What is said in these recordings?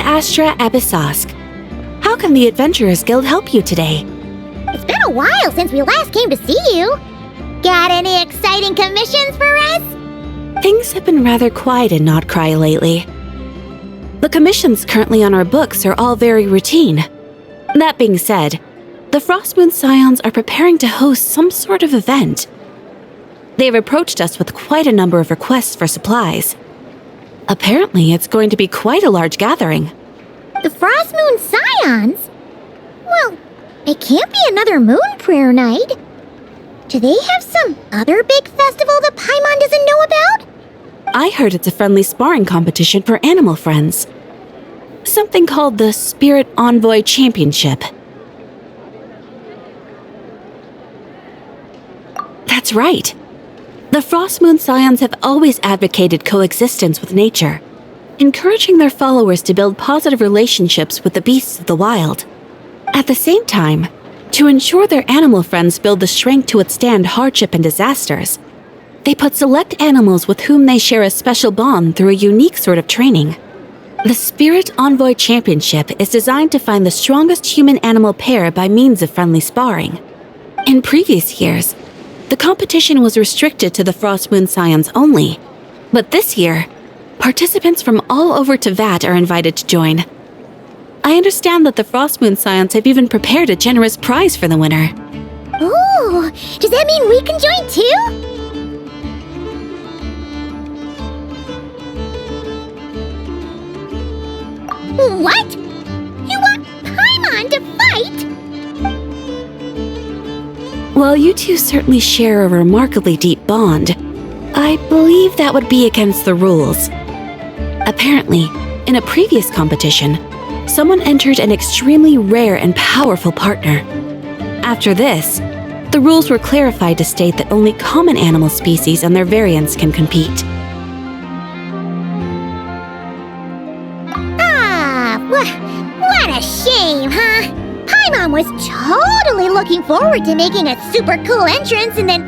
Astra Abyssosk. How can the Adventurers Guild help you today? It's been a while since we last came to see you. Got any exciting commissions for us? Things have been rather quiet in Notcry lately. The commissions currently on our books are all very routine. That being said, the Frostmoon Scions are preparing to host some sort of event. They've approached us with quite a number of requests for supplies. Apparently, it's going to be quite a large gathering. The Frostmoon Scions? Well, it can't be another Moon Prayer Night. Do they have some other big festival that Paimon doesn't know about? I heard it's a friendly sparring competition for animal friends. Something called the Spirit Envoy Championship. That's right. The Frostmoon Scions have always advocated coexistence with nature, encouraging their followers to build positive relationships with the beasts of the wild. At the same time, to ensure their animal friends build the strength to withstand hardship and disasters, they put select animals with whom they share a special bond through a unique sort of training. The Spirit Envoy Championship is designed to find the strongest human-animal pair by means of friendly sparring. In previous years, the competition was restricted to the Frostmoon Scions only, but this year, participants from all over Teyvat are invited to join. I understand that the Frostmoon Scions have even prepared a generous prize for the winner. Ooh, does that mean we can join too? What? You want Paimon to fight? While you two certainly share a remarkably deep bond, I believe that would be against the rules. Apparently, in a previous competition, someone entered an extremely rare and powerful partner. After this, the rules were clarified to state that only common animal species and their variants can compete. What a shame, huh? Paimon was totally looking forward to making a super cool entrance and then...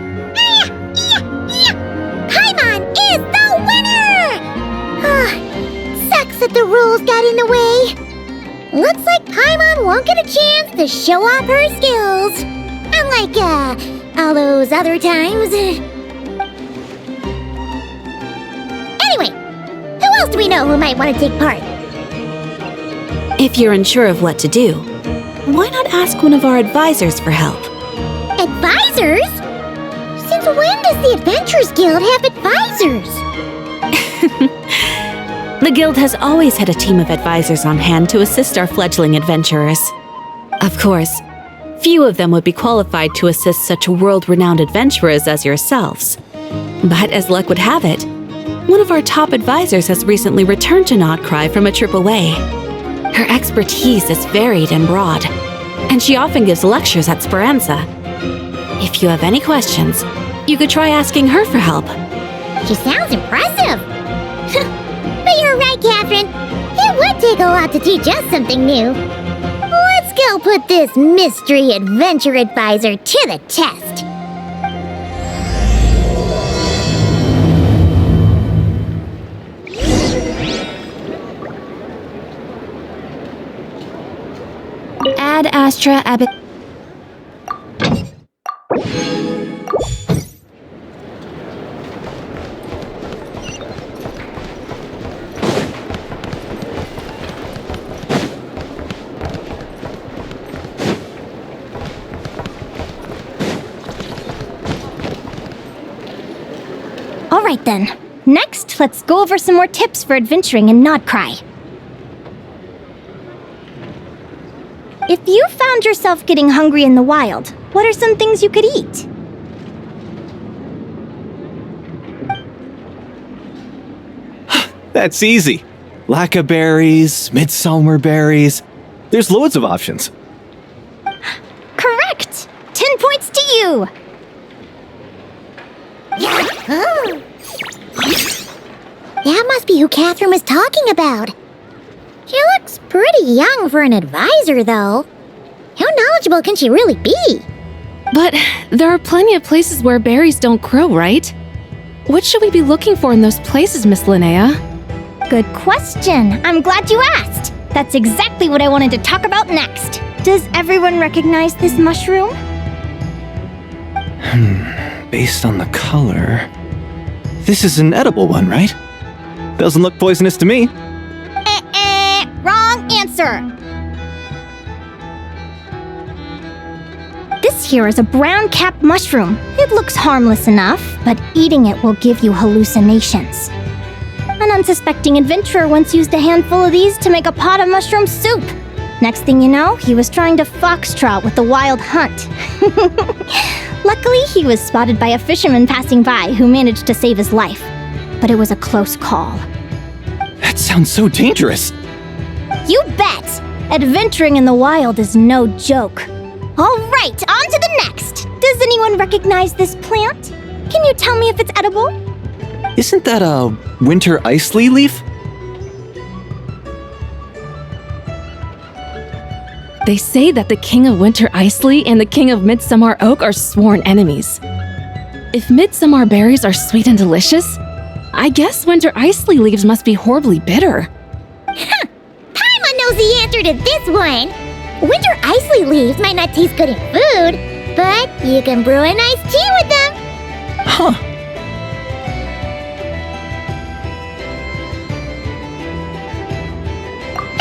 Paimon is the winner! Sucks that the rules got in the way. Looks like Paimon won't get a chance to show off her skills. Unlike, all those other times. Anyway, who else do we know who might want to take part? If you're unsure of what to do, why not ask one of our advisors for help? Advisors? Since when does the Adventurers Guild have advisors? The Guild has always had a team of advisors on hand to assist our fledgling adventurers. Of course, few of them would be qualified to assist such world-renowned adventurers as yourselves. But as luck would have it, one of our top advisors has recently returned to Notcry from a trip away. Her expertise is varied and broad, and she often gives lectures at Speranza. If you have any questions, you could try asking her for help. She sounds impressive. But you're right, Catherine. It would take a lot to teach us something new. Let's go put this mystery adventure advisor to the test. Ad Astra Abbot. All right then. Next, let's go over some more tips for adventuring in Notcry. If you found yourself getting hungry in the wild, what are some things you could eat? That's easy. Lacca berries, midsummer berries. There's loads of options. Correct! 10 points to you! That must be who Catherine was talking about. She looks pretty young for an advisor, though. How knowledgeable can she really be? But there are plenty of places where berries don't grow, right? What should we be looking for in those places, Miss Linnea? Good question. I'm glad you asked. That's exactly what I wanted to talk about next. Does everyone recognize this mushroom? Based on the color... This is an edible one, right? Doesn't look poisonous to me. Wrong answer. This here is a brown-capped mushroom. It looks harmless enough, but eating it will give you hallucinations. An unsuspecting adventurer once used a handful of these to make a pot of mushroom soup. Next thing you know, he was trying to foxtrot with the wild hunt. Luckily, he was spotted by a fisherman passing by who managed to save his life. But it was a close call. That sounds so dangerous. You bet! Adventuring in the wild is no joke. All right, on to the next. Does anyone recognize this plant? Can you tell me if it's edible? Isn't that a winter ice leaf? They say that the King of Winter Isley and the King of Midsummer Oak are sworn enemies. If Midsummer berries are sweet and delicious, I guess Winter Isley leaves must be horribly bitter. Paimon knows the answer to this one. Winter isley leaves might not taste good in food, but you can brew a nice tea with them. Huh.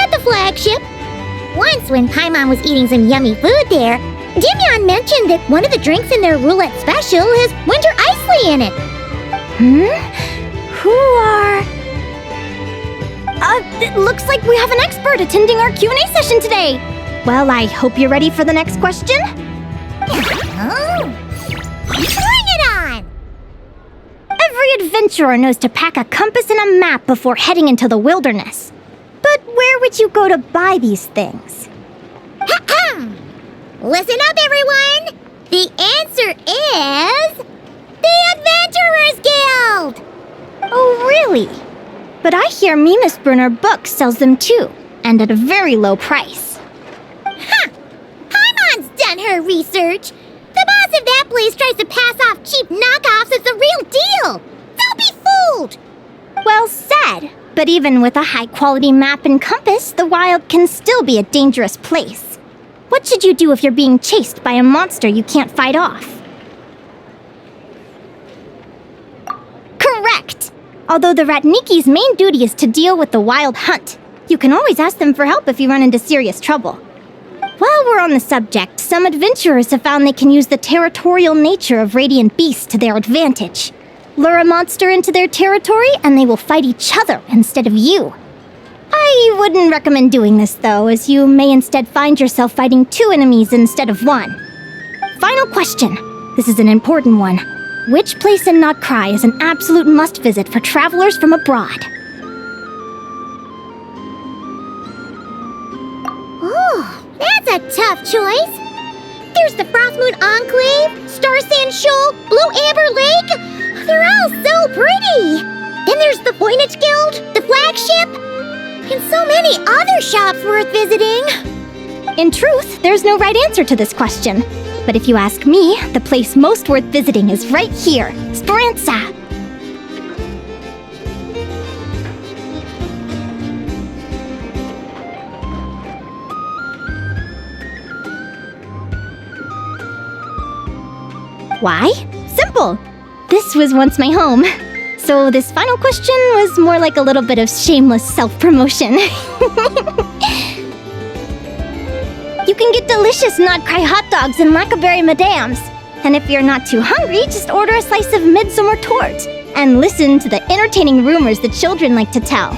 At the flagship. Once when Paimon was eating some yummy food there, Dimyon mentioned that one of the drinks in their roulette special has winter isley in it. Who are... it looks like we have an expert attending our Q&A session today. Well, I hope you're ready for the next question. Oh, bring it on! Every adventurer knows to pack a compass and a map before heading into the wilderness. But where would you go to buy these things? Listen up, everyone! The answer is... the Adventurers Guild! Oh, really? But I hear Mimas Brunner Books sells them too, and at a very low price. Paimon's done her research. The boss of that place tries to pass off cheap knockoffs as the real deal. Don't be fooled! Well said. But even with a high-quality map and compass, the wild can still be a dangerous place. What should you do if you're being chased by a monster you can't fight off? Correct! Although the Ratniki's main duty is to deal with the wild hunt, you can always ask them for help if you run into serious trouble. While we're on the subject, some adventurers have found they can use the territorial nature of radiant beasts to their advantage. Lure a monster into their territory and they will fight each other instead of you. I wouldn't recommend doing this though, as you may instead find yourself fighting two enemies instead of one. Final question. This is an important one. Which place in Notcry is an absolute must-visit for travelers from abroad? Oh, that's a tough choice. There's the Frostmoon Enclave, Star Sand Shoal, Blue Amber Lake. They're all so pretty. Then there's the Voynich Guild, the flagship, and so many other shops worth visiting. In truth, there's no right answer to this question. But if you ask me, the place most worth visiting is right here, Speranza. Why? Simple. This was once my home. So this final question was more like a little bit of shameless self-promotion. You can get delicious Notcry hot dogs and Lackaberry Madams. And if you're not too hungry, just order a slice of Midsummer Tort and listen to the entertaining rumors the children like to tell.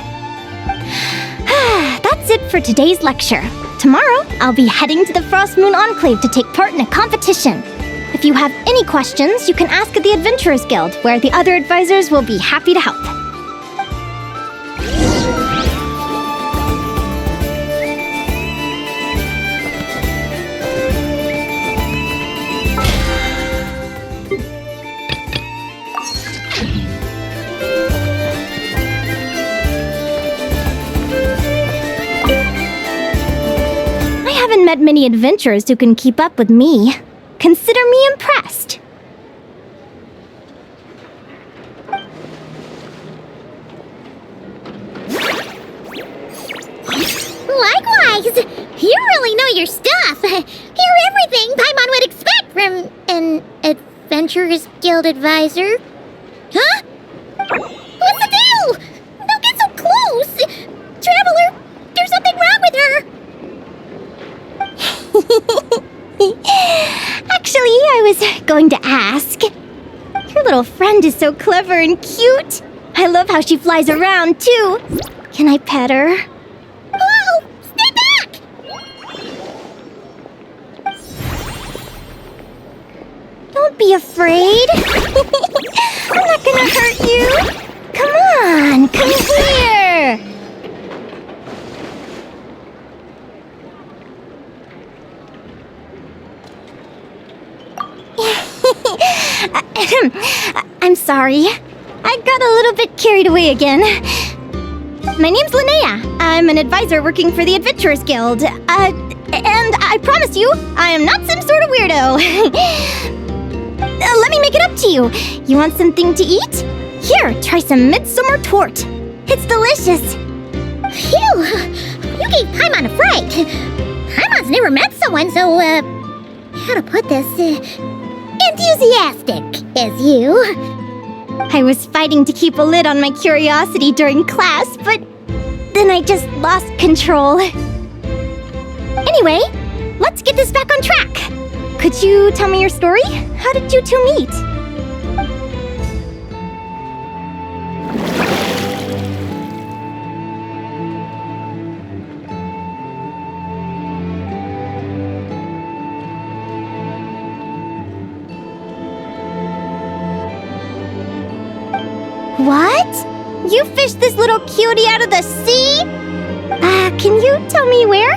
That's it for today's lecture. Tomorrow, I'll be heading to the Frostmoon Enclave to take part in a competition. If you have any questions, you can ask at the Adventurers Guild, where the other advisors will be happy to help. I haven't met many adventurers who can keep up with me. Consider me impressed. Likewise! You really know your stuff. You're everything Paimon would expect from an Adventurers Guild advisor. Huh? What's the deal? Don't get so close! Traveler, there's something wrong with her! Actually, I was going to ask. Your little friend is so clever and cute. I love how she flies around, too. Can I pet her? Whoa! Stay back! Don't be afraid. I'm not gonna hurt you. Come on, come here. I'm sorry. I got a little bit carried away again. My name's Linnea. I'm an advisor working for the Adventurers Guild. And I promise you, I am not some sort of weirdo. Let me make it up to you. You want something to eat? Here, try some midsummer tort. It's delicious. Phew! You gave Paimon a fright. Paimon's never met someone so, how to put this, enthusiastic as you. I was fighting to keep a lid on my curiosity during class, but then I just lost control. Anyway, let's get this back on track. Could you tell me your story? How did you two meet? What? You fished this little cutie out of the sea? Can you tell me where?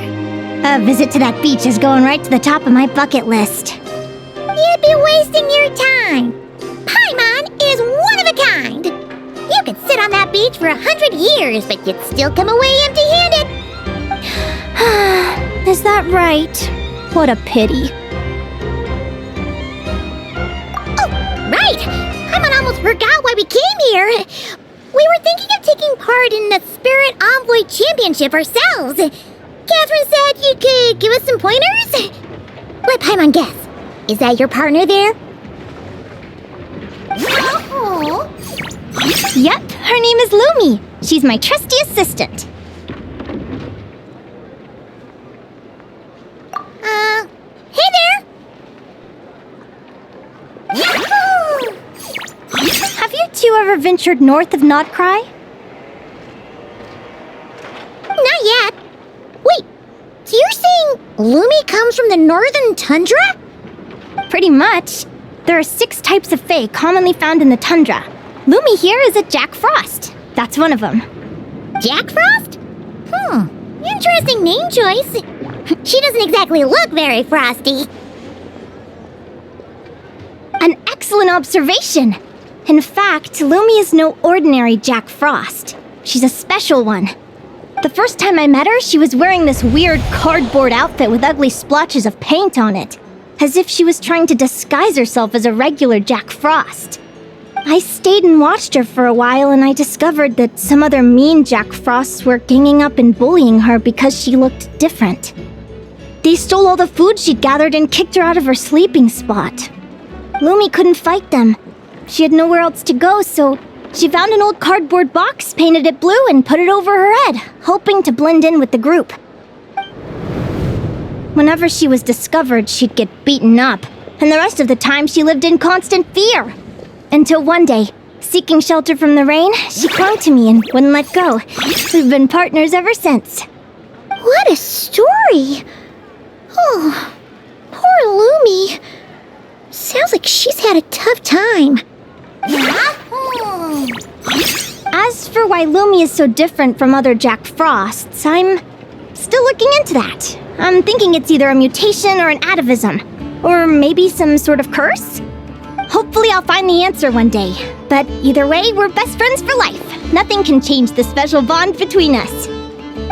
A visit to that beach is going right to the top of my bucket list. You'd be wasting your time. Paimon is one of a kind. You could sit on that beach for 100 years, but you'd still come away empty-handed. Is that right? What a pity. Oh, right! Paimon almost forgot why we came here. We were thinking of taking part in the Spirit Envoy Championship ourselves. Catherine said you could give us some pointers? Let Paimon guess. Is that your partner there? Oh. Yep, her name is Lumi. She's my trusty assistant. Hey there! Yahoo! Have you two ever ventured north of Nodcry? Not yet. Wait, so you're saying Lumi comes from the northern tundra? Pretty much. There are 6 types of fae commonly found in the tundra. Lumi here is a Jack Frost. That's one of them. Jack Frost? Interesting name choice. She doesn't exactly look very frosty. An excellent observation. In fact, Lumi is no ordinary Jack Frost. She's a special one. The first time I met her, she was wearing this weird cardboard outfit with ugly splotches of paint on it, as if she was trying to disguise herself as a regular Jack Frost. I stayed and watched her for a while, and I discovered that some other mean Jack Frosts were ganging up and bullying her because she looked different. They stole all the food she'd gathered and kicked her out of her sleeping spot. Lumi couldn't fight them. She had nowhere else to go, so she found an old cardboard box, painted it blue, and put it over her head, hoping to blend in with the group. Whenever she was discovered, she'd get beaten up, and the rest of the time she lived in constant fear. Until one day, seeking shelter from the rain, she clung to me and wouldn't let go. We've been partners ever since. What a story! Oh, poor Lumi. Sounds like she's had a tough time. As for why Lumi is so different from other Jack Frosts, I'm still looking into that. I'm thinking it's either a mutation or an atavism. Or maybe some sort of curse? Hopefully I'll find the answer one day. But either way, we're best friends for life. Nothing can change the special bond between us.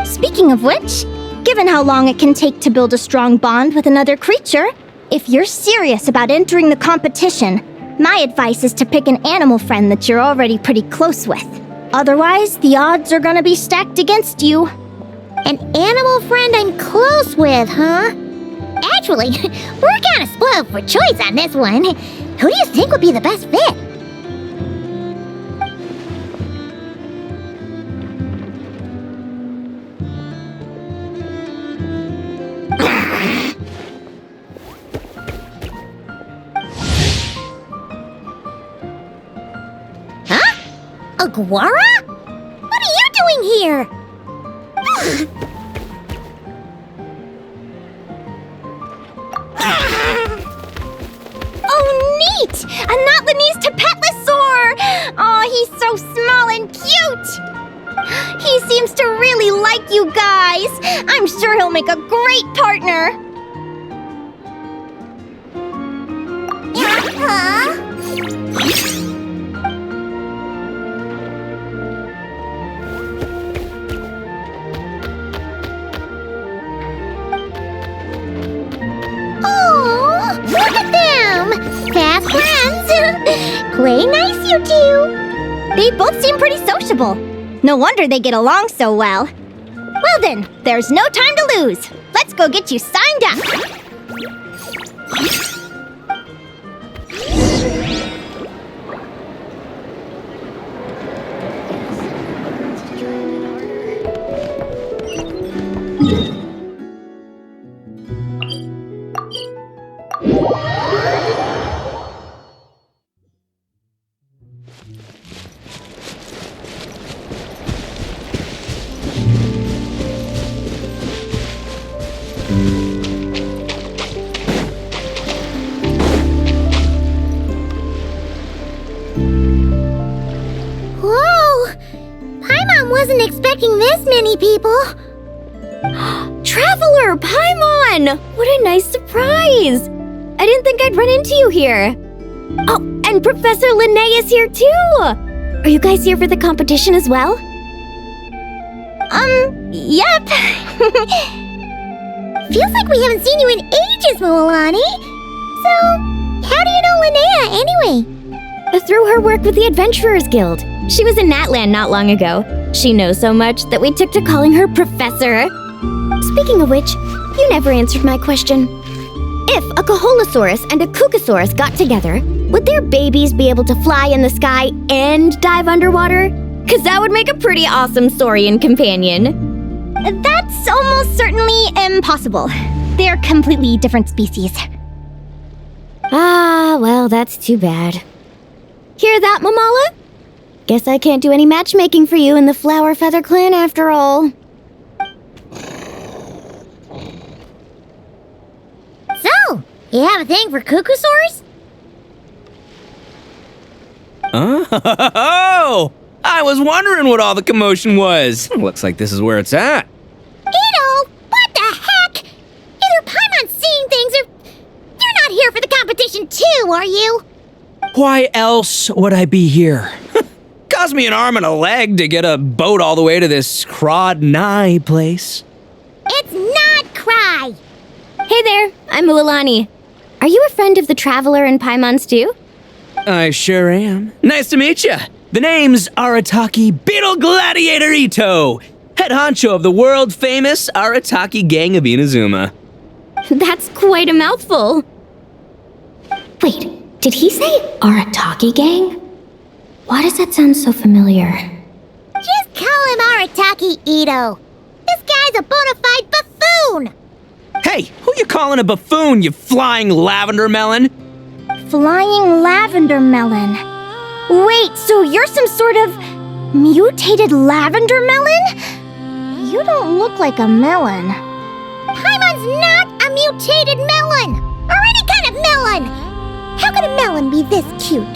Speaking of which, given how long it can take to build a strong bond with another creature, if you're serious about entering the competition, my advice is to pick an animal friend that you're already pretty close with. Otherwise, the odds are gonna be stacked against you. An animal friend I'm close with, huh? Actually, we're kind of spoiled for choice on this one. Who do you think would be the best fit? Huh? Aguara? What are you doing here? Oh, neat! A Notlanese Tapetlosaur! Oh, he's so small and cute! He seems to really like you guys. I'm sure he'll make a great partner. Huh? Oh, look at them! Fast friends! Play nice, you two! They both seem pretty sociable. No wonder they get along so well. Well then, there's no time to lose. Let's go get you signed up. Whoa! Paimon wasn't expecting this many people. Traveler, Paimon! What a nice surprise! I didn't think I'd run into you here. Oh, and Professor Linnea is here too! Are you guys here for the competition as well? Yep. Feels like we haven't seen you in ages, Moalani. So, how do you know Linnea anyway? Through her work with the Adventurers Guild. She was in Natland not long ago. She knows so much that we took to calling her Professor. Speaking of which, you never answered my question. If a Kaholosaurus and a Kukasaurus got together, would their babies be able to fly in the sky and dive underwater? 'Cause that would make a pretty awesome saurian companion. That's almost certainly impossible. They're completely different species. Ah, well, that's too bad. Hear that, Mamala? Guess I can't do any matchmaking for you in the Flower Feather Clan after all. So, you have a thing for Kukusaurs? Oh! I was wondering what all the commotion was. Looks like this is where it's at. Ito, what the heck? Either Paimon's seeing things or you're not here for the competition too, are you? Why else would I be here? Cost me an arm and a leg to get a boat all the way to this Crawd-Nye place. It's not Cry. Hey there, I'm Mualani. Are you a friend of the Traveler and Paimon's too? I sure am. Nice to meet you. The name's Arataki Beetle Gladiator Ito, head honcho of the world-famous Arataki Gang of Inazuma. That's quite a mouthful. Wait, did he say Arataki Gang? Why does that sound so familiar? Just call him Arataki Ito. This guy's a bona fide buffoon. Hey, who you calling a buffoon, you flying lavender melon? Flying lavender melon. Wait, so you're some sort of mutated lavender melon? You don't look like a melon. Paimon's not a mutated melon, or any kind of melon. How could a melon be this cute?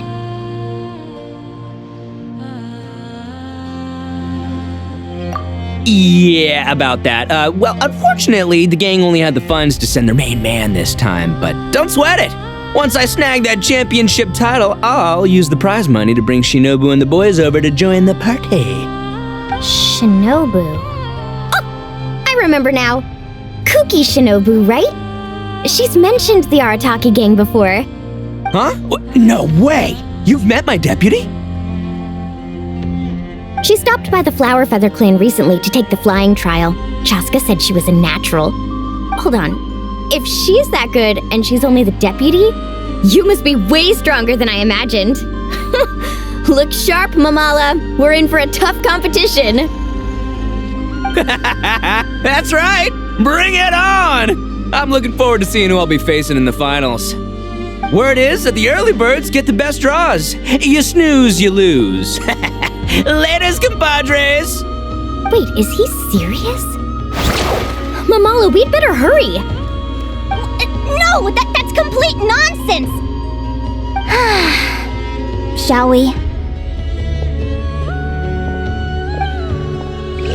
Yeah, about that. Well, unfortunately, the gang only had the funds to send their main man this time, but don't sweat it. Once I snag that championship title, I'll use the prize money to bring Shinobu and the boys over to join the party. Shinobu. Oh, I remember now. Kuki Shinobu, right? She's mentioned the Arataki Gang before. Huh? No way! You've met my deputy? She stopped by the Flower Feather clan recently to take the flying trial. Chaska said she was a natural. Hold on. If she's that good and she's only the deputy, you must be way stronger than I imagined. Look sharp, Mamala. We're in for a tough competition. That's right! Bring it on! I'm looking forward to seeing who I'll be facing in the finals. Word is that the early birds get the best draws. You snooze, you lose. Laters, compadres! Wait, is he serious? Mamala, we'd better hurry. No, that's complete nonsense! Shall we?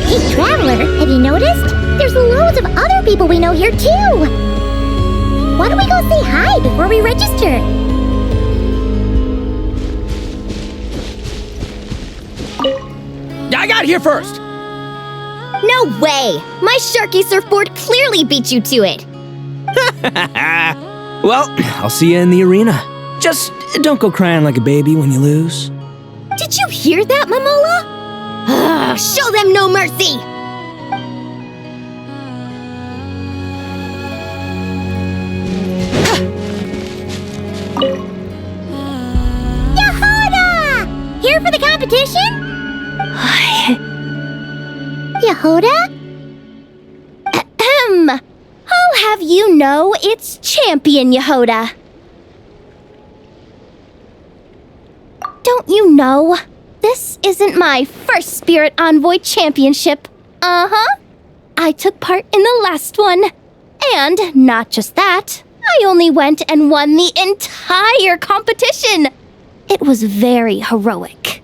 Hey, Traveler, have you noticed? There's loads of other people we know here, too. Why don't we go say hi before we register? I got here first! No way! My Sharky surfboard clearly beat you to it. Well, I'll see you in the arena. Just don't go crying like a baby when you lose. Did you hear that, Mamola? Show them no mercy! Yehoda! Here for the competition? Yehoda? Ahem. I'll have you know it's Champion Yehoda. Don't you know? This isn't my first Spirit Envoy Championship. Uh-huh. I took part in the last one. And not just that, I only went and won the entire competition. It was very heroic.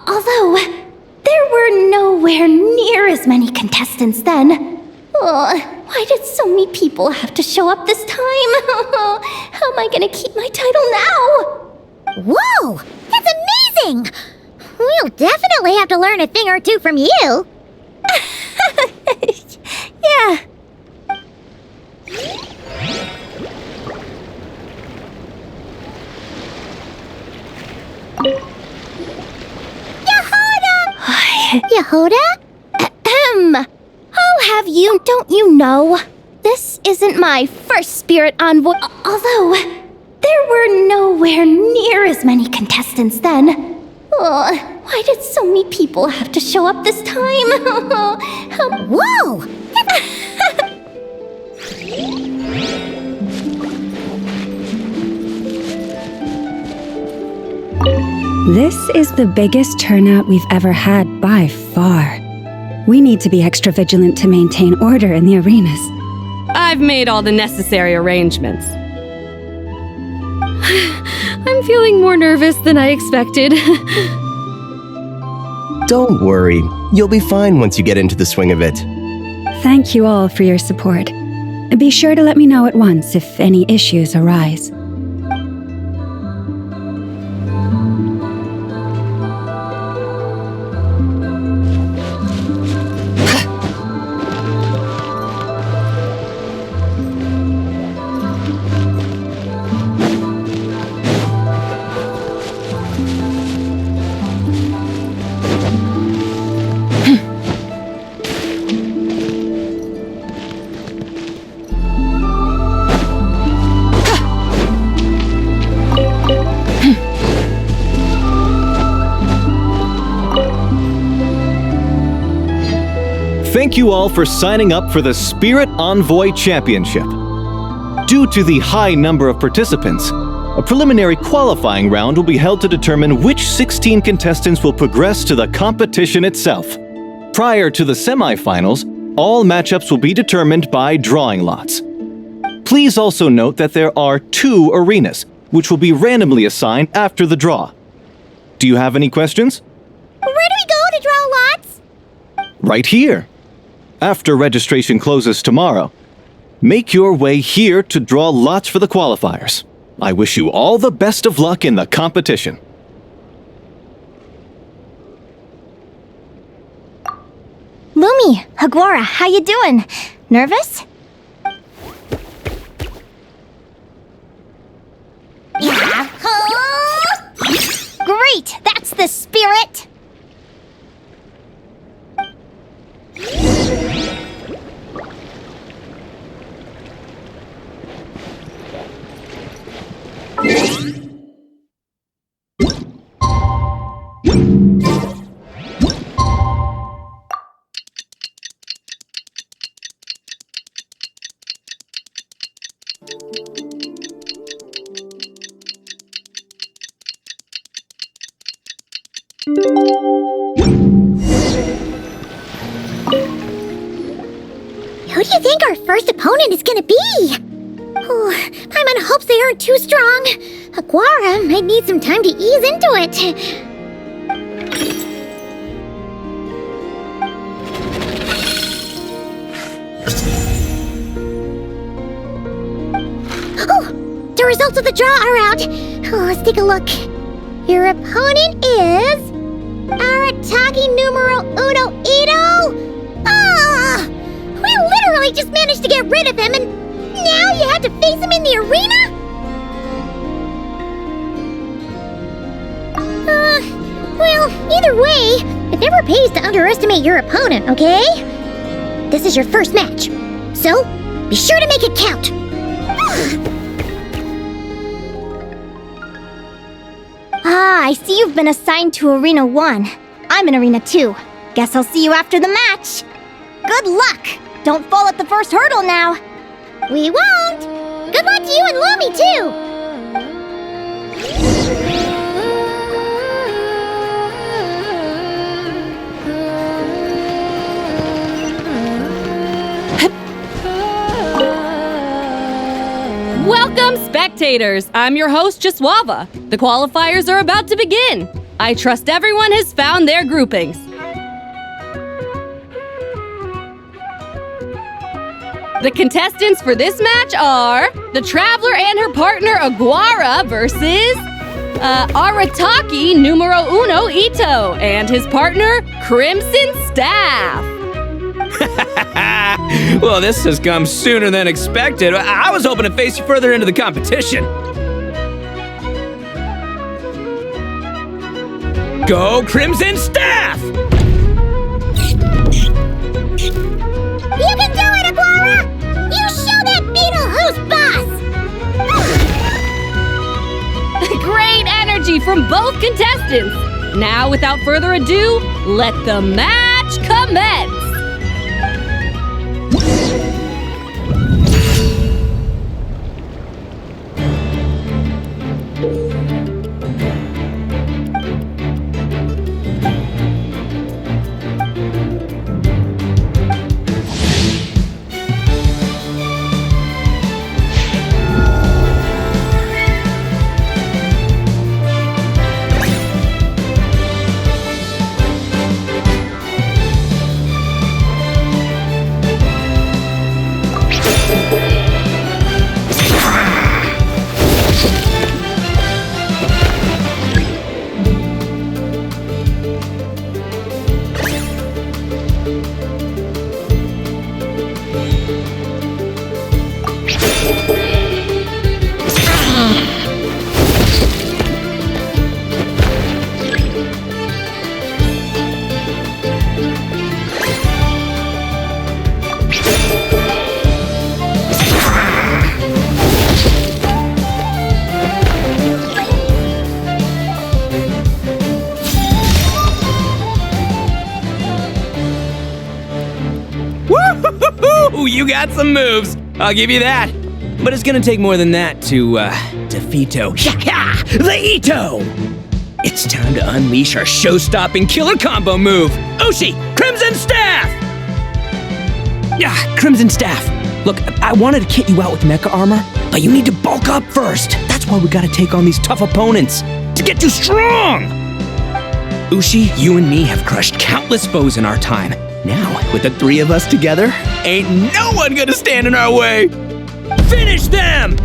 Although, there were nowhere near as many contestants then. Why did so many people have to show up this time? How am I gonna keep my title now? Whoa! That's amazing! We'll definitely have to learn a thing or two from you. Yeah. Yehoda? Ahem. I'll have you, don't you know? This isn't my first Spirit Envoy. Although, there were nowhere near as many contestants then. Why did so many people have to show up this time? Whoa! This is the biggest turnout we've ever had by far. We need to be extra vigilant to maintain order in the arenas. I've made all the necessary arrangements. I'm feeling more nervous than I expected. Don't worry. You'll be fine once you get into the swing of it. Thank you all for your support. Be sure to let me know at once if any issues arise. Thank you all for signing up for the Spirit Envoy Championship. Due to the high number of participants, a preliminary qualifying round will be held to determine which 16 contestants will progress to the competition itself. Prior to the semifinals, all matchups will be determined by drawing lots. Please also note that there are 2 arenas, which will be randomly assigned after the draw. Do you have any questions? Where do we go to draw lots? Right here. After registration closes tomorrow, make your way here to draw lots for the qualifiers. I wish you all the best of luck in the competition. Lumi, Hagwara, how you doing? Nervous? Yeah. Great, that's the spirit! Who do you think our first opponent is gonna be? Oh, Paimon hopes they aren't too strong. Aguara might need some time to ease into it. Oh, the results of the draw are out. Oh, let's take a look. Your opponent is Arataki numero uno Ito. Ah, we literally just managed to get rid of him, and now you have to face him in the arena? Well, either way, it never pays to underestimate your opponent, okay? This is your first match, so be sure to make it count. Ah, I see you've been assigned to Arena 1. I'm in Arena 2. Guess I'll see you after the match. Good luck! Don't fall at the first hurdle now. We won't! Good luck to you and Lumi, too! Welcome, spectators! I'm your host, Jaswava. The qualifiers are about to begin. I trust everyone has found their groupings. The contestants for this match are the Traveler and her partner Aguara versus Arataki numero uno Ito and his partner Crimson Staff. Well, this has come sooner than expected. I was hoping to face you further into the competition. Go Crimson Staff! You can do it, Aguara! You show that beetle who's boss! Great energy from both contestants. Now, without further ado, let the match commence. Woo! You got some moves. I'll give you that. But it's gonna take more than that to defeat the Ito. It's time to unleash our show-stopping killer combo move. Ushi, Crimson Staff! Crimson Staff. Look, I wanted to kit you out with mecha armor, but you need to bulk up first. That's why we gotta take on these tough opponents to get you strong. Ushi, you and me have crushed countless foes in our time. Now, with the three of us together, ain't no one gonna stand in our way. Finish them!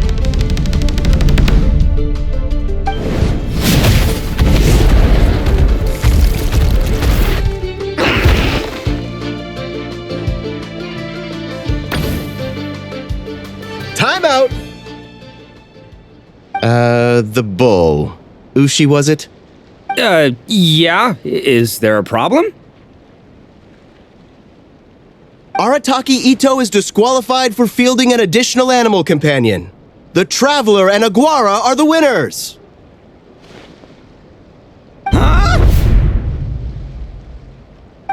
Time out! The bull. Ushi, was it? Yeah. Is there a problem? Arataki Ito is disqualified for fielding an additional animal companion. The Traveler and Aguara are the winners! Huh?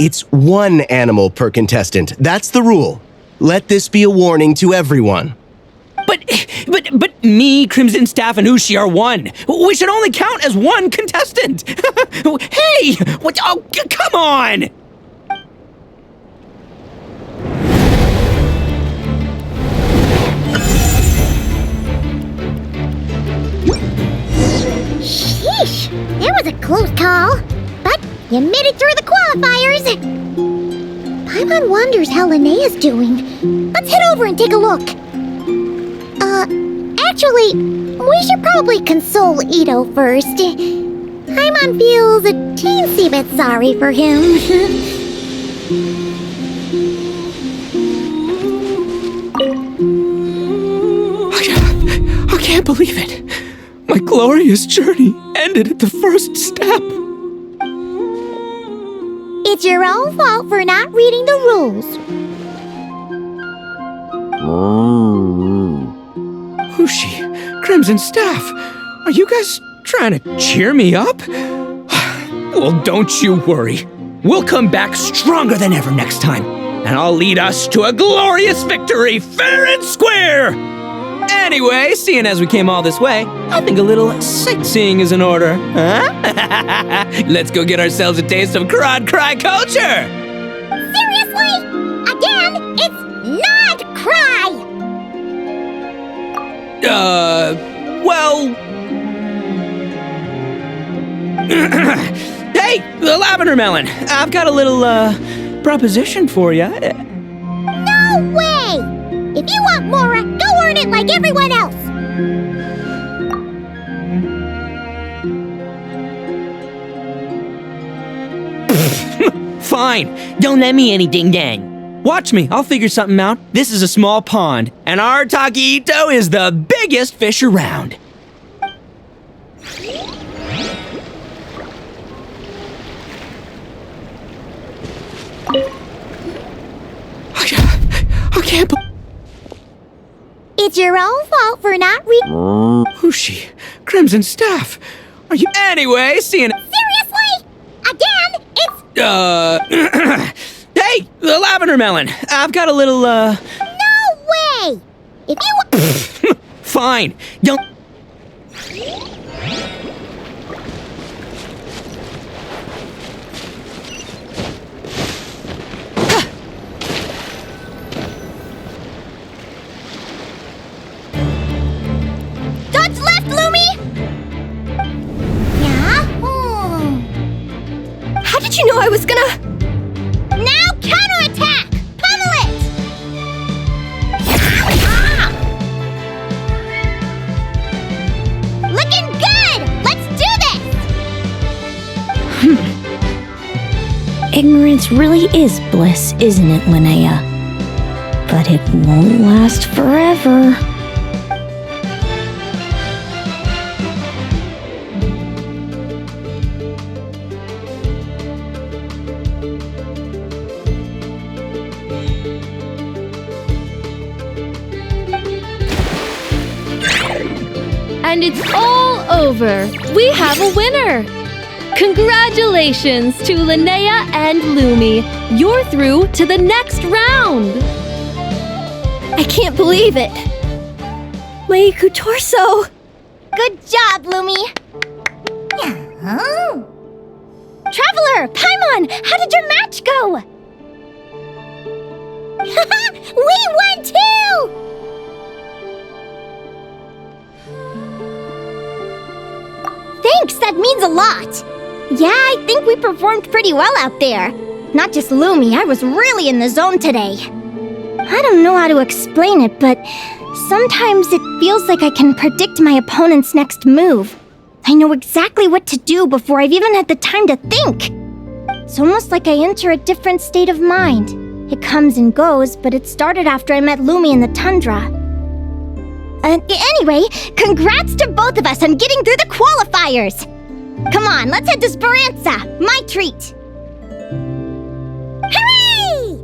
It's one animal per contestant. That's the rule. Let this be a warning to everyone. But me, Crimson Staff, and Ushi are one. We should only count as one contestant. Hey, what? Oh, come on! a close call, but you made it through the qualifiers. Paimon wonders how Linnea's doing. Let's head over and take a look. Actually, we should probably console Ito first. Paimon feels a teensy bit sorry for him. I can't believe it. My glorious journey ended at the first step. It's your own fault for not reading the rules. Who's she? Crimson Staff. Are you guys trying to cheer me up? Well, don't you worry. We'll come back stronger than ever next time, and I'll lead us to a glorious victory fair and square! Anyway, seeing as we came all this way, I think a little sightseeing is in order, huh? Let's go get ourselves a taste of Crod Cry culture! Seriously? Again, it's not cry! Well... Hey, the Lavender Melon! I've got a little, proposition for you. No way! If you want Mora, go earn it like everyone else! Fine, don't let me anything then. Watch me, I'll figure something out. This is a small pond, and our Taquito is the biggest fish around. I can't It's your own fault for not Who's she? Crimson Staff. Are you... Anyway, seeing... Seriously? Again, it's... Hey, the Lavender Melon. I've got a little, No way! If you want... Fine, don't... Dodge left, Lumi! Yeah? How did you know I was gonna... Now counterattack! Pummel it! Looking good! Let's do this! Ignorance really is bliss, isn't it, Linnea? But it won't last forever. And it's all over. We have a winner. Congratulations to Linnea and Lumi. You're through to the next round. I can't believe it. My Iku torso. Good job, Lumi! Traveler, Paimon, how did your match go? We won too! Thanks, that means a lot. Yeah, I think we performed pretty well out there. Not just Lumi, I was really in the zone today. I don't know how to explain it, but sometimes it feels like I can predict my opponent's next move. I know exactly what to do before I've even had the time to think. It's almost like I enter a different state of mind. It comes and goes, but it started after I met Lumi in the tundra. Anyway, congrats to both of us on getting through the qualifiers! Come on, let's head to Speranza, my treat! Hooray!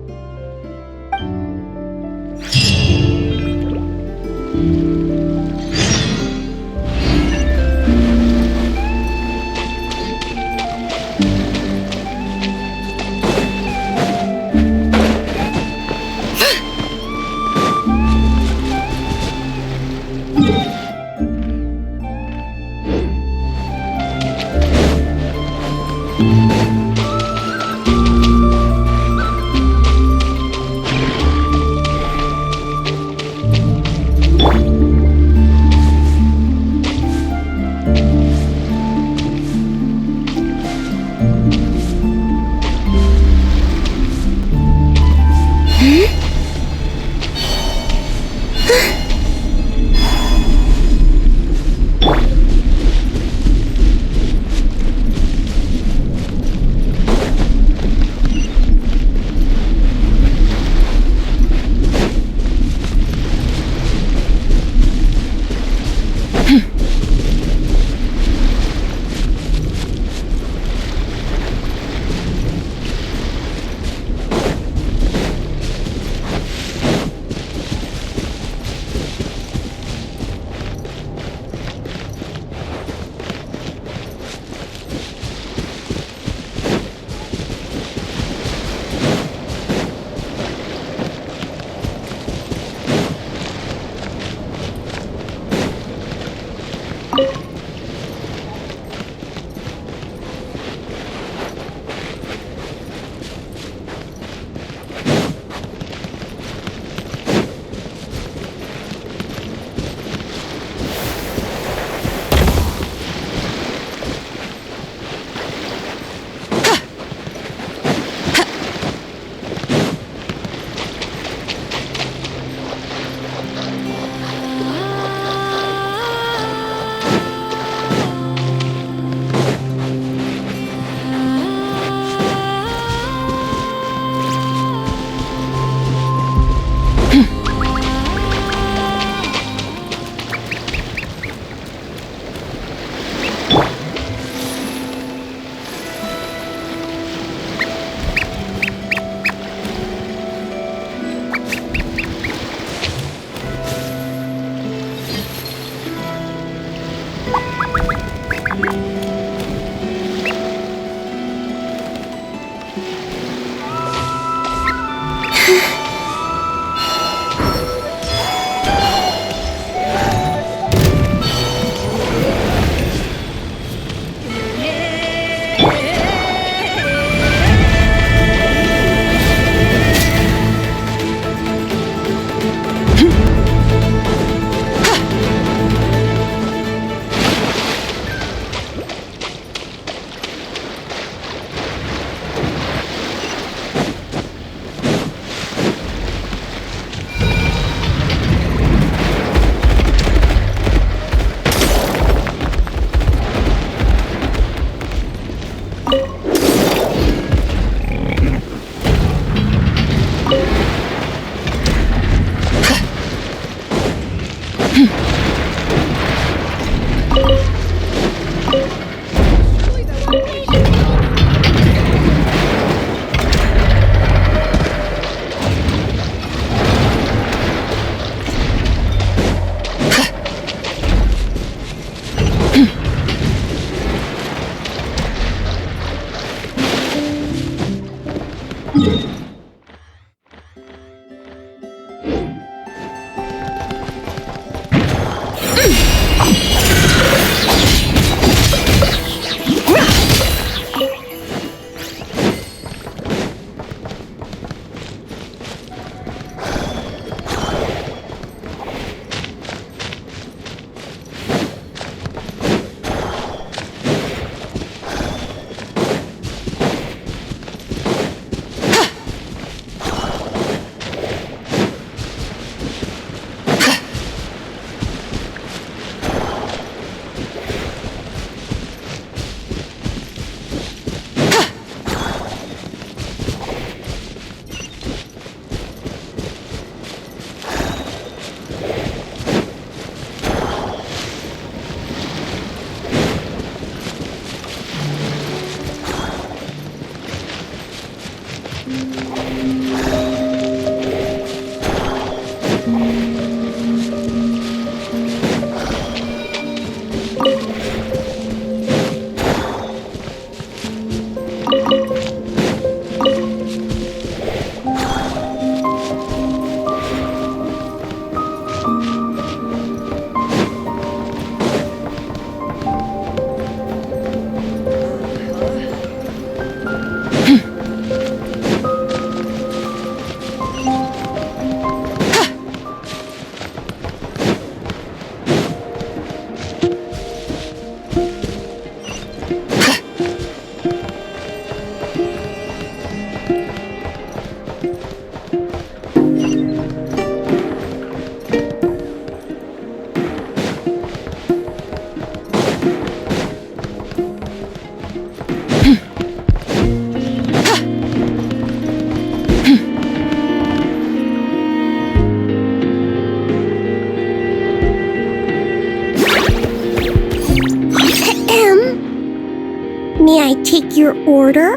May I take your order?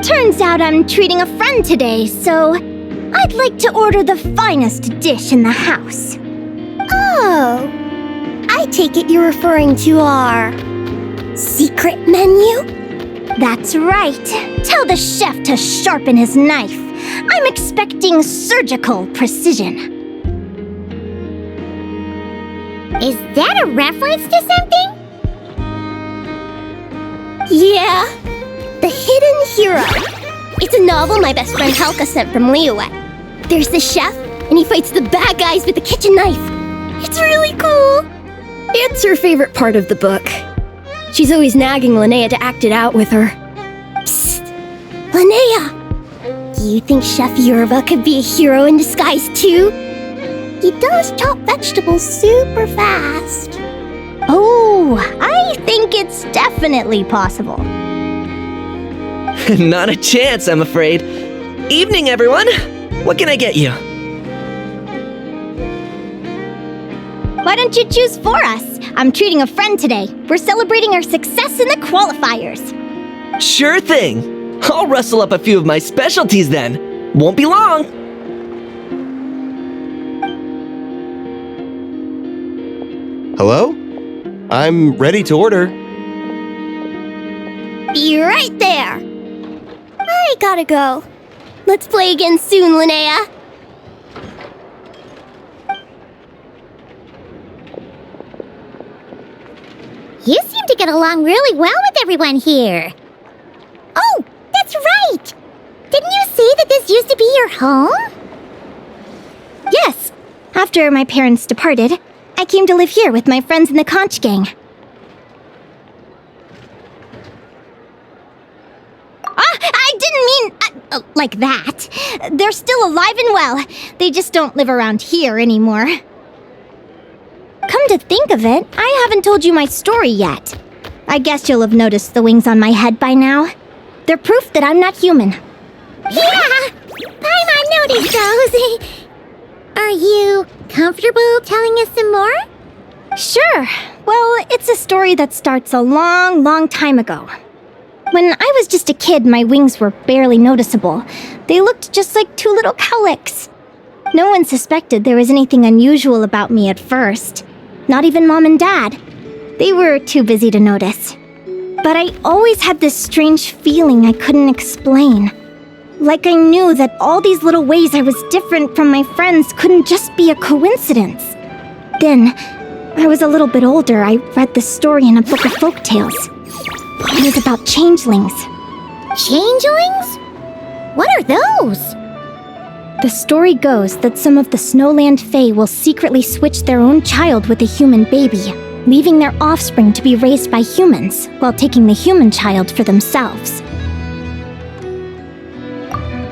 Turns out I'm treating a friend today, so I'd like to order the finest dish in the house. Oh, I take it you're referring to our secret menu? That's right. Tell the chef to sharpen his knife. I'm expecting surgical precision. Is that a reference to something? Yeah, The Hidden Hero. It's a novel my best friend Helka sent from Linnea. There's the chef, and he fights the bad guys with a kitchen knife. It's really cool. It's her favorite part of the book. She's always nagging Linnea to act it out with her. Psst! Linnea! Do you think Chef Yerba could be a hero in disguise too? He does chop vegetables super fast. Oh, I think it's definitely possible. Not a chance, I'm afraid. Evening, everyone. What can I get you? Why don't you choose for us? I'm treating a friend today. We're celebrating our success in the qualifiers. Sure thing. I'll rustle up a few of my specialties then. Won't be long. Hello? I'm ready to order. Be right there. I gotta go. Let's play again soon, Linnea. You seem to get along really well with everyone here. Oh, that's right! Didn't you say that this used to be your home? Yes. After my parents departed, I came to live here with my friends in the conch gang. I didn't mean like that. They're still alive and well. They just don't live around here anymore. Come to think of it, I haven't told you my story yet. I guess you'll have noticed the wings on my head by now. They're proof that I'm not human. Yeah! Paimon noticed those. Are you comfortable telling us some more? Sure. Well, it's a story that starts a long, long time ago. When I was just a kid, my wings were barely noticeable. They looked just like two little cowlicks. No one suspected there was anything unusual about me at first. Not even Mom and Dad. They were too busy to notice. But I always had this strange feeling I couldn't explain. Like I knew that all these little ways I was different from my friends couldn't just be a coincidence. Then, I was a little bit older, I read this story in a book of folktales. It was about changelings. Changelings? What are those? The story goes that some of the Snowland Fae will secretly switch their own child with a human baby, leaving their offspring to be raised by humans, while taking the human child for themselves.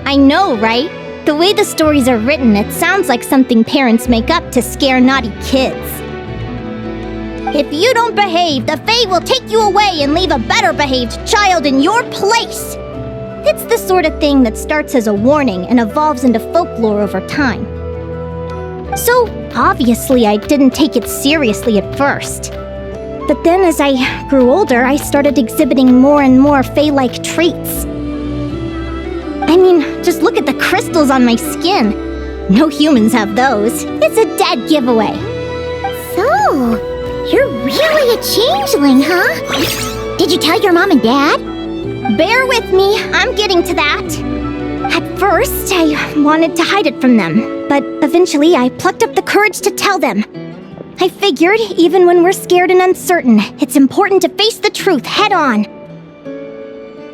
I know, right? The way the stories are written, it sounds like something parents make up to scare naughty kids. If you don't behave, the Fae will take you away and leave a better-behaved child in your place. It's the sort of thing that starts as a warning and evolves into folklore over time. So, obviously, I didn't take it seriously at first. But then as I grew older, I started exhibiting more and more Fae-like traits. I mean, just look at the crystals on my skin. No humans have those. It's a dead giveaway. So, you're really a changeling, huh? Did you tell your mom and dad? Bear with me, I'm getting to that. At first, I wanted to hide it from them, but eventually I plucked up the courage to tell them. I figured, even when we're scared and uncertain, it's important to face the truth head on.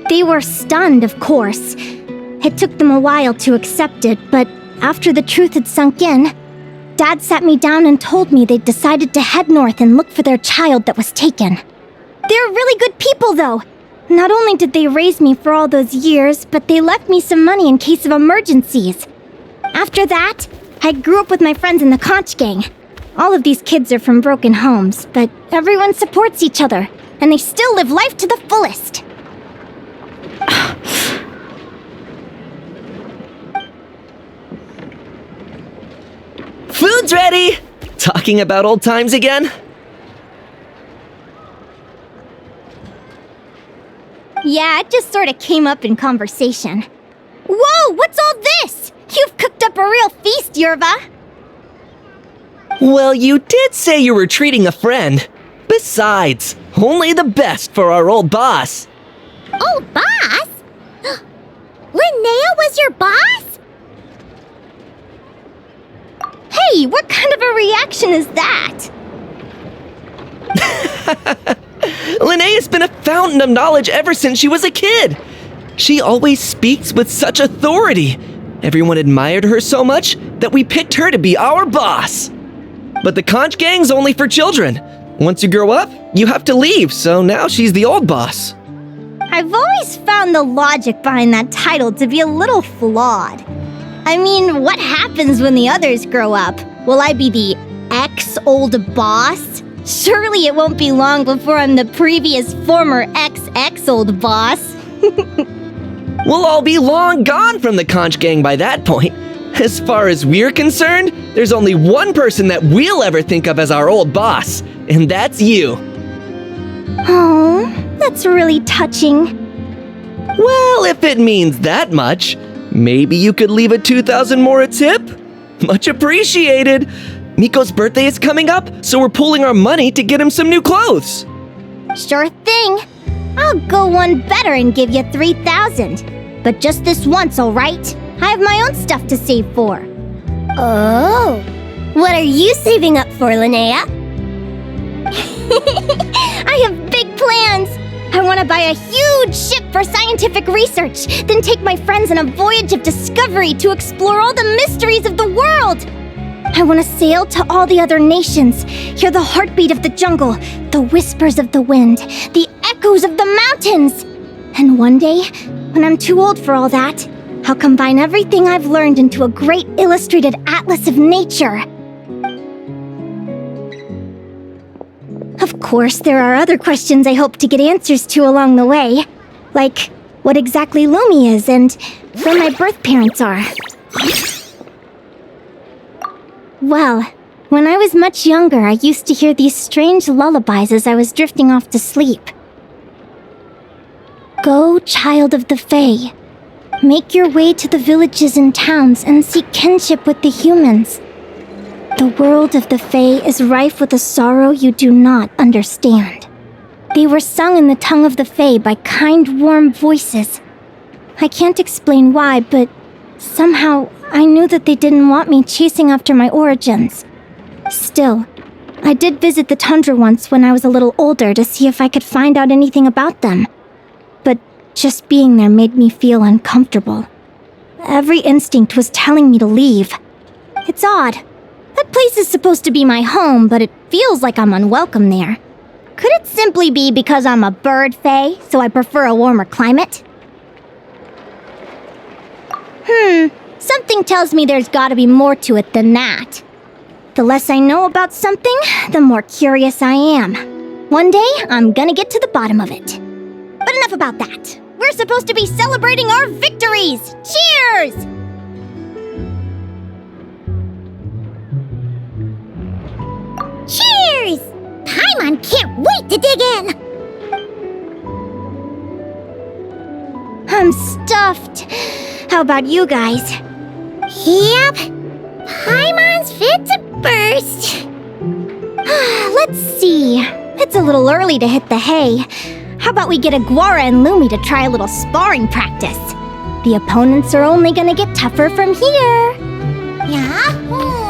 They were stunned, of course. It took them a while to accept it, but after the truth had sunk in, Dad sat me down and told me they'd decided to head north and look for their child that was taken. They're really good people, though. Not only did they raise me for all those years, but they left me some money in case of emergencies. After that, I grew up with my friends in the conch gang. All of these kids are from broken homes, but everyone supports each other, and they still live life to the fullest. Food's ready! Talking about old times again? Yeah, it just sort of came up in conversation. Whoa, what's all this? You've cooked up a real feast, Yerba. Well, you did say you were treating a friend. Besides, only the best for our old boss. Old boss? Linnea was your boss? Hey, what kind of a reaction is that? Linnea's been a fountain of knowledge ever since she was a kid. She always speaks with such authority. Everyone admired her so much that we picked her to be our boss. But the conch gang's only for children. Once you grow up, you have to leave, so now she's the old boss. I've always found the logic behind that title to be a little flawed. I mean, what happens when the others grow up? Will I be the ex-old boss? Surely it won't be long before I'm the previous former ex-old boss. We'll all be long gone from the conch gang by that point. As far as we're concerned, there's only one person that we'll ever think of as our old boss, and that's you. Oh, that's really touching. Well, if it means that much, maybe you could leave a 2,000 more a tip? Much appreciated. Miko's birthday is coming up, so we're pooling our money to get him some new clothes. Sure thing. I'll go one better and give you 3,000. But just this once, all right? I have my own stuff to save for. Oh, what are you saving up for, Linnea? I have big plans. I want to buy a huge ship for scientific research, then take my friends on a voyage of discovery to explore all the mysteries of the world. I want to sail to all the other nations, hear the heartbeat of the jungle, the whispers of the wind, the echoes of the mountains. And one day, when I'm too old for all that, I'll combine everything I've learned into a great illustrated atlas of nature. Of course, there are other questions I hope to get answers to along the way. Like, what exactly Lumi is and where my birth parents are. Well, when I was much younger, I used to hear these strange lullabies as I was drifting off to sleep. Go, child of the Fae. Make your way to the villages and towns and seek kinship with the humans. The world of the Fae is rife with a sorrow you do not understand. They were sung in the tongue of the Fae by kind, warm voices. I can't explain why, but somehow I knew that they didn't want me chasing after my origins. Still, I did visit the tundra once when I was a little older to see if I could find out anything about them. But just being there made me feel uncomfortable. Every instinct was telling me to leave. It's odd. That place is supposed to be my home, but it feels like I'm unwelcome there. Could it simply be because I'm a bird fae, so I prefer a warmer climate? Something tells me there's gotta be more to it than that. The less I know about something, the more curious I am. One day, I'm gonna get to the bottom of it. But enough about that. We're supposed to be celebrating our victories! Cheers! Cheers! Paimon can't wait to dig in! I'm stuffed. How about you guys? Yep. Paimon's fit to burst. Let's see. It's a little early to hit the hay. How about we get Aguara and Lumi to try a little sparring practice? The opponents are only gonna get tougher from here. Yahoo!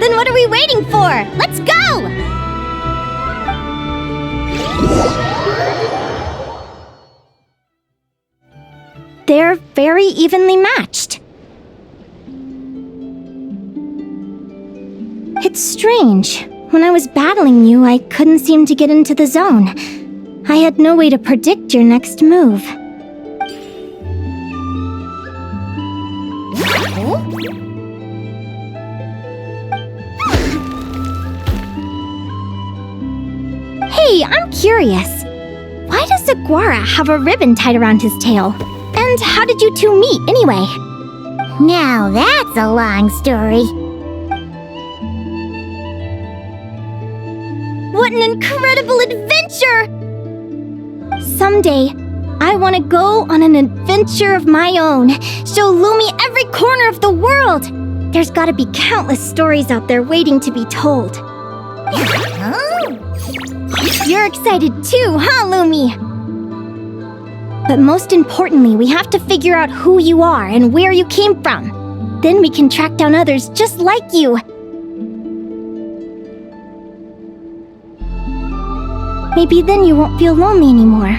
Then what are we waiting for? Let's go! They're very evenly matched. It's strange. When I was battling you, I couldn't seem to get into the zone. I had no way to predict your next move. Hey, I'm curious. Why does Aguara have a ribbon tied around his tail? And how did you two meet, anyway? Now that's a long story. What an incredible adventure! Someday, I want to go on an adventure of my own. Show Lumi every corner of the world. There's got to be countless stories out there waiting to be told. You're excited too, huh, Lumi? But most importantly, we have to figure out who you are and where you came from. Then we can track down others just like you. Maybe then you won't feel lonely anymore.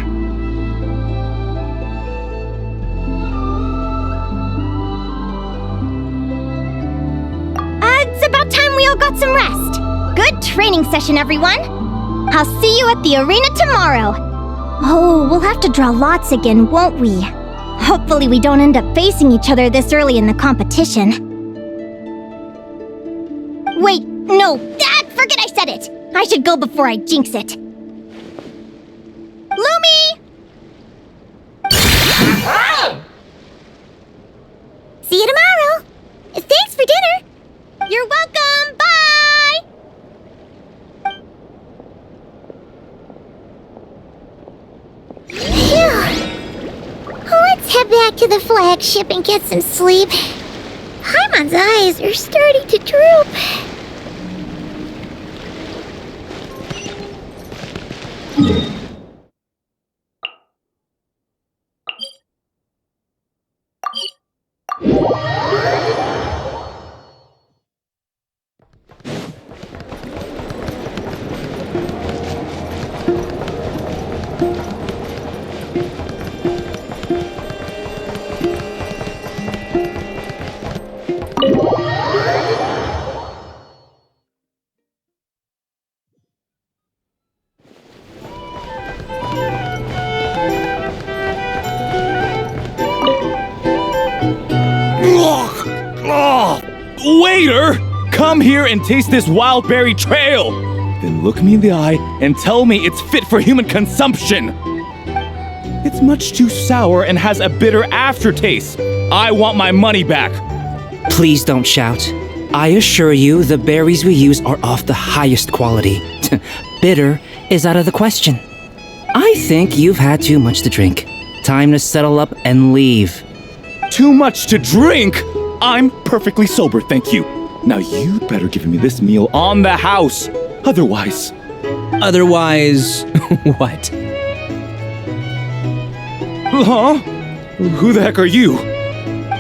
It's about time we all got some rest. Good training session, everyone. I'll see you at the arena tomorrow. Oh, we'll have to draw lots again, won't we? Hopefully we don't end up facing each other this early in the competition. Wait, no, forget I said it! I should go before I jinx it. Lumi! See you tomorrow. Thanks for dinner. You're welcome! Bye! Phew. Let's head back to the flagship and get some sleep. Paimon's eyes are starting to droop. Waiter! Come here and taste this wild berry trail! Then look me in the eye and tell me it's fit for human consumption! It's much too sour and has a bitter aftertaste. I want my money back! Please don't shout. I assure you, the berries we use are of the highest quality. Bitter is out of the question. I think you've had too much to drink. Time to settle up and leave. Too much to drink? I'm perfectly sober, thank you. Now you'd better give me this meal on the house. Otherwise... Otherwise... what? Huh? Who the heck are you?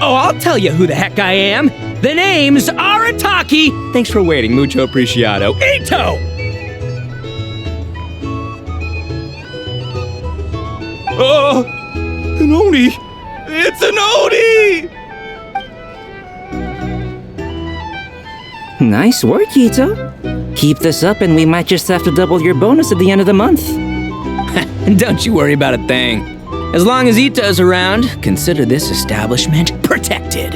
Oh, I'll tell you who the heck I am. The name's Arataki. Thanks for waiting, mucho apreciado. Ito! An Oni! It's an Oni! Nice work, Ito. Keep this up and we might just have to double your bonus at the end of the month. Don't you worry about a thing. As long as Ito's around, consider this establishment protected.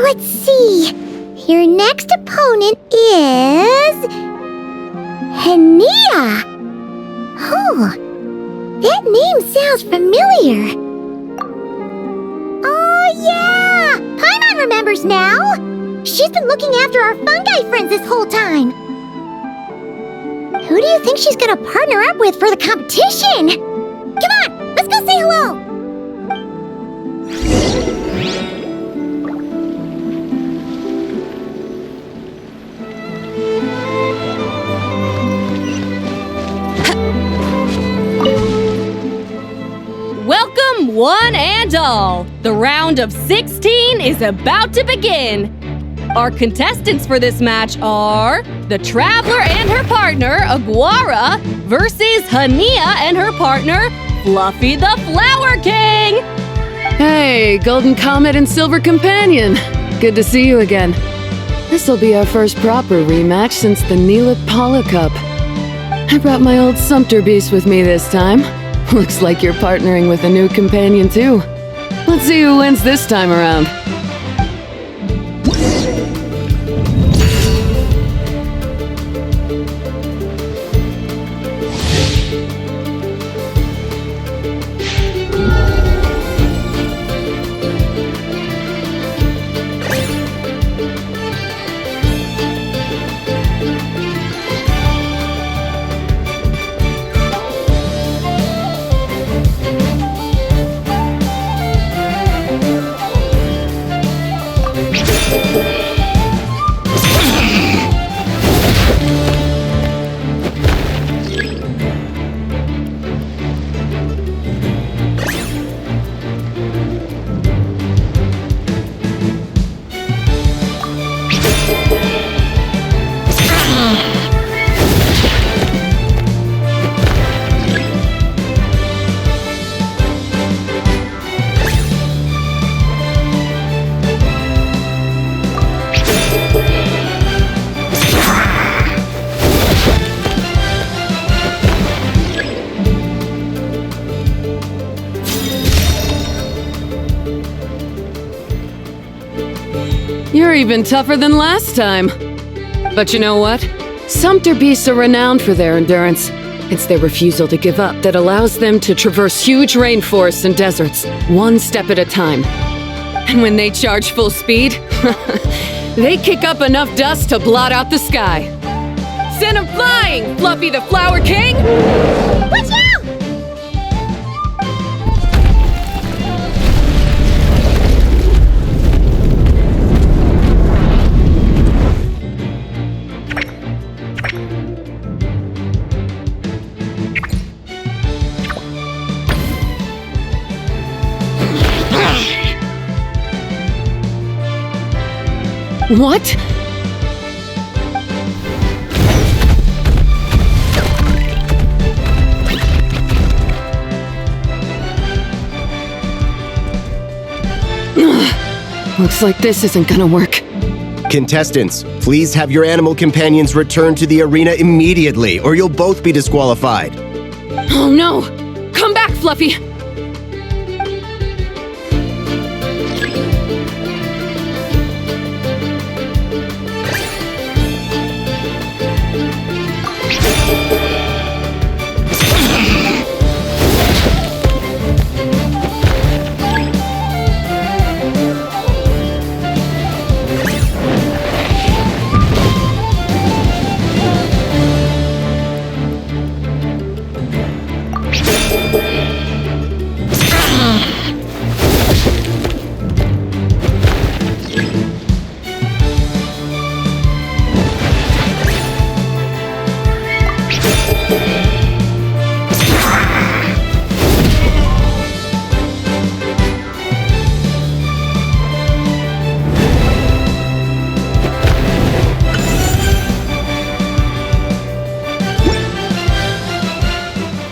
Let's see. Your next opponent is... Linnea. Oh, that name sounds familiar. Oh, yeah! Paimon remembers now. She's been looking after our fungi friends this whole time. Who do you think she's gonna partner up with for the competition? Come on, let's go say hello. Welcome, one and all! The round of 16 is about to begin! Our contestants for this match are the Traveler and her partner, Aguara, versus Linnea and her partner, Fluffy the Flower King! Hey, Golden Comet and Silver Companion! Good to see you again. This'll be our first proper rematch since the Neela Paula Cup. I brought my old Sumpter Beast with me this time. Looks like you're partnering with a new companion too. Let's see who wins this time around. You're even tougher than last time. But you know what? Sumpter beasts are renowned for their endurance. It's their refusal to give up that allows them to traverse huge rainforests and deserts, one step at a time. And when they charge full speed, they kick up enough dust to blot out the sky. Send 'em flying, Fluffy the Flower King! Watch out! What? Looks like this isn't gonna work. Contestants, please have your animal companions return to the arena immediately, or you'll both be disqualified. Oh no! Come back, Fluffy!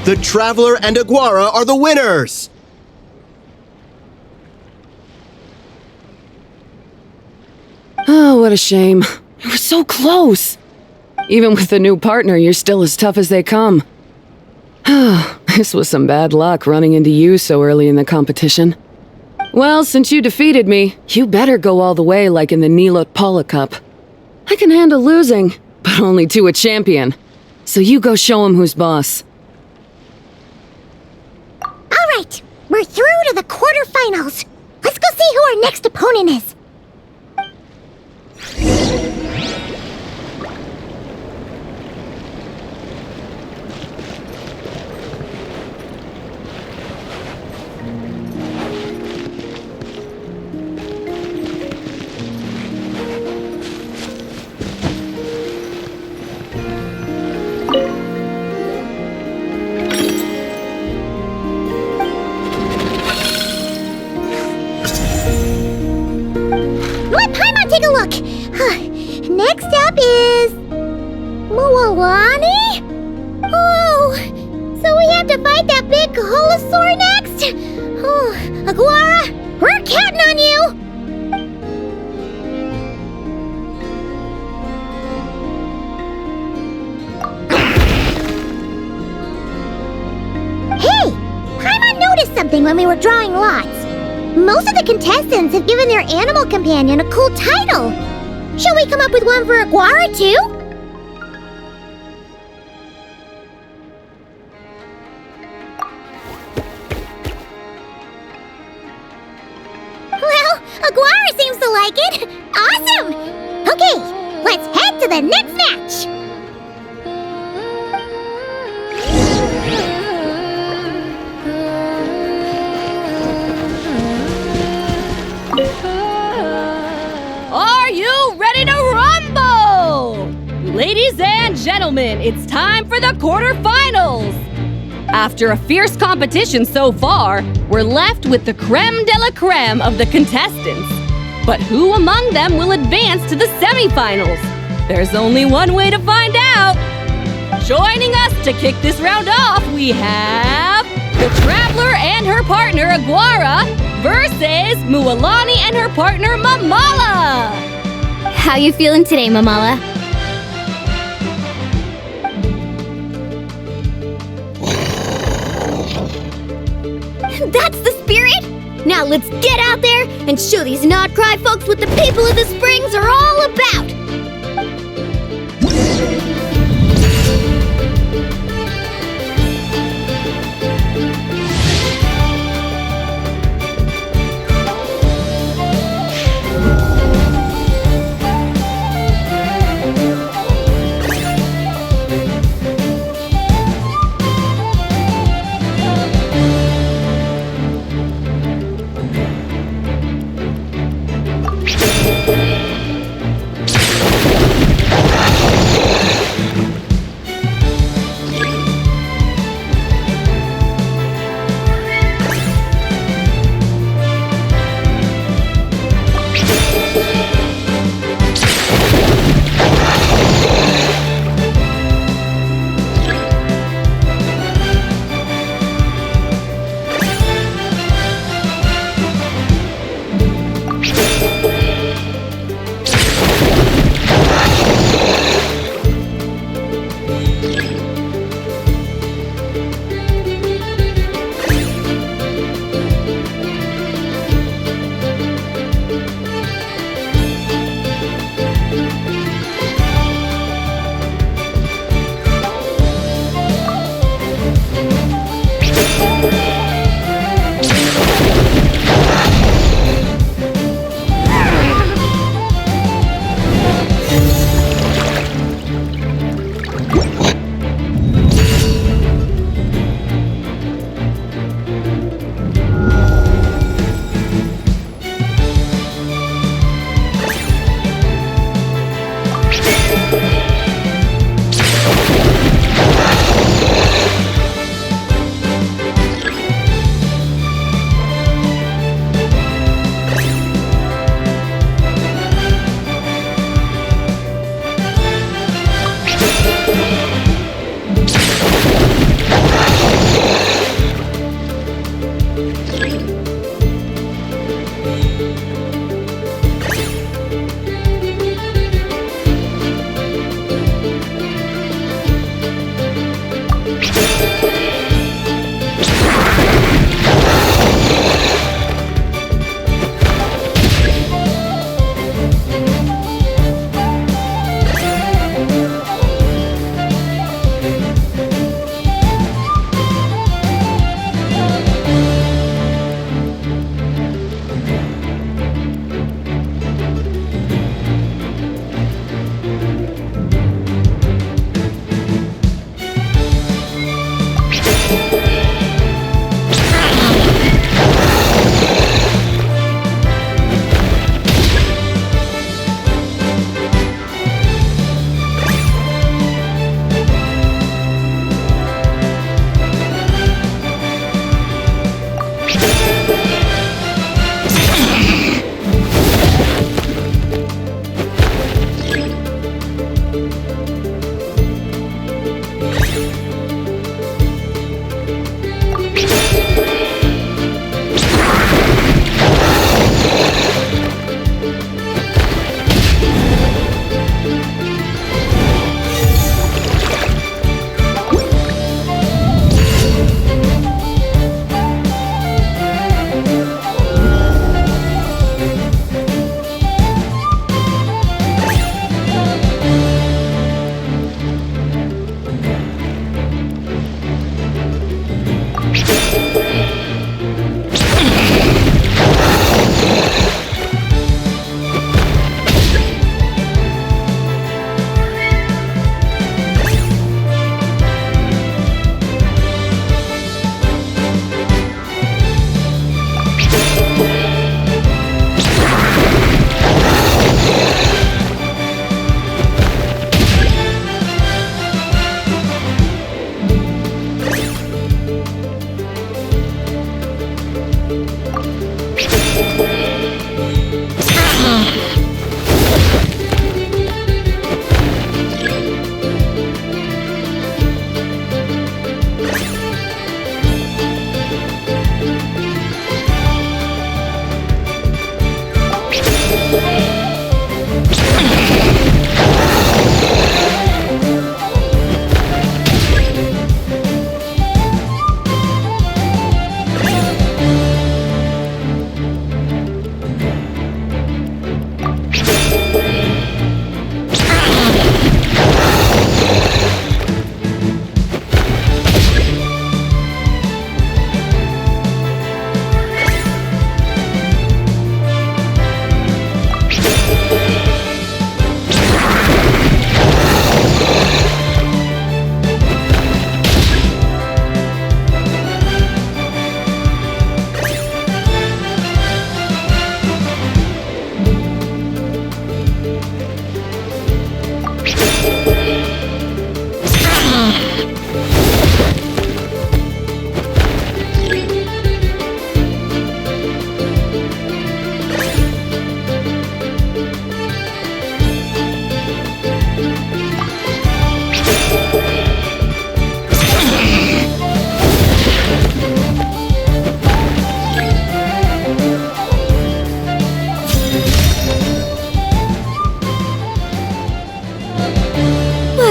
The Traveler and Aguara are the winners! Oh, what a shame. You were so close. Even with the new partner, you're still as tough as they come. This was some bad luck running into you so early in the competition. Well, since you defeated me, you better go all the way like in the Neela Paula Cup. I can handle losing, but only to a champion. So you go show him who's boss. All right, we're through to the quarterfinals. Let's go see who our next opponent is. next up is... Mualani? Oh, so we have to fight that big Holosaur next? Oh, Aguara, we're counting on you! Hey, Paimon noticed something when we were drawing lots. Most of the contestants have given their animal companion a cool title. Should we come up with one for Aguara too? Well, Aguara seems to like it. Awesome! Okay, let's head to the next match. Are you ready to rumble? Ladies and gentlemen, it's time for the quarterfinals. After a fierce competition so far, we're left with the creme de la creme of the contestants. But who among them will advance to the semifinals? There's only one way to find out. Joining us to kick this round off, we have the Traveler and her partner Aguara versus Mualani and her partner Mamala. How you feeling today, Mamala? That's the spirit! Now let's get out there and show these not-cry folks what the people of the Springs are all about!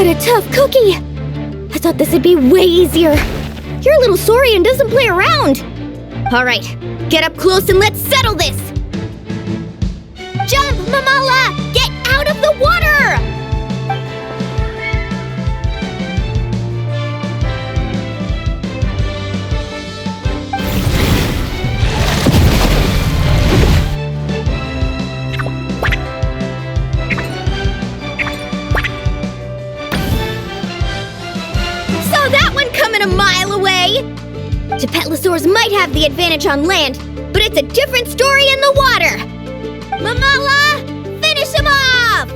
What a tough cookie! I thought this would be way easier. You're a little saurian doesn't play around. All right, get up close and let's settle this. Jump, Mamala! Get out of the water! Saw that one coming a mile away! Tepetlosaurs might have the advantage on land, but it's a different story in the water! Mamala, finish him off!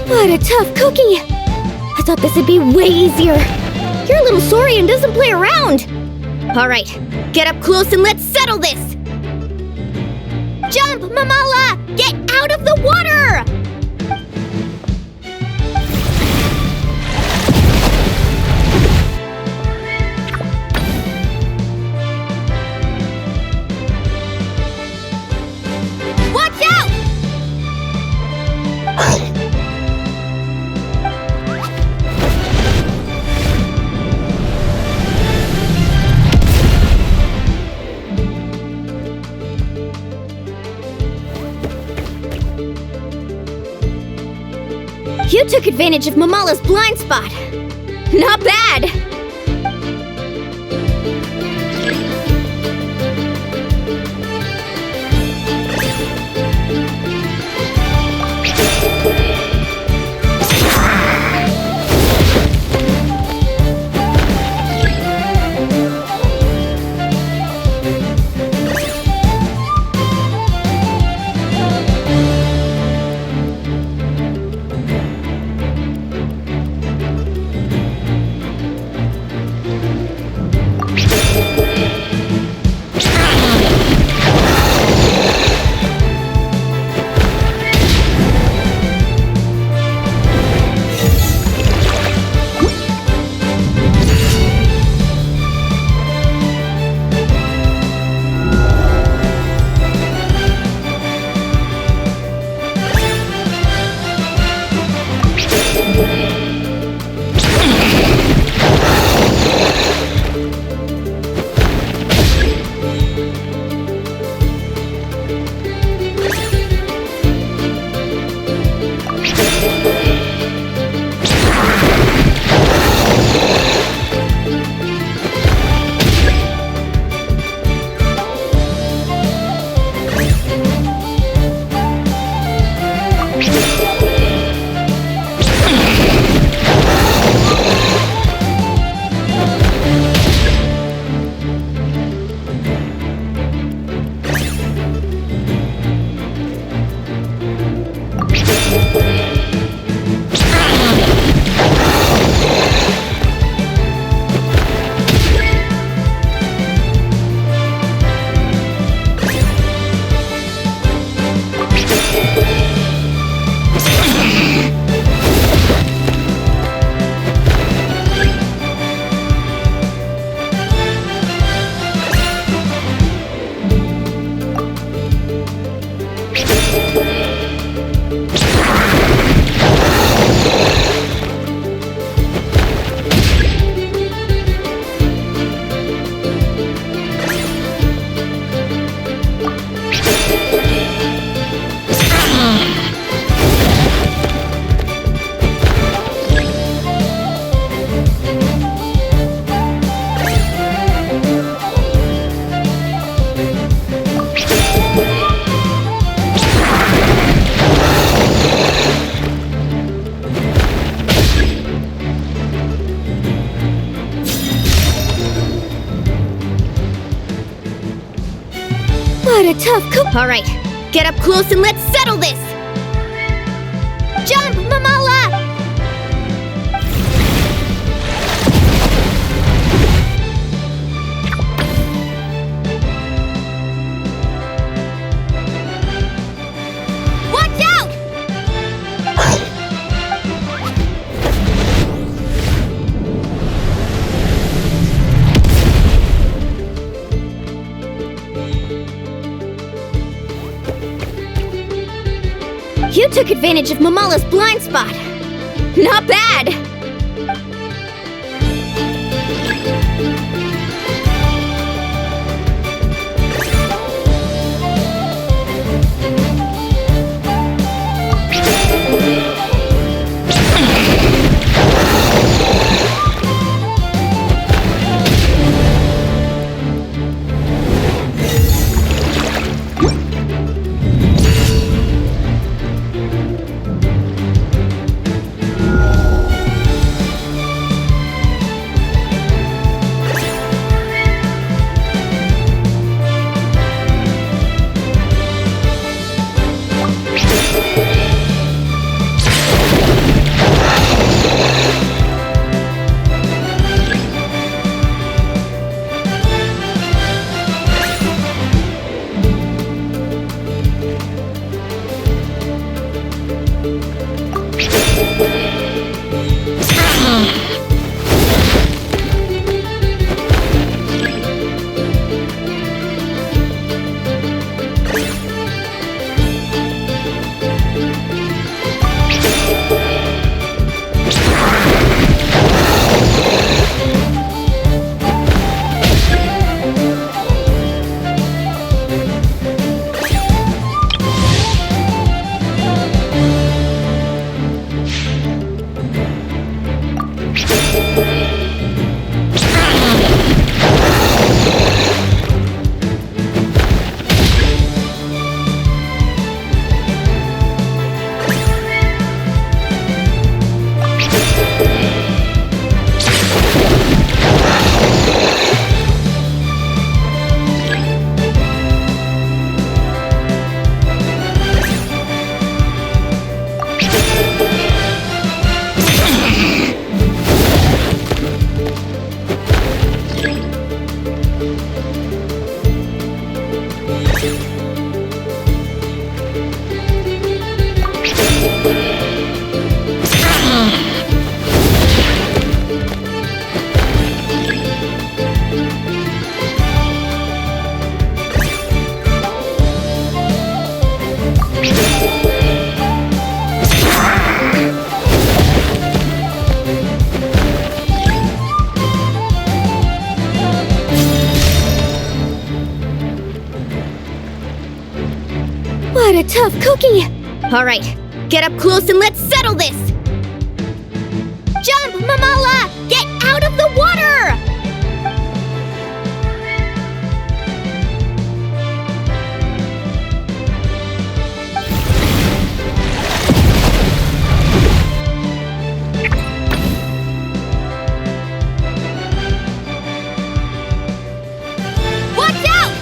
What a tough cookie! I thought this would be way easier. Your little Saurian doesn't play around. Alright, get up close and let's settle this! Jump, Mamala! Get out of the water! Watch out! You took advantage of Mamala's blind spot. Not bad! What a tough cook! Alright, get up close and let's settle this! Jump, Mamala! Watch out! You took advantage of Mamala's blind spot. Not bad! What a tough cookie! Alright, get up close and let's settle this! Jump, Mamala! Get out of the water! Watch out!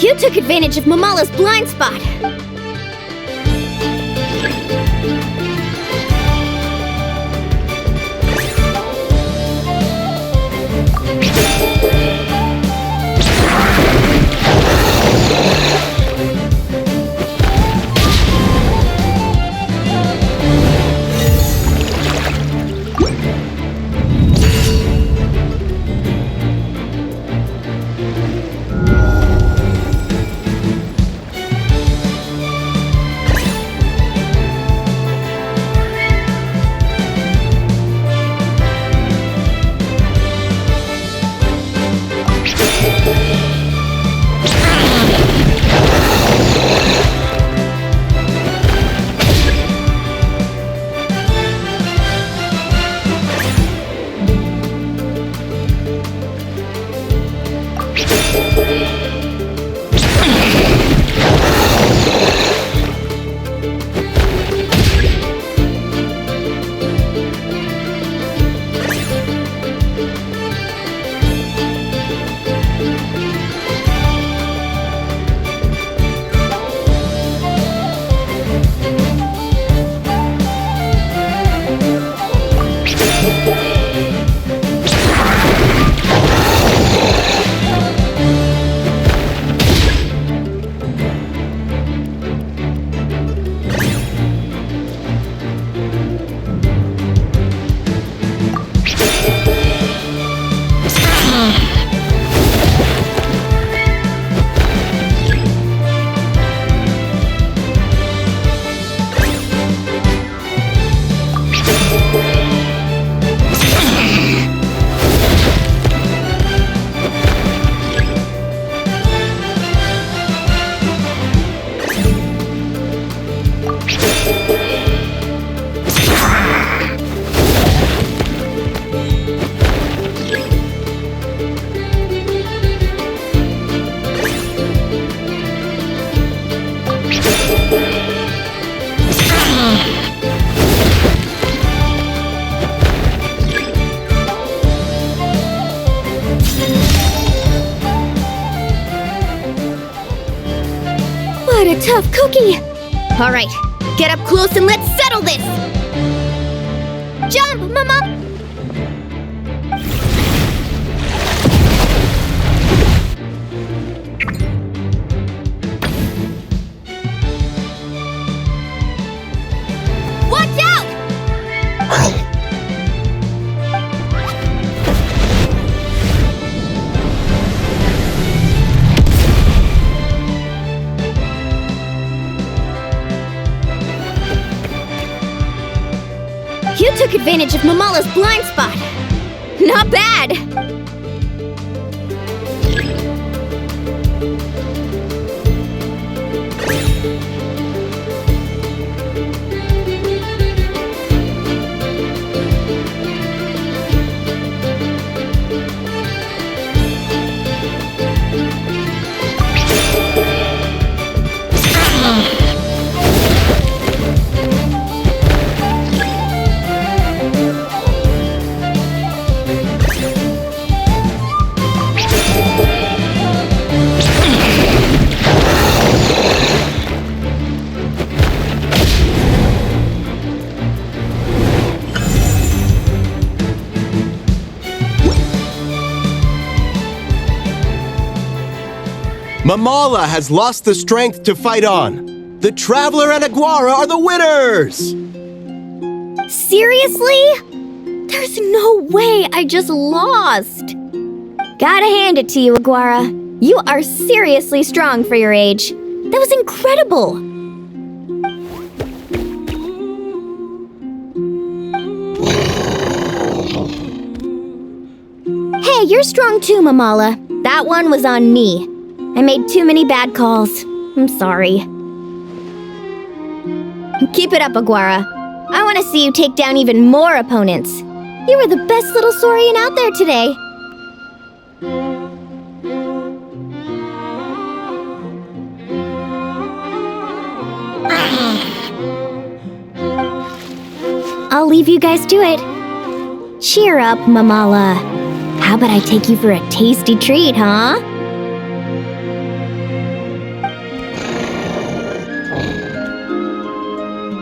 You took advantage of Mamala's blind spot. What a tough cookie! Alright, get up close and let's settle this! Jump, Mama! Watch out! You took advantage of Mamala's blind spot. Not bad! Mamala has lost the strength to fight on. The Traveler and Aguara are the winners! Seriously? There's no way I just lost. Gotta hand it to you, Aguara. You are seriously strong for your age. That was incredible. Hey, you're strong too, Mamala. That one was on me. I made too many bad calls. I'm sorry. Keep it up, Aguara. I want to see you take down even more opponents. You were the best little Saurian out there today. I'll leave you guys to it. Cheer up, Mamala. How about I take you for a tasty treat, huh?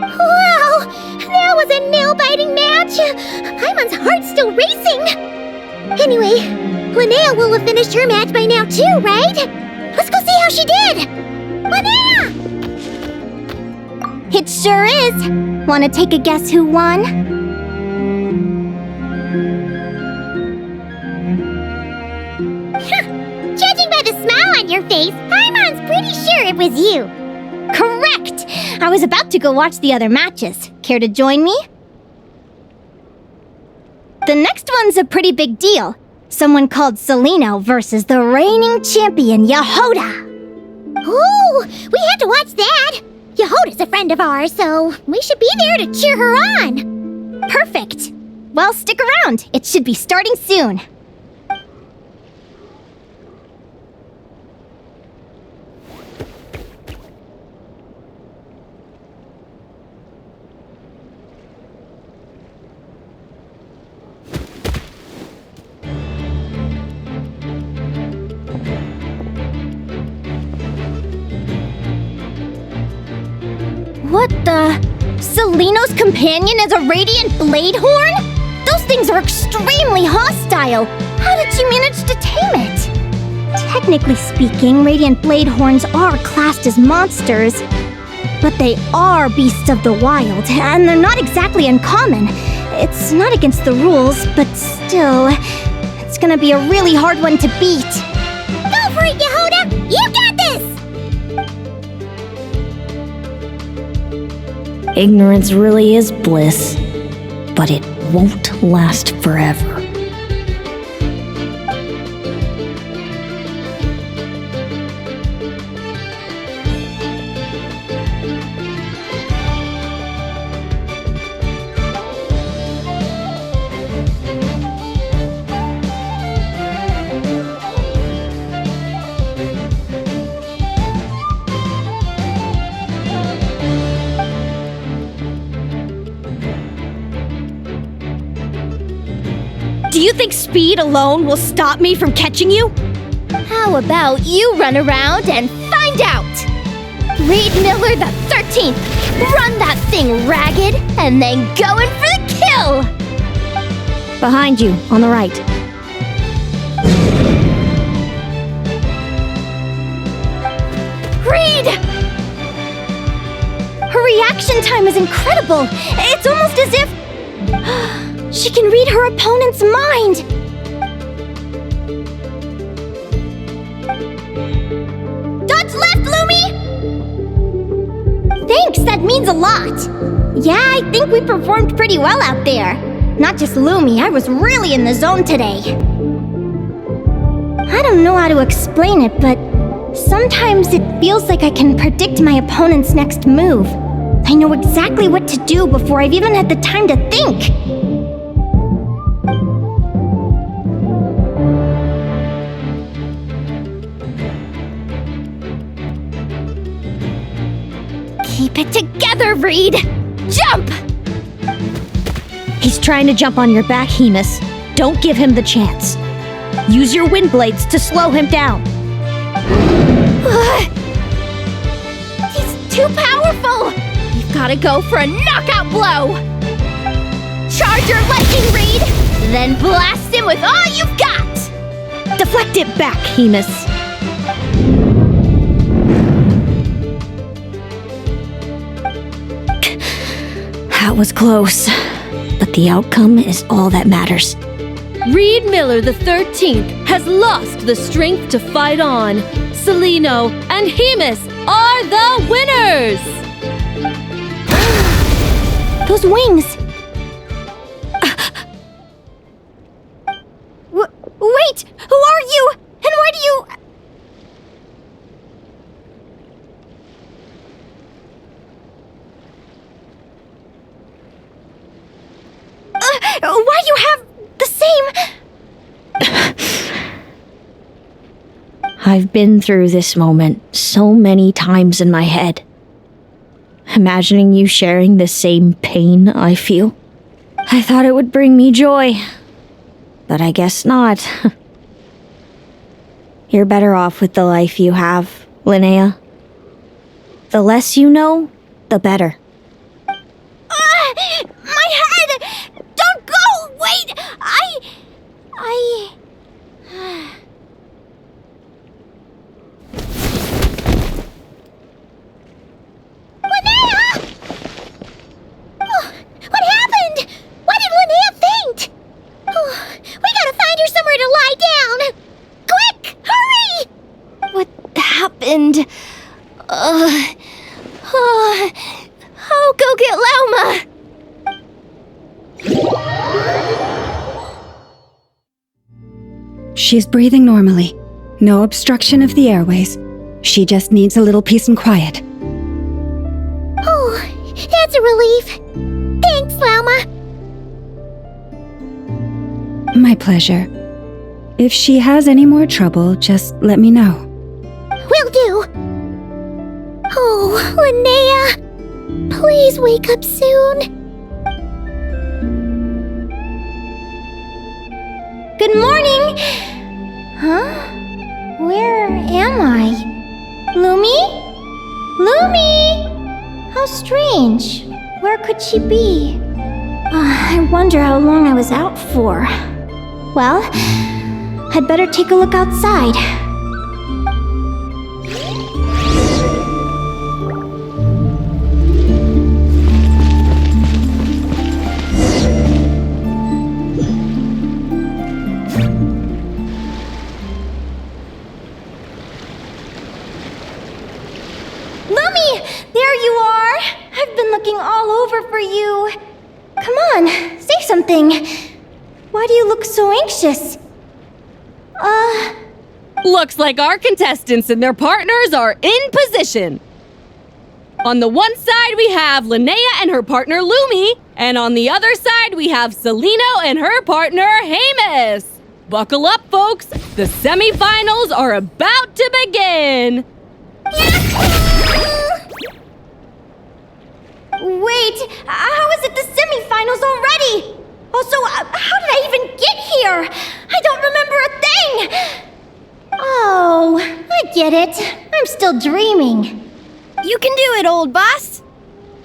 Wow! That was a nail-biting match! Paimon's heart's still racing! Anyway, Linnea will have finished her match by now too, right? Let's go see how she did! Linnea! It sure is! Wanna take a guess who won? Judging by the smile on your face, Paimon's pretty sure it was you. Correct! I was about to go watch the other matches. Care to join me? The next one's a pretty big deal. Someone called Celino versus the reigning champion, Yehoda. Ooh, we had to watch that. Yehoda's a friend of ours, so we should be there to cheer her on. Perfect. Well, stick around. It should be starting soon. What the? Celino's companion is a radiant blade horn? Those things are extremely hostile. How did she manage to tame it? Technically speaking, radiant blade horns are classed as monsters, but they are beasts of the wild, and they're not exactly uncommon. It's not against the rules, but still, it's gonna be a really hard one to beat. Go for it, Yehoda! You got this! Ignorance really is bliss, but it won't last forever. Do you think speed alone will stop me from catching you? How about you run around and find out? Reed Miller the 13th! Run that thing ragged, and then go in for the kill! Behind you, on the right. Reed! Her reaction time is incredible! It's almost as if... she can read her opponent's mind! Dodge left, Lumi! Thanks, that means a lot! Yeah, I think we performed pretty well out there. Not just Lumi, I was really in the zone today. I don't know how to explain it, but sometimes it feels like I can predict my opponent's next move. I know exactly what to do before I've even had the time to think. Keep it together, Reed! Jump! He's trying to jump on your back, Hemus. Don't give him the chance. Use your wind blades to slow him down. He's too powerful! You've gotta go for a knockout blow! Charge your lightning, Reed! Then blast him with all you've got! Deflect it back, Hemus. That was close, but the outcome is all that matters. Reed Miller the 13th has lost the strength to fight on. Celino and Hemus are the winners! Those wings! Wait! Why do you have the same... I've been through this moment so many times in my head. Imagining you sharing the same pain I feel. I thought it would bring me joy. But I guess not. You're better off with the life you have, Linnea. The less you know, the better. My head! Don't go! Wait! Linnea! Oh, what happened? Why did Linnea faint? Oh, we gotta find her somewhere to lie down! Quick! Hurry! What happened? I'll go get Lauma! She's breathing normally. No obstruction of the airways. She just needs a little peace and quiet. Oh, that's a relief. Thanks, Lauma. My pleasure. If she has any more trouble, just let me know. Will do. Oh, Linnea. Please wake up soon. Good morning! Huh? Where am I? Lumi? Lumi! How strange. Where could she be? I wonder how long I was out for. Well, I'd better take a look outside. There you are! I've been looking all over for you. Come on, say something. Why do you look so anxious? Looks like our contestants and their partners are in position. On the one side, we have Linnea and her partner Lumi, and on the other side, we have Celino and her partner Hamus. Buckle up, folks. The semifinals are about to begin. Wait, how is it the semifinals already? Also, how did I even get here? I don't remember a thing! Oh, I get it. I'm still dreaming. You can do it, old boss.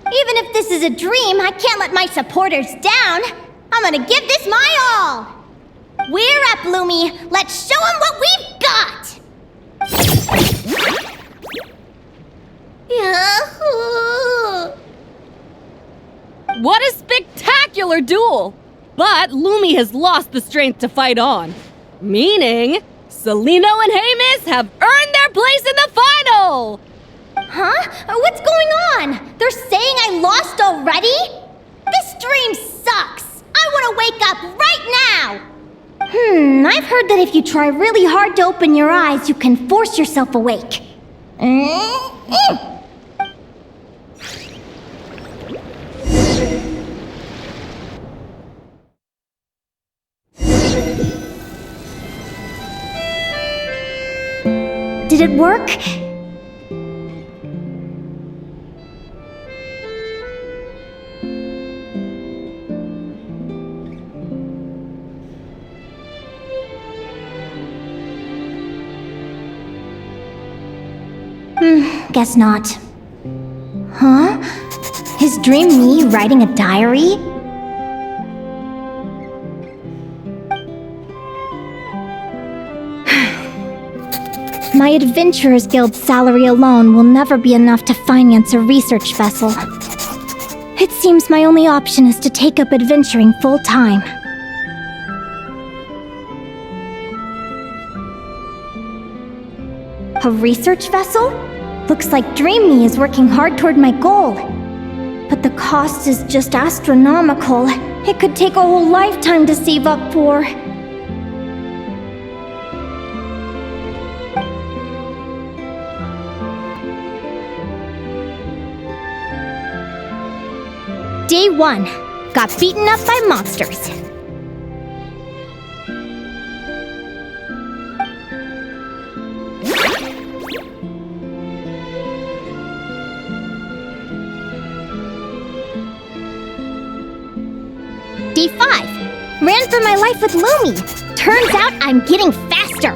Even if this is a dream, I can't let my supporters down. I'm gonna give this my all. We're up, Lumi. Let's show them what we've got! What a spectacular duel! But Lumi has lost the strength to fight on. Meaning, Celino and Hamus have earned their place in the final! Huh? What's going on? They're saying I lost already? This dream sucks! I want to wake up right now! I've heard that if you try really hard to open your eyes, you can force yourself awake. Did it work? Guess not. Huh? Is Dream me writing a diary? My Adventurers Guild salary alone will never be enough to finance a research vessel. It seems my only option is to take up adventuring full-time. A research vessel? Looks like Dream Me is working hard toward my goal. But the cost is just astronomical. It could take a whole lifetime to save up for. Day 1. got beaten up by monsters. Day 5. Ran for my life with Lumi. Turns out I'm getting faster.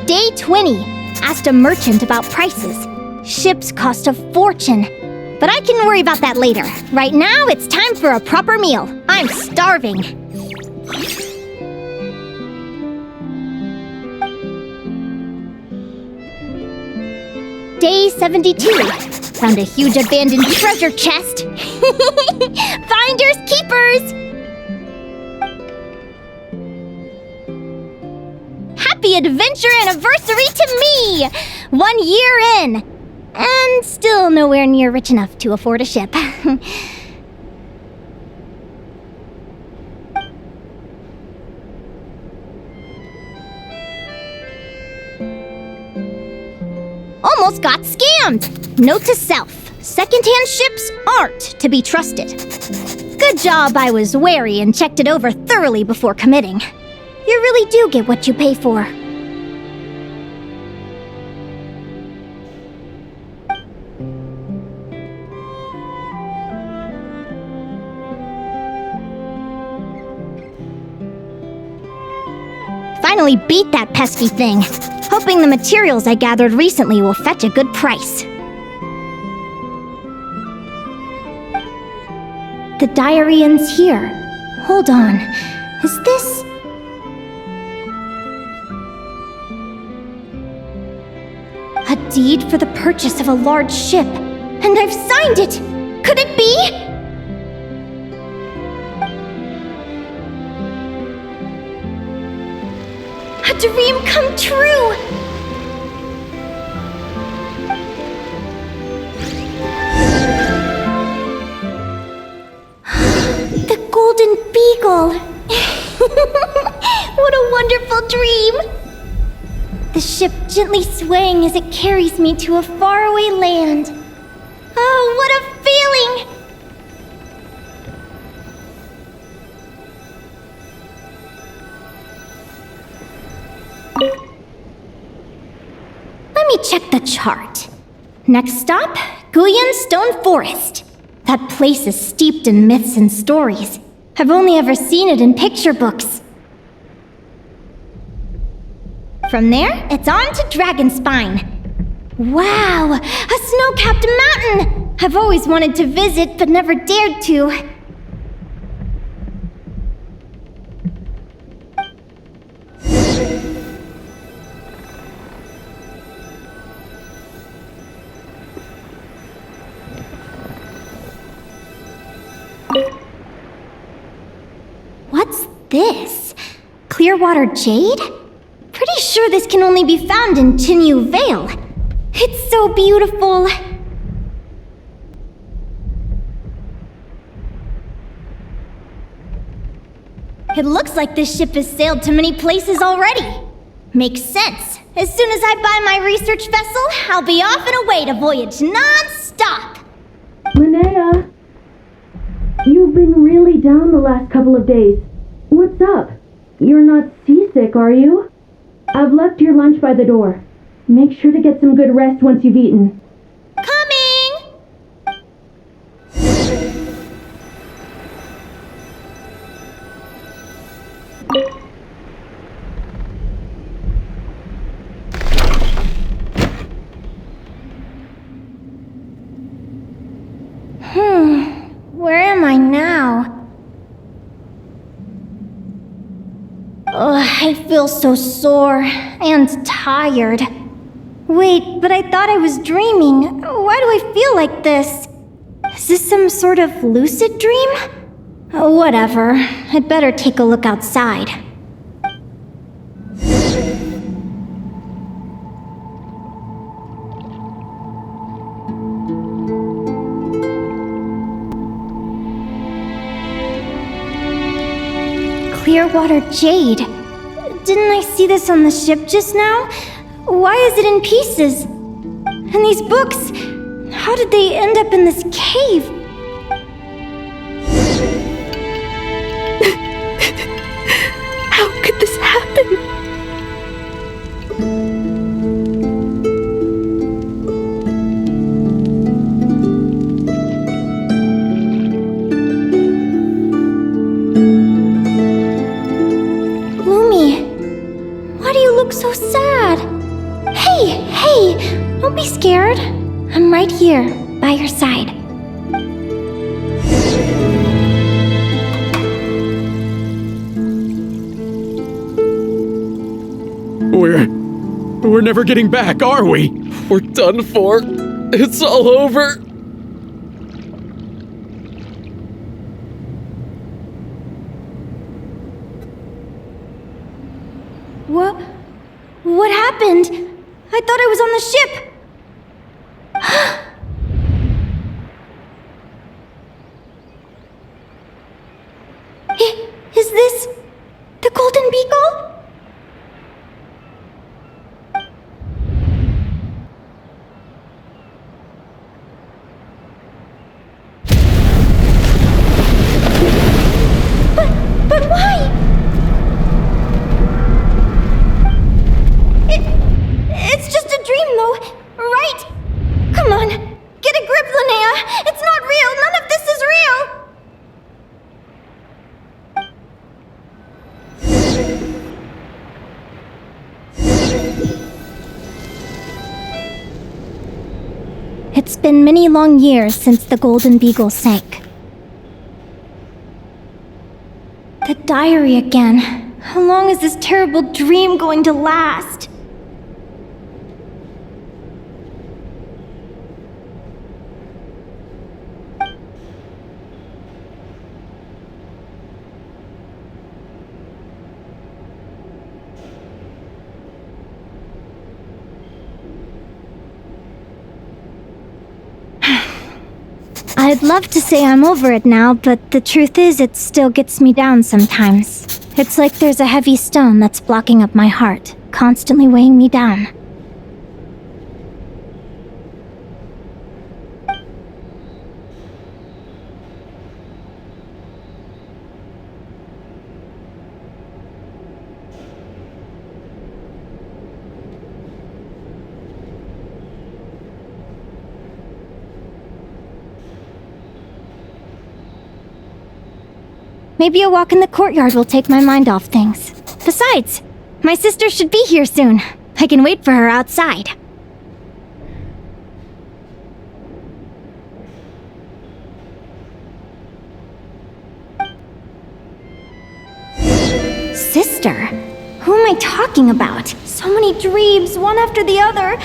Day 20. Asked a merchant about prices. Ships cost a fortune. But I can worry about that later. Right now, it's time for a proper meal. I'm starving. Day 72. Found a huge abandoned treasure chest. Finders keepers! Happy adventure anniversary to me! 1 year in! And still nowhere near rich enough to afford a ship. Almost got scammed! Note to self, secondhand ships aren't to be trusted. Good job I was wary and checked it over thoroughly before committing. You really do get what you pay for. Finally beat that pesky thing. Hoping the materials I gathered recently will fetch a good price. The diary ends here. Hold on. Is this... a deed for the purchase of a large ship? And I've signed it! Could it be? A dream come true! The Golden Beagle! What a wonderful dream! The ship gently swaying as it carries me to a faraway land. Oh, what a feeling! Let me check the chart. Next stop, Guyan Stone Forest. That place is steeped in myths and stories. I've only ever seen it in picture books. From there, it's on to Dragonspine. Wow, a snow-capped mountain! I've always wanted to visit, but never dared to. What's this? Clearwater jade? Pretty sure this can only be found in Chinyu Vale. It's so beautiful. It looks like this ship has sailed to many places already. Makes sense. As soon as I buy my research vessel, I'll be off and away to voyage non-stop. Linnea, you've been really down the last couple of days. What's up? You're not seasick, are you? I've left your lunch by the door. Make sure to get some good rest once you've eaten. Coming! Where am I now? I feel so sore and tired. Wait, but I thought I was dreaming. Why do I feel like this? Is this some sort of lucid dream? Whatever. I'd better take a look outside. Clearwater jade. Didn't I see this on the ship just now? Why is it in pieces? And these books, How did they end up in this cave? How could this happen? Lumi, why do you look so sad? Hey, don't be scared. I'm right here, by your side. We're never getting back, are we? We're done for. It's all over. What happened? I thought I was on the ship. Is this the Golden Beagle? But why? It's just a dream, though, right? Come on, get a grip, Linnea. It's not real. None of this is real. It's been many long years since the Golden Beagle sank. The diary again. How long is this terrible dream going to last? I'd love to say I'm over it now, but the truth is it still gets me down sometimes. It's like there's a heavy stone that's blocking up my heart, constantly weighing me down. Maybe a walk in the courtyard will take my mind off things. Besides, my sister should be here soon. I can wait for her outside. Sister? Who am I talking about? So many dreams, one after the other.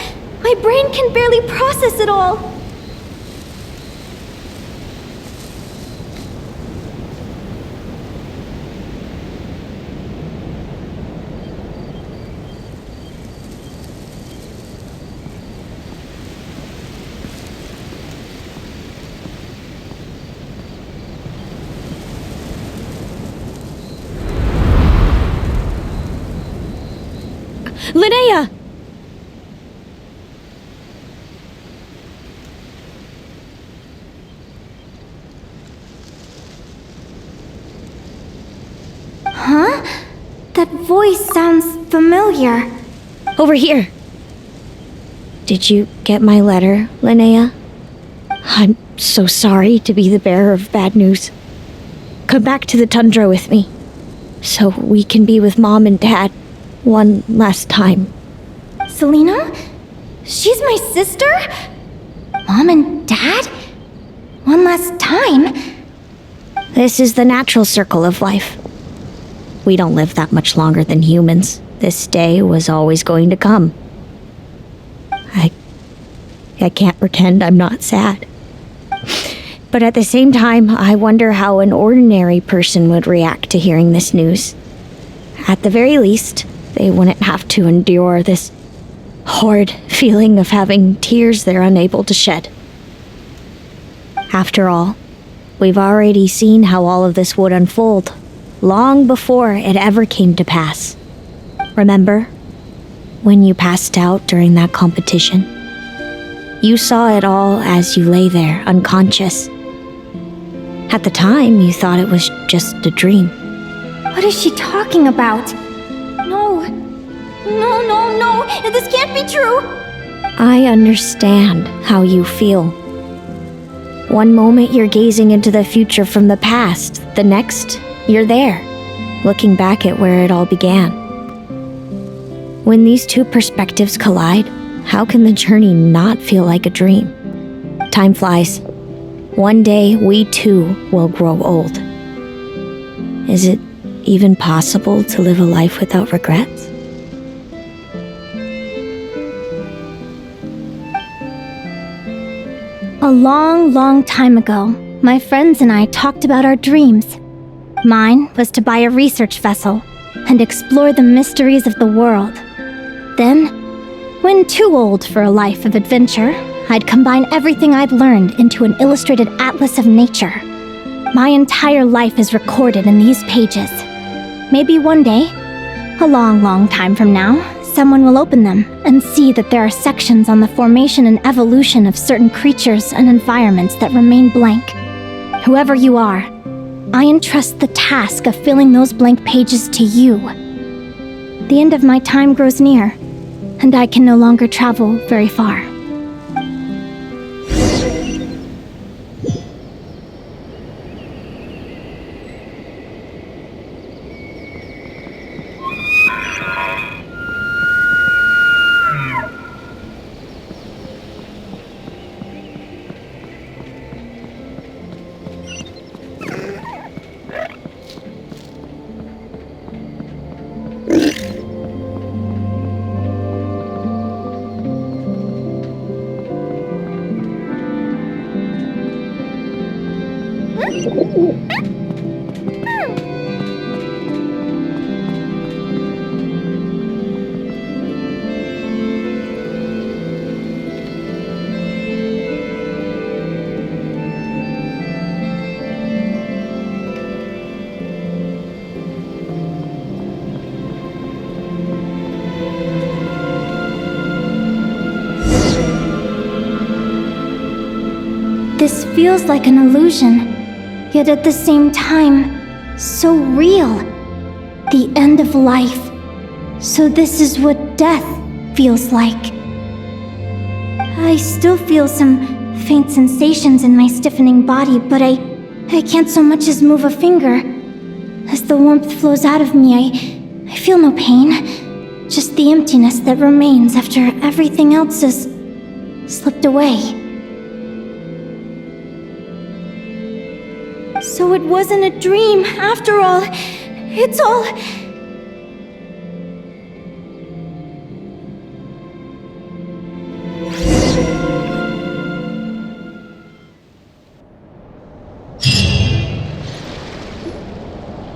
My brain can barely process it all. Linnea! Huh? That voice sounds familiar. Over here. Did you get my letter, Linnea? I'm so sorry to be the bearer of bad news. Come back to the tundra with me, so we can be with Mom and Dad one last time. Selena? She's my sister? Mom and Dad? One last time? This is the natural circle of life. We don't live that much longer than humans. This day was always going to come. I can't pretend I'm not sad. But at the same time, I wonder how an ordinary person would react to hearing this news. At the very least, they wouldn't have to endure this horrid feeling of having tears they're unable to shed. After all, we've already seen how all of this would unfold, long before it ever came to pass. Remember when you passed out during that competition? You saw it all as you lay there, unconscious. At the time, you thought it was just a dream. What is she talking about? No. No. This can't be true. I understand how you feel. One moment you're gazing into the future from the past, the next, you're there, looking back at where it all began. When these two perspectives collide, how can the journey not feel like a dream? Time flies. One day, we too will grow old. Is it even possible to live a life without regrets? A long time ago, my friends and I talked about our dreams. Mine was to buy a research vessel and explore the mysteries of the world. Then, when too old for a life of adventure, I'd combine everything I'd learned into an illustrated atlas of nature. My entire life is recorded in these pages. Maybe one day, a long time from now, someone will open them and see that there are sections on the formation and evolution of certain creatures and environments that remain blank. Whoever you are, I entrust the task of filling those blank pages to you. The end of my time grows near, and I can no longer travel very far. This feels like an illusion, yet at the same time, so real. The end of life. So this is what death feels like. I still feel some faint sensations in my stiffening body, but I can't so much as move a finger. As the warmth flows out of me, I feel no pain, just the emptiness that remains after everything else has slipped away. So it wasn't a dream, after all. It's all...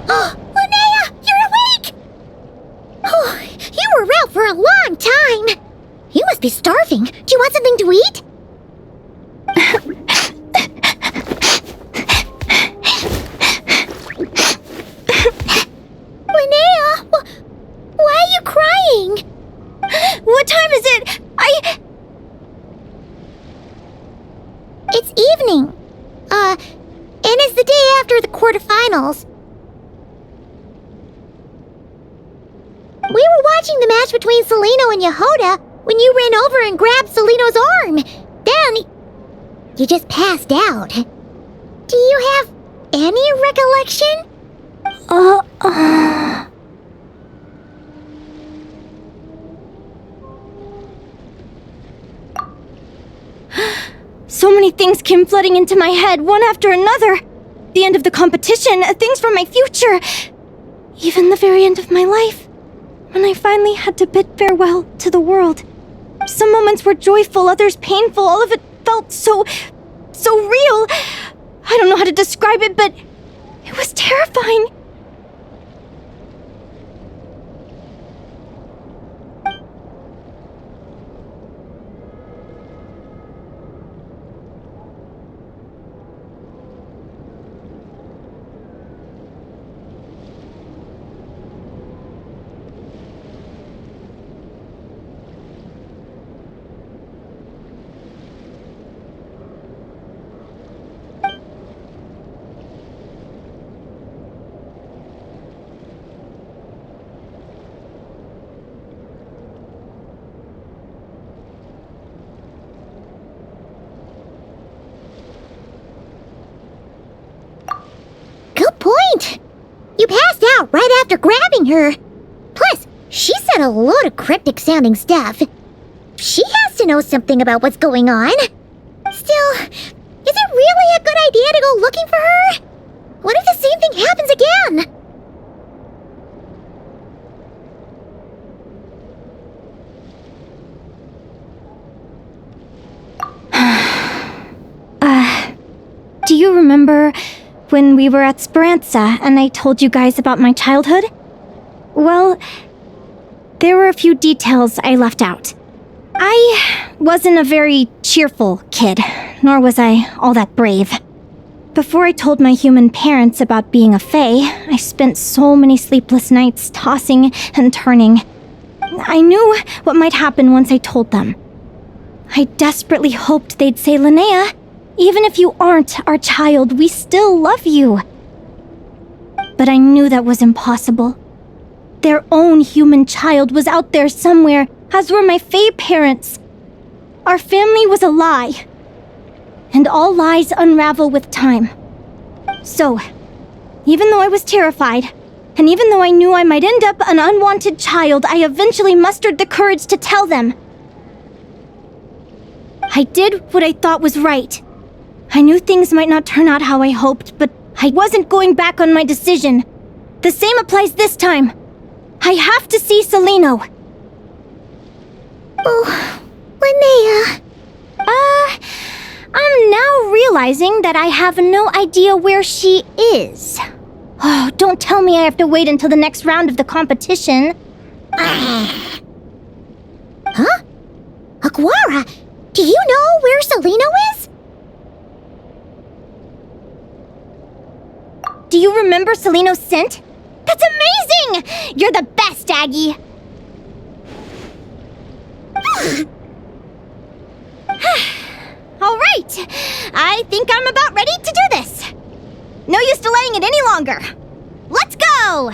Oh, Linnea, you're awake! Oh, you were out for a long time. You must be starving. Do you want something to eat? Linnea, why are you crying? What time is it? It's evening. And it's the day after the quarterfinals. We were watching the match between Celino and Yehoda when you ran over and grabbed Celino's arm. Then, you just passed out. Do you have any recollection? So many things came flooding into my head, one after another. The end of the competition, things from my future. Even the very end of my life, when I finally had to bid farewell to the world. Some moments were joyful, others painful. All of it felt so real. I don't know how to describe it, but it was terrifying. after grabbing her. Plus, she said a load of cryptic-sounding stuff. She has to know something about what's going on. Still, is it really a good idea to go looking for her? What if the same thing happens again? Do you remember when we were at Speranza and I told you guys about my childhood? Well, there were a few details I left out. I wasn't a very cheerful kid, nor was I all that brave. Before I told my human parents about being a fae, I spent so many sleepless nights tossing and turning. I knew what might happen once I told them. I desperately hoped they'd say, Linnea, even if you aren't our child, we still love you. But I knew that was impossible. Their own human child was out there somewhere, as were my fae parents. Our family was a lie. And all lies unravel with time. So, even though I was terrified, and even though I knew I might end up an unwanted child, I eventually mustered the courage to tell them. I did what I thought was right. I knew things might not turn out how I hoped, but I wasn't going back on my decision. The same applies this time. I have to see Celino. Oh, Linnea. I'm now realizing that I have no idea where she is. Oh, don't tell me I have to wait until the next round of the competition. Huh? Aguara, do you know where Celino is? Do you remember Celino's scent? That's amazing! You're the best, Aggie! All right, I think I'm about ready to do this. No use delaying it any longer. Let's go!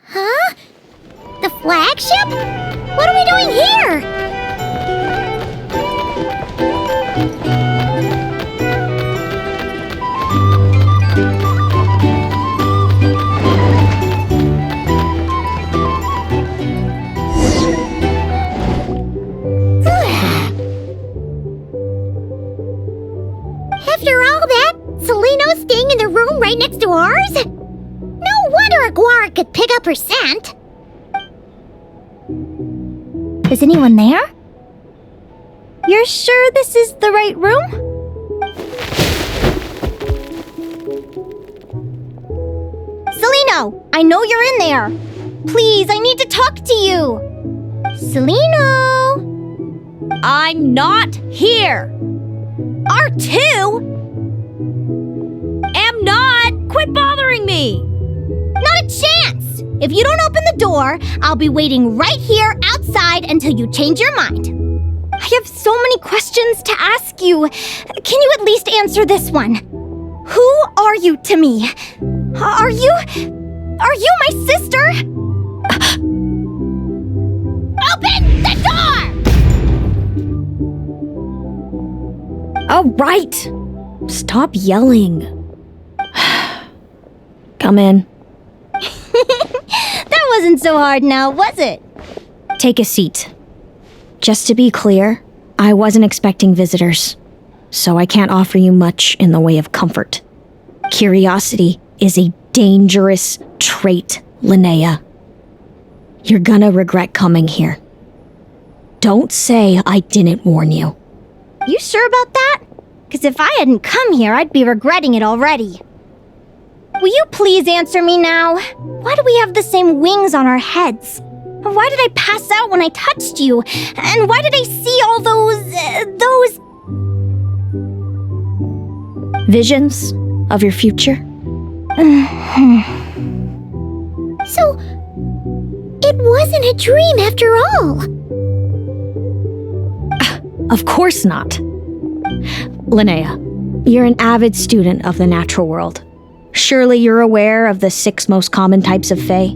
Huh? The flagship? What are we doing here? After all that, Celino's staying in the room right next to ours? No wonder Aguara could pick up her scent. Is anyone there? You're sure this is the right room? Celino, I know you're in there. Please, I need to talk to you. Celino! I'm not here. R2? Am not. Quit bothering me. Not a chance! If you don't open the door, I'll be waiting right here outside until you change your mind. I have so many questions to ask you. Can you at least answer this one? Who are you to me? Are you my sister? Open the door! All right. Stop yelling. Come in. That wasn't so hard now, was it? Take a seat. Just to be clear, I wasn't expecting visitors, so I can't offer you much in the way of comfort. Curiosity is a dangerous trait, Linnea. You're gonna regret coming here. Don't say I didn't warn you. You sure about that? Because if I hadn't come here, I'd be regretting it already. Will you please answer me now? Why do we have the same wings on our heads? Why did I pass out when I touched you? And why did I see all those... Visions of your future? So, it wasn't a dream after all. Of course not. Linnea, you're an avid student of the natural world. Surely you're aware of the 6 most common types of Fae?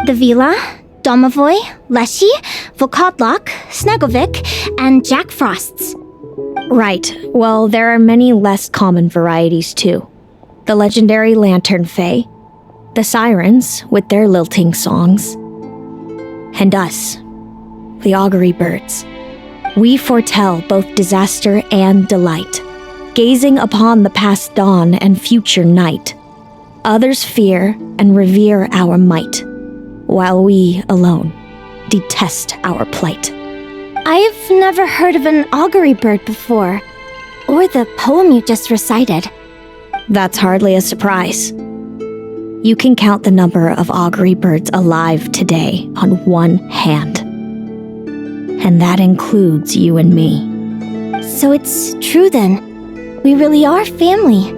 The Vila, Domovoy, Leshy, Volkodlok, Snegovic, and Jack Frosts. Right. Well, there are many less common varieties too. The legendary Lantern Fae, the Sirens with their lilting songs, and us, the Augury Birds. We foretell both disaster and delight, gazing upon the past dawn and future night. Others fear and revere our might, while we alone detest our plight. I've never heard of an augury bird before, or the poem you just recited. That's hardly a surprise. You can count the number of augury birds alive today on one hand. And that includes you and me. So it's true then. We really are family.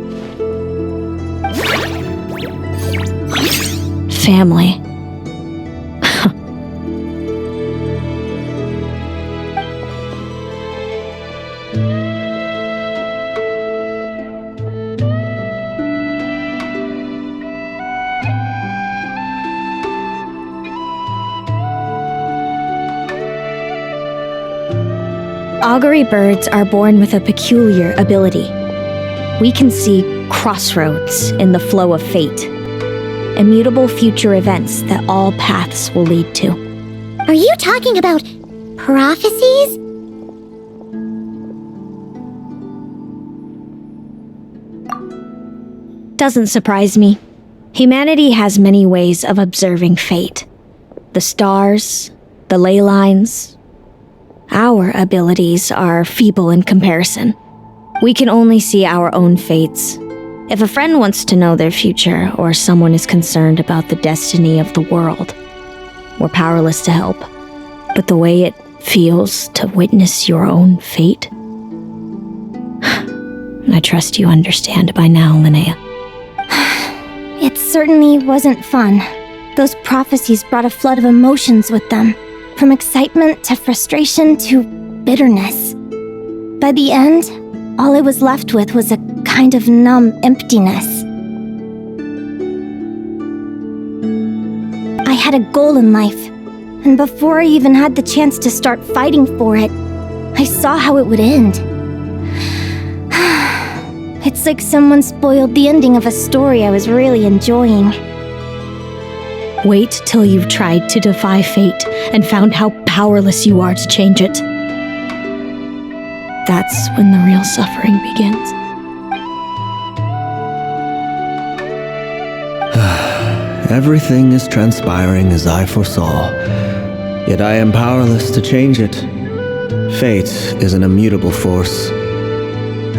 Family. Augury birds are born with a peculiar ability. We can see crossroads in the flow of fate, immutable future events that all paths will lead to. Are you talking about prophecies? Doesn't surprise me. Humanity has many ways of observing fate. The stars, the ley lines. Our abilities are feeble in comparison. We can only see our own fates. If a friend wants to know their future, or someone is concerned about the destiny of the world, we're powerless to help. But the way it feels to witness your own fate, I trust you understand by now, Linnea. It certainly wasn't fun. Those prophecies brought a flood of emotions with them. From excitement to frustration to bitterness. By the end, all I was left with was a kind of numb emptiness. I had a goal in life, and before I even had the chance to start fighting for it, I saw how it would end. It's like someone spoiled the ending of a story I was really enjoying. Wait till you've tried to defy fate and found how powerless you are to change it. That's when the real suffering begins. Everything is transpiring as I foresaw, yet I am powerless to change it. Fate is an immutable force.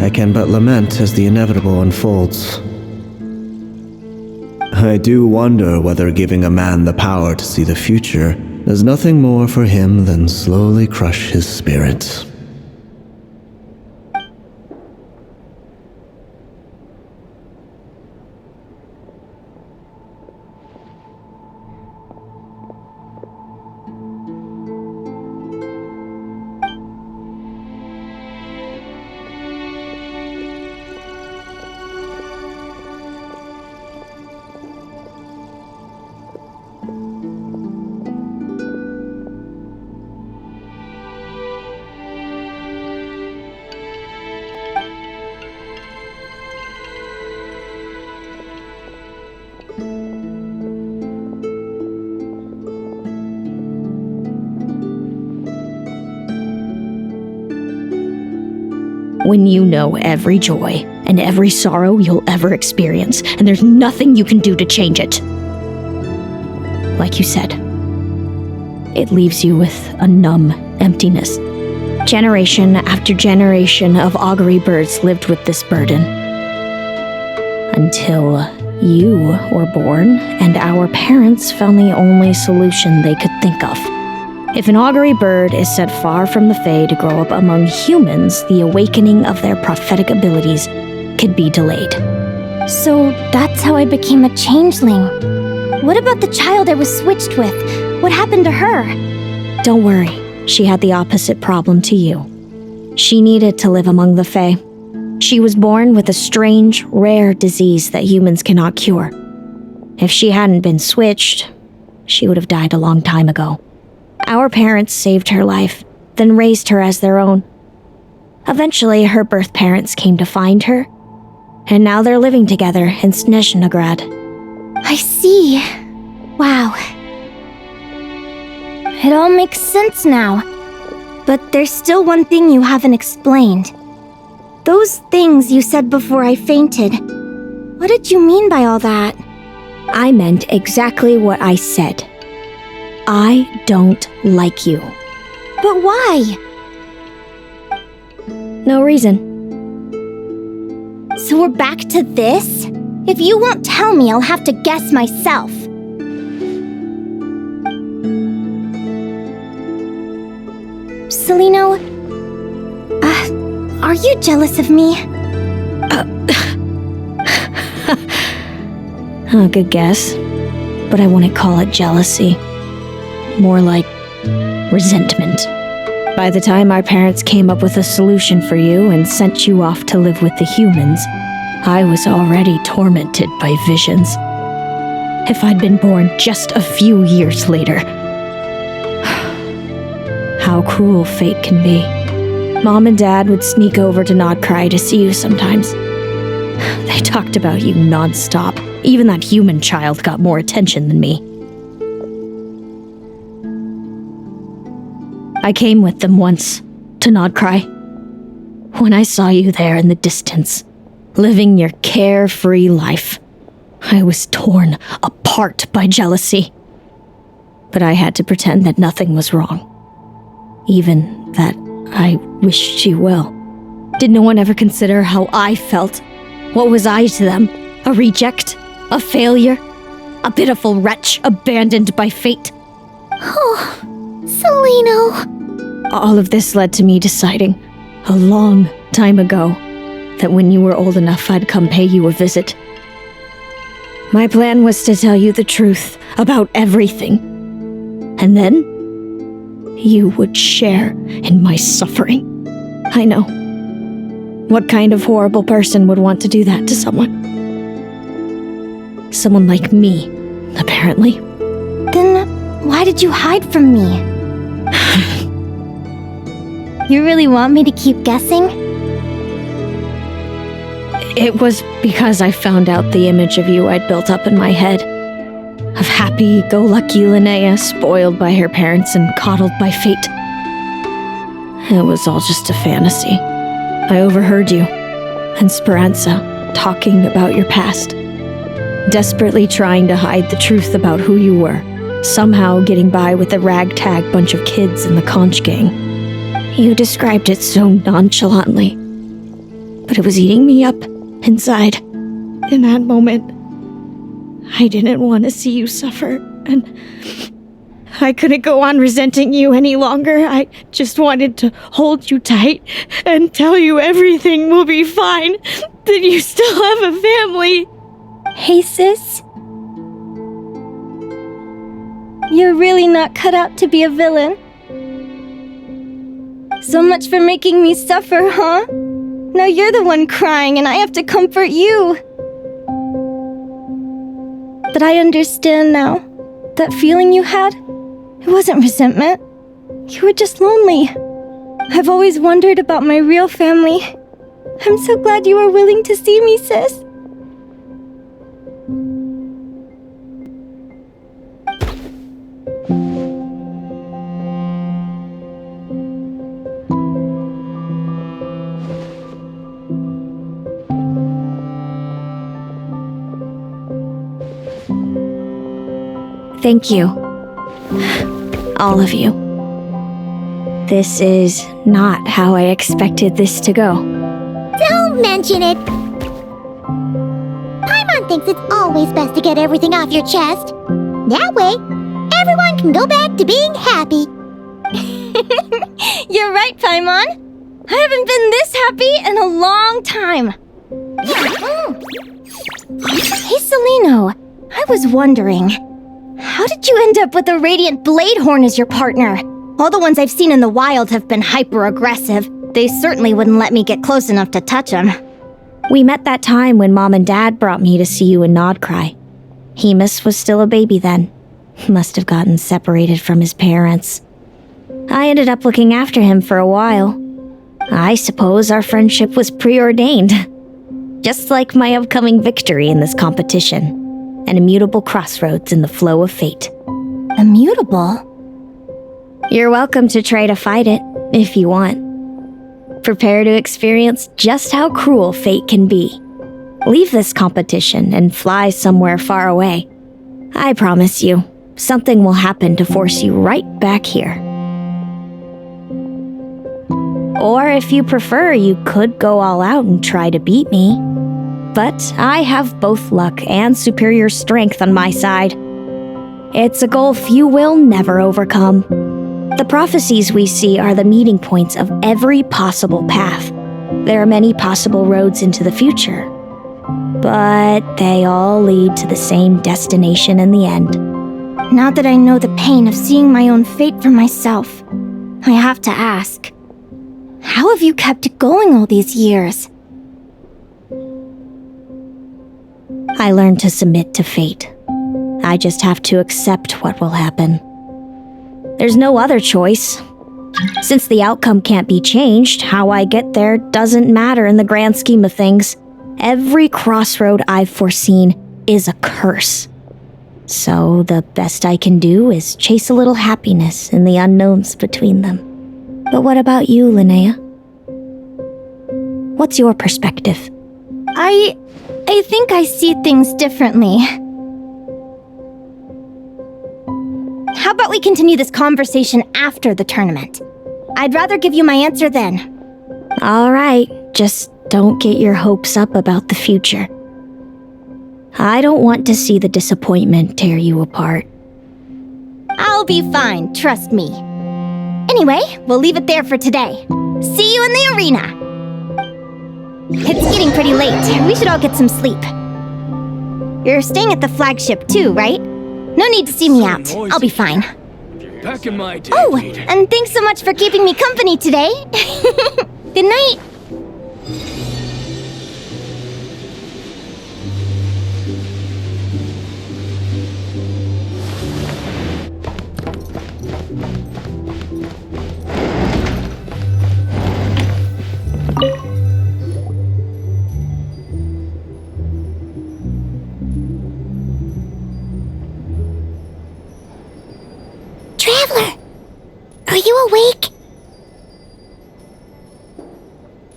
I can but lament as the inevitable unfolds. I do wonder whether giving a man the power to see the future does nothing more for him than slowly crush his spirit. When you know every joy and every sorrow you'll ever experience, and there's nothing you can do to change it. Like you said, it leaves you with a numb emptiness. Generation after generation of augury birds lived with this burden. Until You were born, and our parents found the only solution they could think of. If an augury bird is set far from the Fae to grow up among humans, the awakening of their prophetic abilities could be delayed. So that's how I became a changeling. What about the child I was switched with? What happened to her? Don't worry, she had the opposite problem to you. She needed to live among the Fae. She was born with a strange, rare disease that humans cannot cure. If she hadn't been switched, she would have died a long time ago. Our parents saved her life, then raised her as their own. Eventually, her birth parents came to find her, and now they're living together in Snezhnegrad. I see. Wow. It all makes sense now. But there's still one thing you haven't explained. Those things you said before I fainted. What did you mean by all that? I meant exactly what I said. I don't like you. But why? No reason. So we're back to this? If you won't tell me, I'll have to guess myself. Celino, are you jealous of me? Good guess. But I wouldn't call it jealousy. More like resentment. By the time our parents came up with a solution for you and sent you off to live with the humans, I was already tormented by visions. If I'd been born just a few years later. How cruel fate can be. Mom and Dad would sneak over to Nodcry to see you sometimes. They talked about you nonstop. Even that human child got more attention than me. I came with them once, to Nodcry. When I saw you there in the distance, living your carefree life, I was torn apart by jealousy. But I had to pretend that nothing was wrong. Even that I wished you well. Did no one ever consider how I felt? What was I to them? A reject? A failure? A pitiful wretch abandoned by fate? Oh, Celino. All of this led to me deciding, a long time ago, that when you were old enough I'd come pay you a visit. My plan was to tell you the truth about everything. And then, you would share in my suffering. I know. What kind of horrible person would want to do that to someone? Someone like me, apparently. Then why did you hide from me? You really want me to keep guessing? It was because I found out the image of you I'd built up in my head. Of happy-go-lucky Linnea, spoiled by her parents and coddled by fate. It was all just a fantasy. I overheard you and Speranza talking about your past. Desperately trying to hide the truth about who you were. Somehow getting by with a ragtag bunch of kids in the conch gang. You described it so nonchalantly. But it was eating me up inside. In that moment, I didn't want to see you suffer, and I couldn't go on resenting you any longer. I just wanted to hold you tight and tell you everything will be fine, that you still have a family. Hey, sis. You're really not cut out to be a villain. So much for making me suffer, huh? Now you're the one crying and I have to comfort you. But I understand now. That feeling you had, it wasn't resentment. You were just lonely. I've always wondered about my real family. I'm so glad you were willing to see me, sis. Thank you. All of you. This is not how I expected this to go. Don't mention it. Paimon thinks it's always best to get everything off your chest. That way, everyone can go back to being happy. You're right, Paimon. I haven't been this happy in a long time. Hey, Celino, I was wondering, how did you end up with a Radiant Bladehorn as your partner? All the ones I've seen in the wild have been hyper-aggressive. They certainly wouldn't let me get close enough to touch them. We met that time when Mom and Dad brought me to see you in Nodcry. Hemus was still a baby then. Must have gotten separated from his parents. I ended up looking after him for a while. I suppose our friendship was preordained. Just like my upcoming victory in this competition. An immutable crossroads in the flow of fate. Immutable? You're welcome to try to fight it, if you want. Prepare to experience just how cruel fate can be. Leave this competition and fly somewhere far away. I promise you, something will happen to force you right back here. Or if you prefer, you could go all out and try to beat me. But I have both luck and superior strength on my side. It's a goal few will never overcome. The prophecies we see are the meeting points of every possible path. There are many possible roads into the future. But they all lead to the same destination in the end. Now that I know the pain of seeing my own fate for myself, I have to ask, how have you kept it going all these years? I learned to submit to fate. I just have to accept what will happen. There's no other choice. Since the outcome can't be changed, how I get there doesn't matter in the grand scheme of things. Every crossroad I've foreseen is a curse. So the best I can do is chase a little happiness in the unknowns between them. But what about you, Linnea? What's your perspective? I think I see things differently. How about we continue this conversation after the tournament? I'd rather give you my answer then. All right, just don't get your hopes up about the future. I don't want to see the disappointment tear you apart. I'll be fine, trust me. Anyway, we'll leave it there for today. See you in the arena! It's getting pretty late. We should all get some sleep. You're staying at the flagship too, right? No need to see me out. I'll be fine. Back in my day. Oh, and thanks so much for keeping me company today. Good night. Traveler! Are you awake?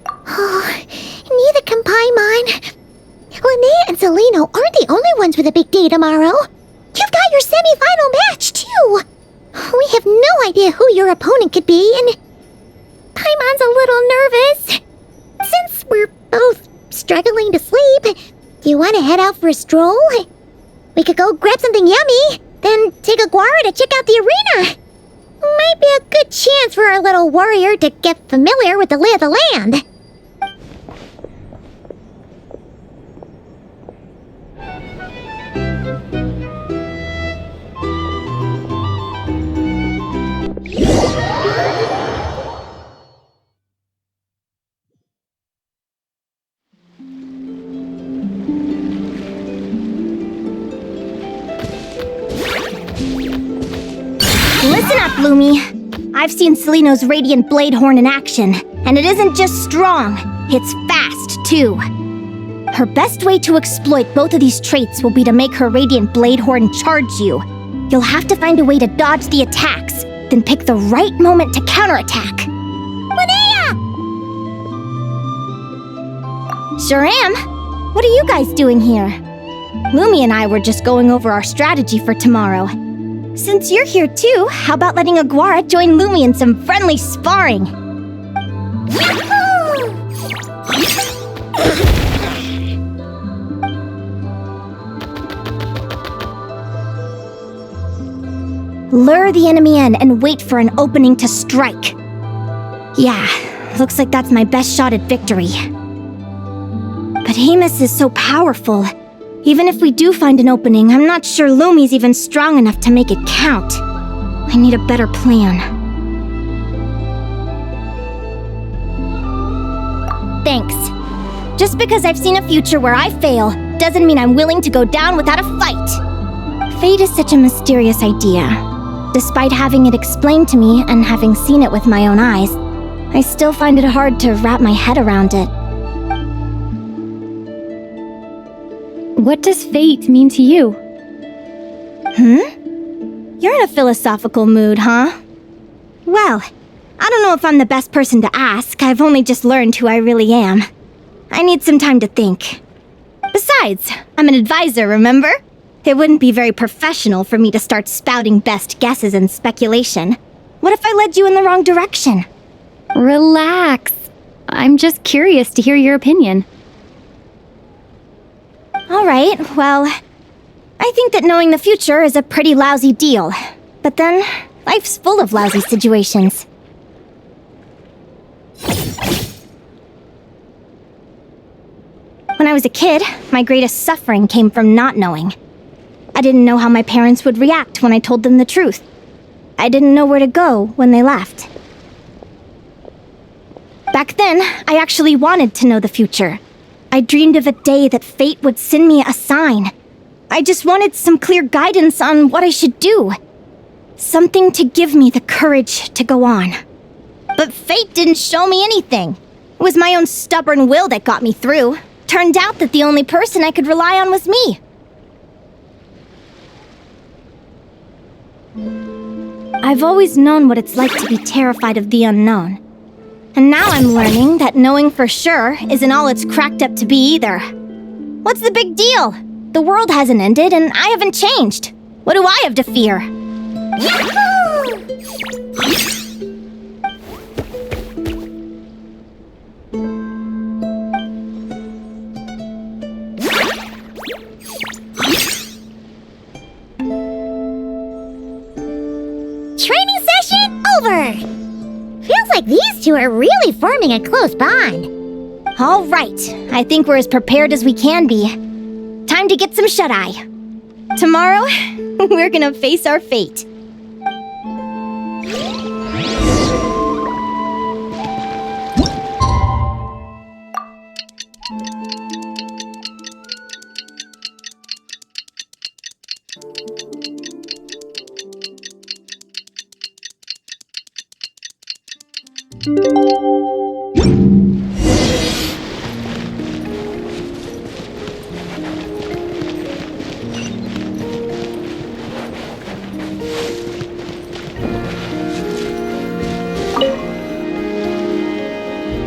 Oh, neither can Paimon. Linnea and Celino aren't the only ones with a big day tomorrow. You've got your semi-final match, too. We have no idea who your opponent could be, and Paimon's a little nervous. Since we're both struggling to sleep, you want to head out for a stroll? We could go grab something yummy, then take a guara to check out the arena. Might be a good chance for our little warrior to get familiar with the lay of the land. Listen up, Lumi. I've seen Celino's Radiant Bladehorn in action, and it isn't just strong, it's fast, too. Her best way to exploit both of these traits will be to make her Radiant Bladehorn charge you. You'll have to find a way to dodge the attacks, then pick the right moment to counterattack. Linnea! Sure am. What are you guys doing here? Lumi and I were just going over our strategy for tomorrow. Since you're here too, how about letting Aguara join Lumi in some friendly sparring? Lure the enemy in and wait for an opening to strike. Yeah, looks like that's my best shot at victory. But Hamus is so powerful. Even if we do find an opening, I'm not sure Lumi's even strong enough to make it count. I need a better plan. Thanks. Just because I've seen a future where I fail, doesn't mean I'm willing to go down without a fight. Fate is such a mysterious idea. Despite having it explained to me and having seen it with my own eyes, I still find it hard to wrap my head around it. What does fate mean to you? You're in a philosophical mood, huh? Well, I don't know if I'm the best person to ask. I've only just learned who I really am. I need some time to think. Besides, I'm an advisor, remember? It wouldn't be very professional for me to start spouting best guesses and speculation. What if I led you in the wrong direction? Relax. I'm just curious to hear your opinion. Alright, well, I think that knowing the future is a pretty lousy deal. But then, life's full of lousy situations. When I was a kid, my greatest suffering came from not knowing. I didn't know how my parents would react when I told them the truth. I didn't know where to go when they left. Back then, I actually wanted to know the future. I dreamed of a day that fate would send me a sign. I just wanted some clear guidance on what I should do. Something to give me the courage to go on. But fate didn't show me anything. It was my own stubborn will that got me through. Turned out that the only person I could rely on was me. I've always known what it's like to be terrified of the unknown. And now I'm learning that knowing for sure isn't all it's cracked up to be either. What's the big deal? The world hasn't ended and I haven't changed. What do I have to fear? Training session over! Feels like these two are really forming a close bond. All right, I think we're as prepared as we can be. Time to get some shut-eye. Tomorrow, we're gonna face our fate.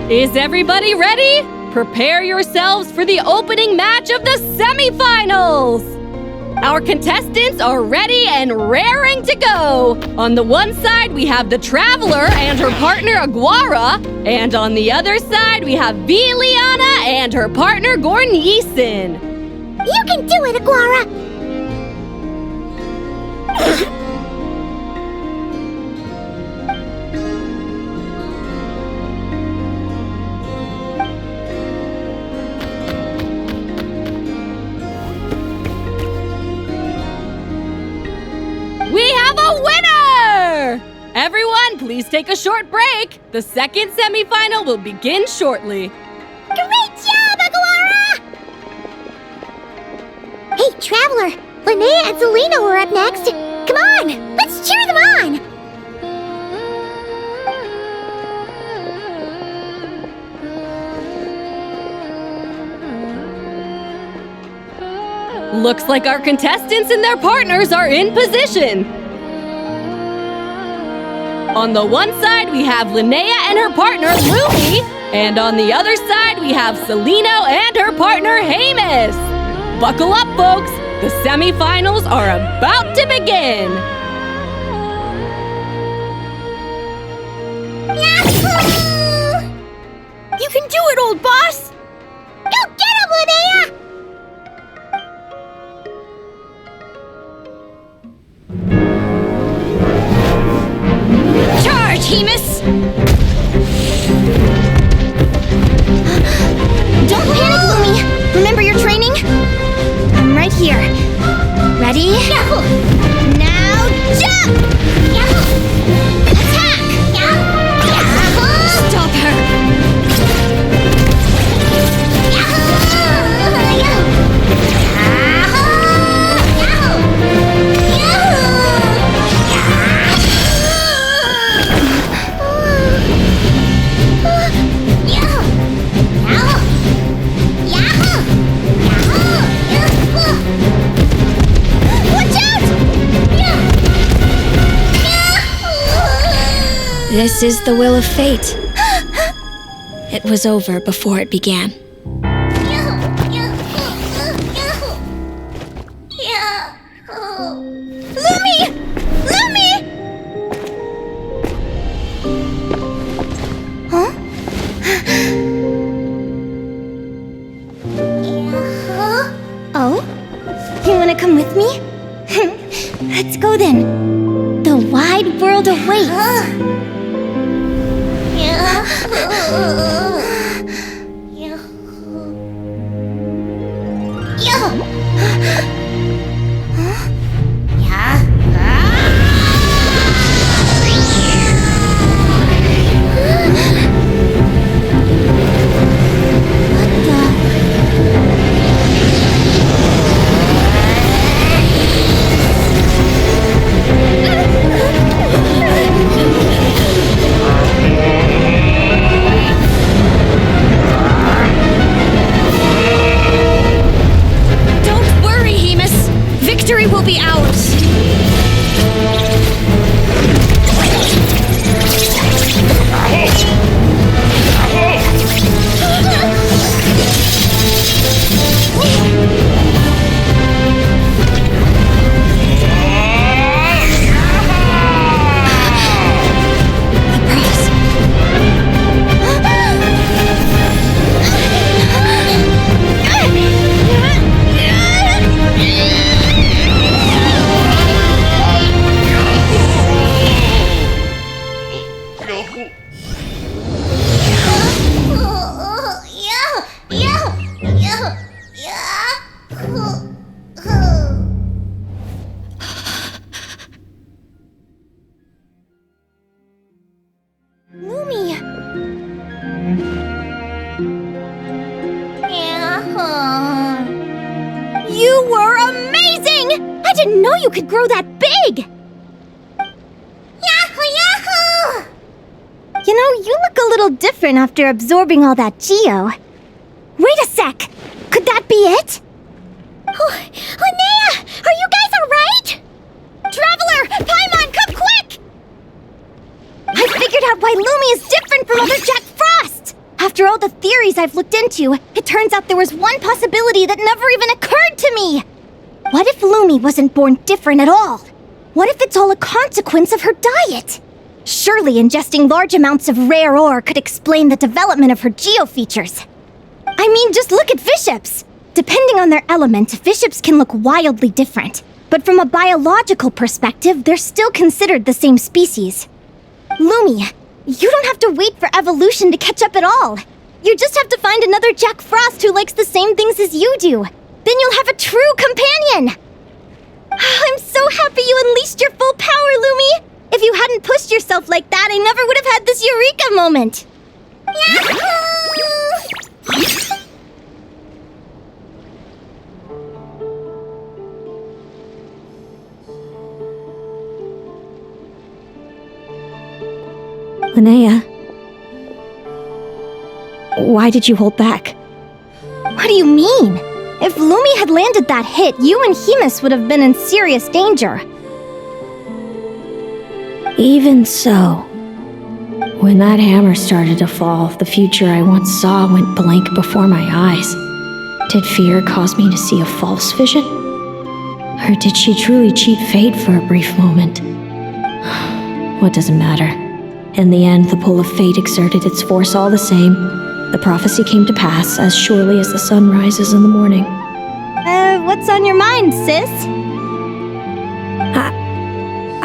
Is everybody ready? Prepare yourselves for the opening match of the semifinals! Our contestants are ready and raring to go! On the one side, we have the Traveler and her partner Aguara, and on the other side, we have Linnea and her partner Gornyesin. You can do it, Aguara! We have a winner! Everyone, please take a short break. The second semifinal will begin shortly. Great job, Aguara! Hey, Traveler, Linnea and Selena were up next. Come on, let's cheer them on! Looks like our contestants and their partners are in position. On the one side, we have Linnea and her partner Lumi, and on the other side, we have Celino and her partner Hamus. Buckle up, folks. The semifinals are about to begin. Yahoo! You can do it, old boss! Go get him, Linnea! This is the will of fate. It was over before it began. Lumi! Lumi! Huh? Oh? You wanna come with me? Let's go then. The wide world awaits. Victory will be ours! You were amazing! I didn't know you could grow that big! Yahoo! Yahoo! You know, you look a little different after absorbing all that geo. Wait a sec! Could that be it? Oh, Linnea! Are you guys alright? Traveler! Paimon, come quick! I figured out why Lumi is different from other Jack Frost! After all the theories I've looked into, it turns out there was one possibility that never even occurred to me! What if Lumi wasn't born different at all? What if it's all a consequence of her diet? Surely ingesting large amounts of rare ore could explain the development of her geofeatures. I mean, just look at Viships! Depending on their element, Viships can look wildly different. But from a biological perspective, they're still considered the same species. Lumi, you don't have to wait for evolution to catch up at all. You just have to find another Jack Frost who likes the same things as you do. Then you'll have a true companion! I'm so happy you unleashed your full power, Lumi! If you hadn't pushed yourself like that, I never would have had this eureka moment! Linnea, why did you hold back? What do you mean? If Lumi had landed that hit, you and Hemus would have been in serious danger. Even so, when that hammer started to fall, the future I once saw went blank before my eyes. Did fear cause me to see a false vision? Or did she truly cheat fate for a brief moment? What does it matter? In the end, the pull of fate exerted its force all the same. The prophecy came to pass as surely as the sun rises in the morning. What's on your mind, sis?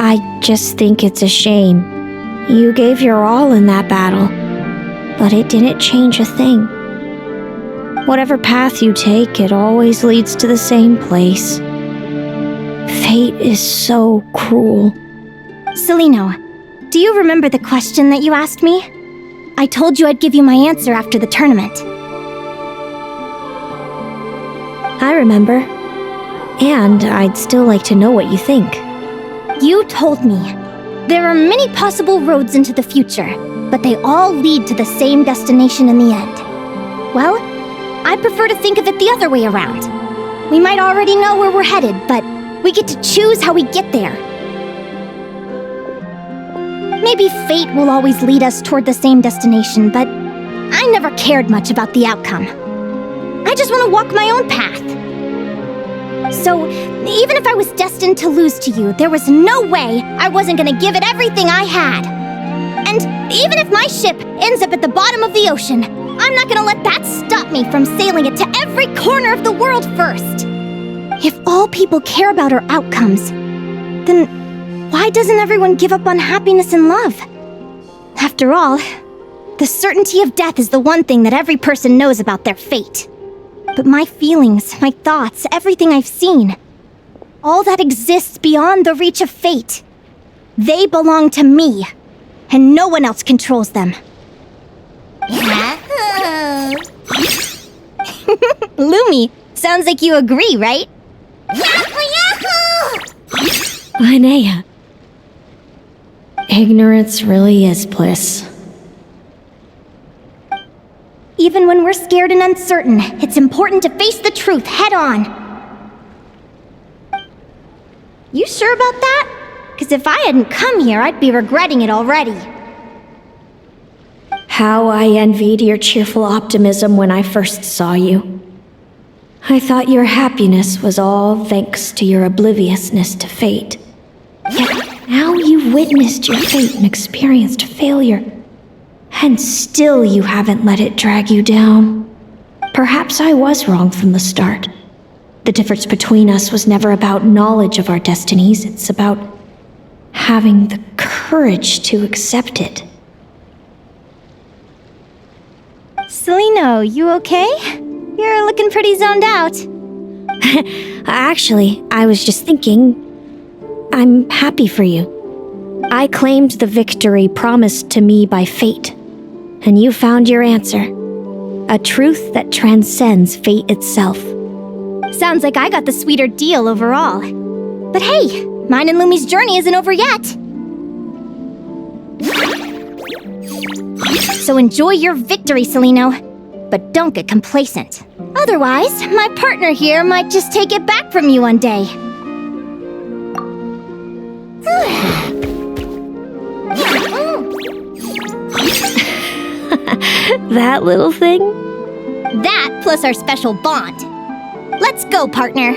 I just think it's a shame. You gave your all in that battle, but it didn't change a thing. Whatever path you take, it always leads to the same place. Fate is so cruel. Celino, do you remember the question that you asked me? I told you I'd give you my answer after the tournament. I remember. And I'd still like to know what you think. You told me. There are many possible roads into the future, but they all lead to the same destination in the end. Well, I prefer to think of it the other way around. We might already know where we're headed, but we get to choose how we get there. Maybe fate will always lead us toward the same destination, but I never cared much about the outcome. I just want to walk my own path. So, even if I was destined to lose to you, there was no way I wasn't gonna give it everything I had. And even if my ship ends up at the bottom of the ocean, I'm not gonna let that stop me from sailing it to every corner of the world first. If all people care about are outcomes, then why doesn't everyone give up on happiness and love? After all, the certainty of death is the one thing that every person knows about their fate. But my feelings, my thoughts, everything I've seen, all that exists beyond the reach of fate, they belong to me, and no one else controls them. Lumi, sounds like you agree, right? Linnea. Ignorance really is bliss. Even when we're scared and uncertain, it's important to face the truth head on. You sure about that? Because if I hadn't come here, I'd be regretting it already. How I envied your cheerful optimism when I first saw you. I thought your happiness was all thanks to your obliviousness to fate. Yet now you've witnessed your fate and experienced failure. And still you haven't let it drag you down. Perhaps I was wrong from the start. The difference between us was never about knowledge of our destinies. It's about having the courage to accept it. Celino, you okay? You're looking pretty zoned out. Actually, I was just thinking, I'm happy for you. I claimed the victory promised to me by fate, and you found your answer. A truth that transcends fate itself. Sounds like I got the sweeter deal overall. But hey, mine and Lumi's journey isn't over yet. So enjoy your victory, Celino. But don't get complacent. Otherwise, my partner here might just take it back from you one day. That little thing? That plus our special bond. Let's go, partner.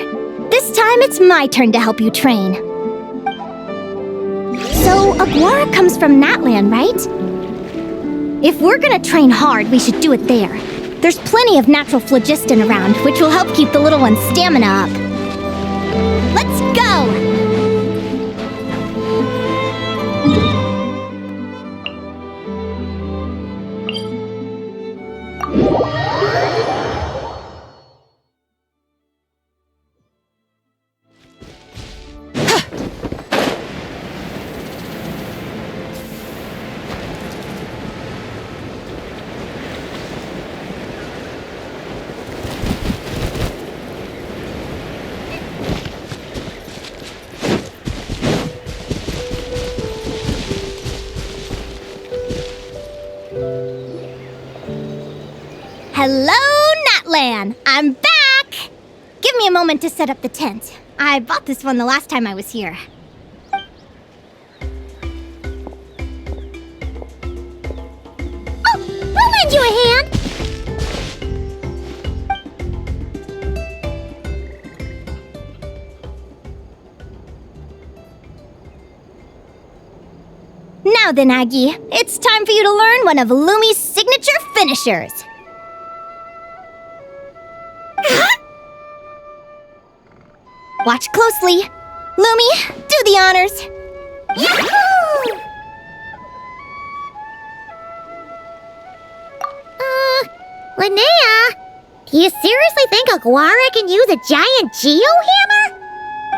This time it's my turn to help you train. So, Aguara comes from Natland, right? If we're gonna train hard, we should do it there. There's plenty of natural phlogiston around, which will help keep the little one's stamina up. Let's go! Hello, Natlan! I'm back! Give me a moment to set up the tent. I bought this one the last time I was here. Oh, we'll lend you a hand! Now then, Aggie, it's time for you to learn one of Lumi's signature finishers. Watch closely. Lumi, do the honors. Yahoo! Linnea, do you seriously think Aguara can use a giant geohammer?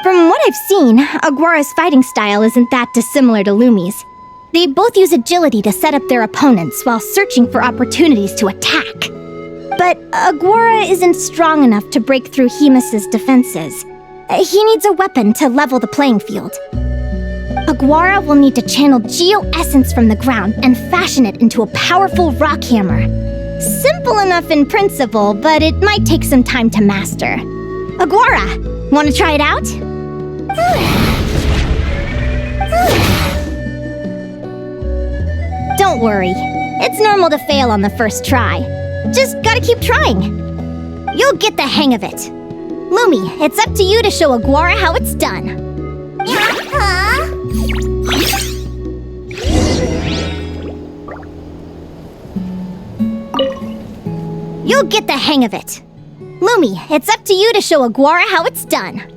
From what I've seen, Aguara's fighting style isn't that dissimilar to Lumi's. They both use agility to set up their opponents while searching for opportunities to attack. But Aguara isn't strong enough to break through Hemus's defenses. He needs a weapon to level the playing field. Aguara will need to channel geo-essence from the ground and fashion it into a powerful rock hammer. Simple enough in principle, but it might take some time to master. Aguara, want to try it out? Don't worry. It's normal to fail on the first try. Just gotta keep trying. You'll get the hang of it. Lumi, it's up to you to show Aguara how it's done. You'll get the hang of it. Lumi, it's up to you to show Aguara how it's done.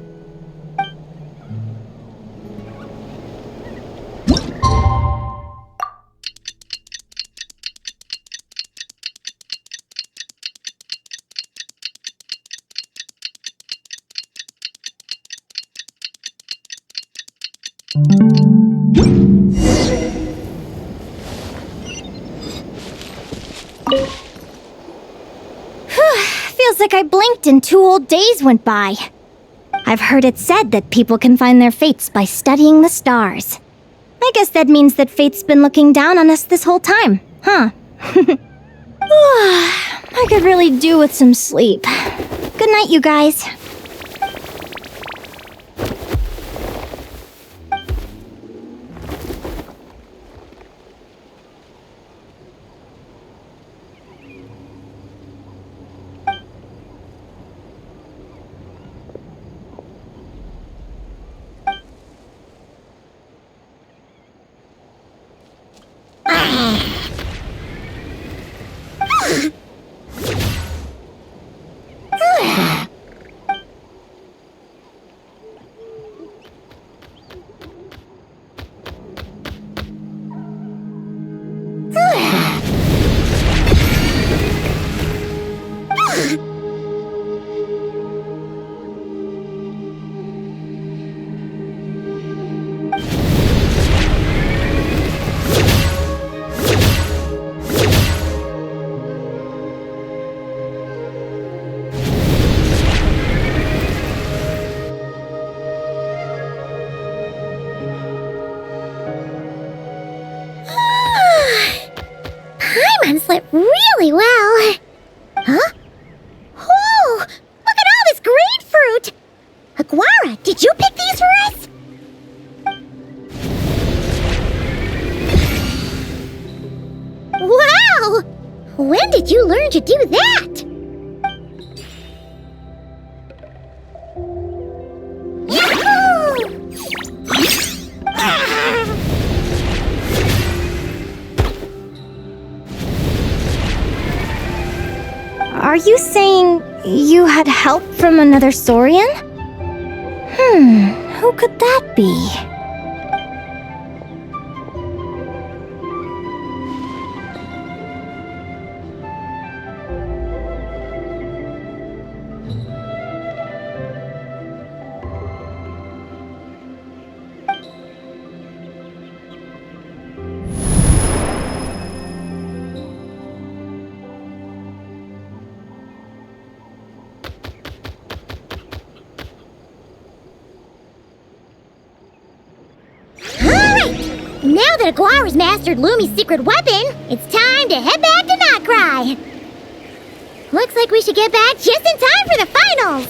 Feels like I blinked and 2 whole days went by. I've heard it said that people can find their fates by studying the stars. I guess that means that fate's been looking down on us this whole time, huh? I could really do with some sleep. Good night, you guys. Slept really well. Huh? Whoa! Look at all this grapefruit! Aguara, did you pick these for us? Wow! When did you learn to do that? Are you saying you had help from another Saurian? Who could that be? Now that Aguara's mastered Lumi's secret weapon, it's time to head back to Notcry. Looks like we should get back just in time for the finals.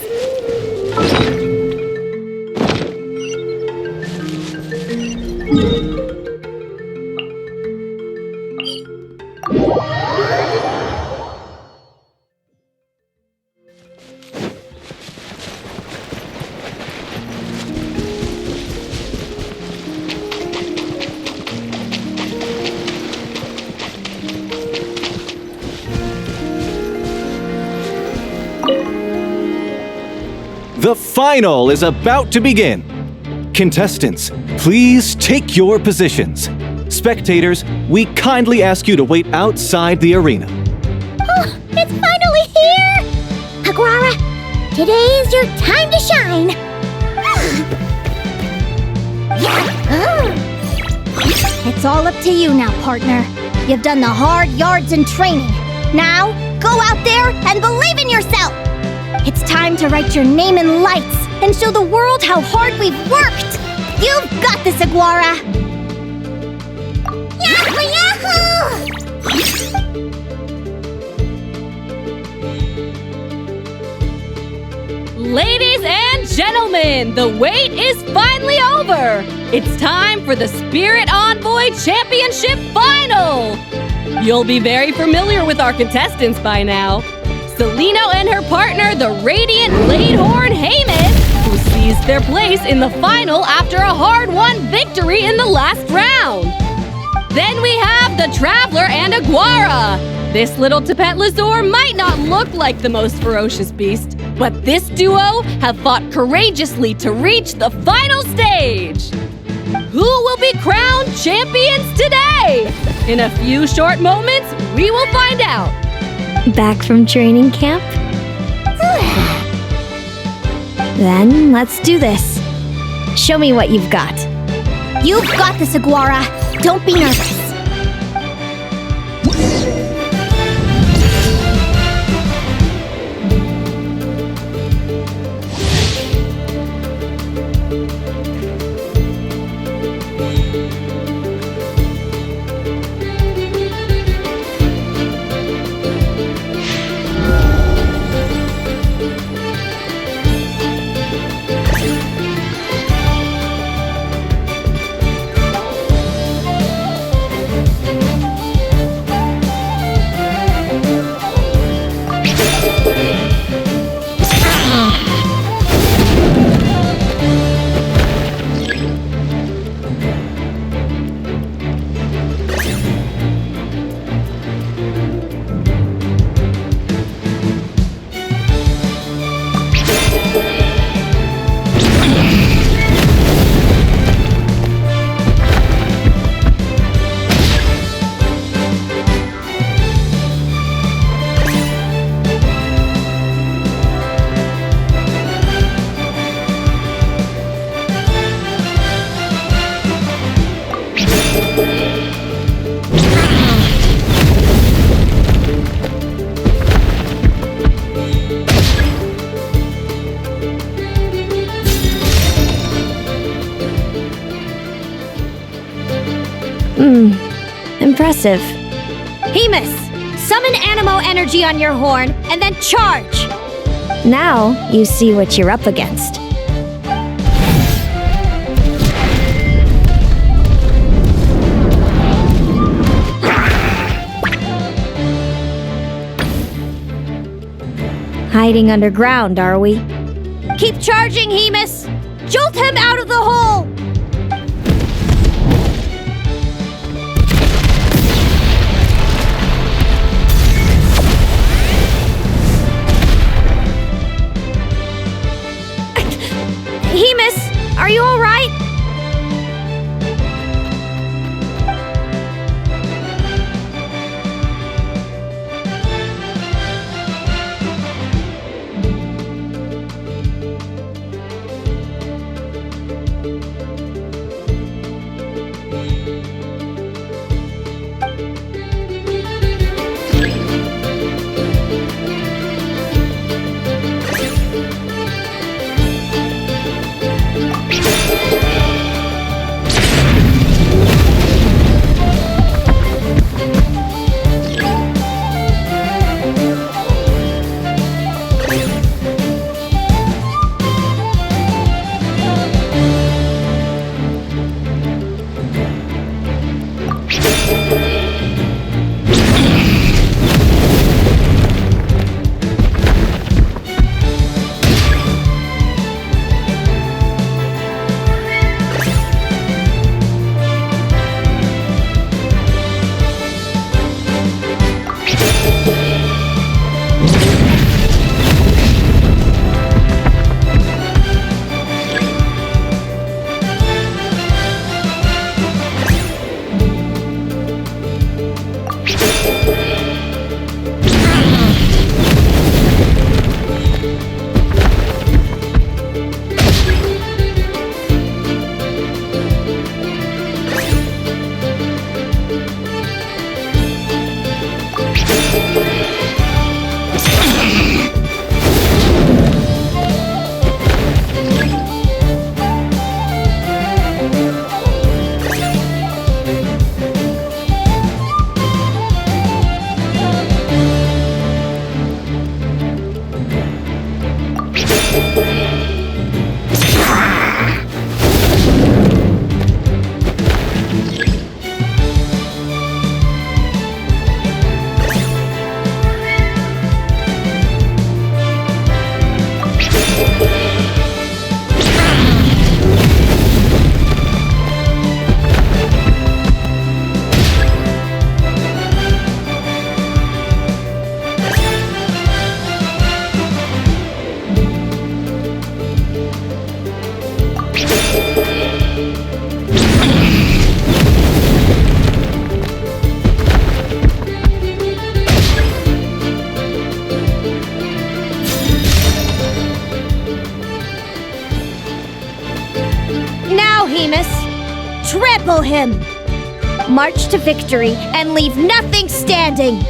The final is about to begin. Contestants, please take your positions. Spectators, we kindly ask you to wait outside the arena. Oh, it's finally here! Aguara, today is your time to shine. It's all up to you now, partner. You've done the hard yards in training. Now, go out there and believe in yourself! It's time to write your name in lights and show the world how hard we've worked! You've got this, Aguara! Yahoo! Ladies and gentlemen, the wait is finally over! It's time for the Spirit Envoy Championship Final! You'll be very familiar with our contestants by now. Celino and her partner, the Radiant Bladehorn Haymis, who seized their place in the final after a hard-won victory in the last round. Then we have the Traveler and Aguara. This little Tapetlasaur might not look like the most ferocious beast, but this duo have fought courageously to reach the final stage. Who will be crowned champions today? In a few short moments, we will find out. Back from training camp? Then let's do this. Show me what you've got. You've got this, Aguara. Don't be nervous. Impressive. Haymis, summon Animo energy on your horn and then charge. Now you see what you're up against. Hiding underground, are we? Keep charging, Haymis. Jolt him out of the hole. Haymis, are you all right? Hemus. Trample him! March to victory and leave nothing standing!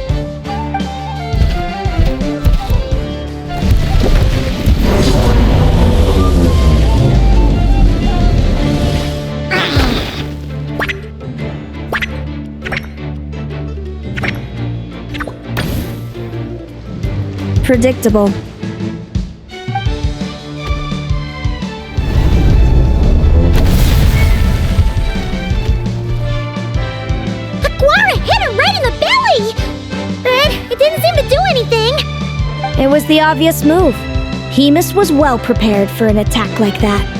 Predictable. Aguara hit him right in the belly! But it didn't seem to do anything. It was the obvious move. Hemus was well prepared for an attack like that.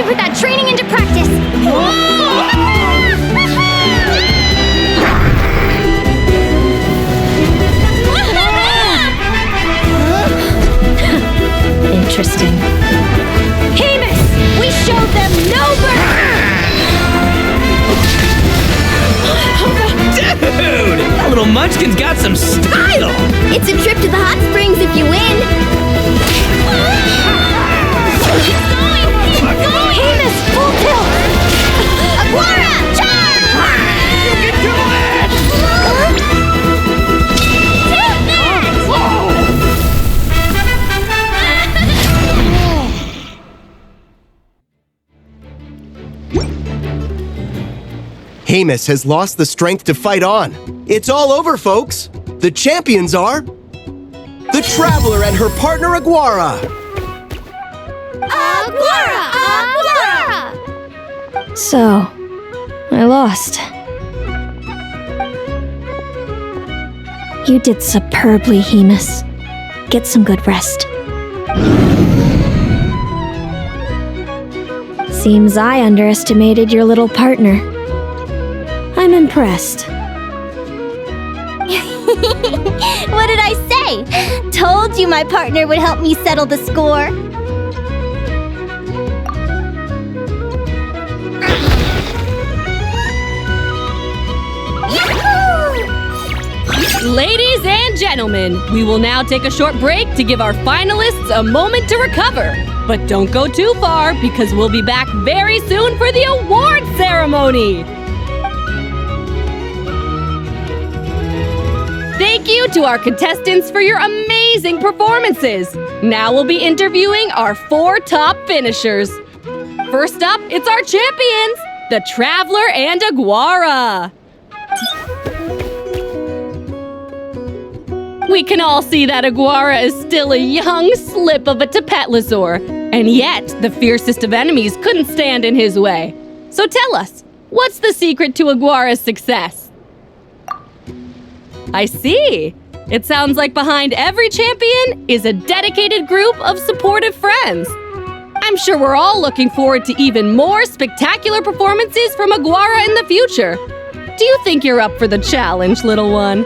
Put that training into practice! Interesting. Hemus! We showed them no Dude! That little munchkin's got some style! It's a trip to the hot springs if you win. Hemus, full tilt! Aguara, charge! You can do it! Hemus has lost the strength to fight on. It's all over, folks. The champions are the Traveler and her partner Aguara. Aguara! Aguara! So, I lost. You did superbly, Hemus. Get some good rest. Seems I underestimated your little partner. I'm impressed. What did I say? Told you my partner would help me settle the score. Ladies and gentlemen, we will now take a short break to give our finalists a moment to recover. But don't go too far because we'll be back very soon for the award ceremony. Thank you to our contestants for your amazing performances. Now we'll be interviewing our 4 top finishers. First up, it's our champions, the Traveler and Aguara. We can all see that Aguara is still a young slip of a Tapetlasaur, and yet the fiercest of enemies couldn't stand in his way. So tell us, what's the secret to Aguara's success? I see. It sounds like behind every champion is a dedicated group of supportive friends. I'm sure we're all looking forward to even more spectacular performances from Aguara in the future. Do you think you're up for the challenge, little one?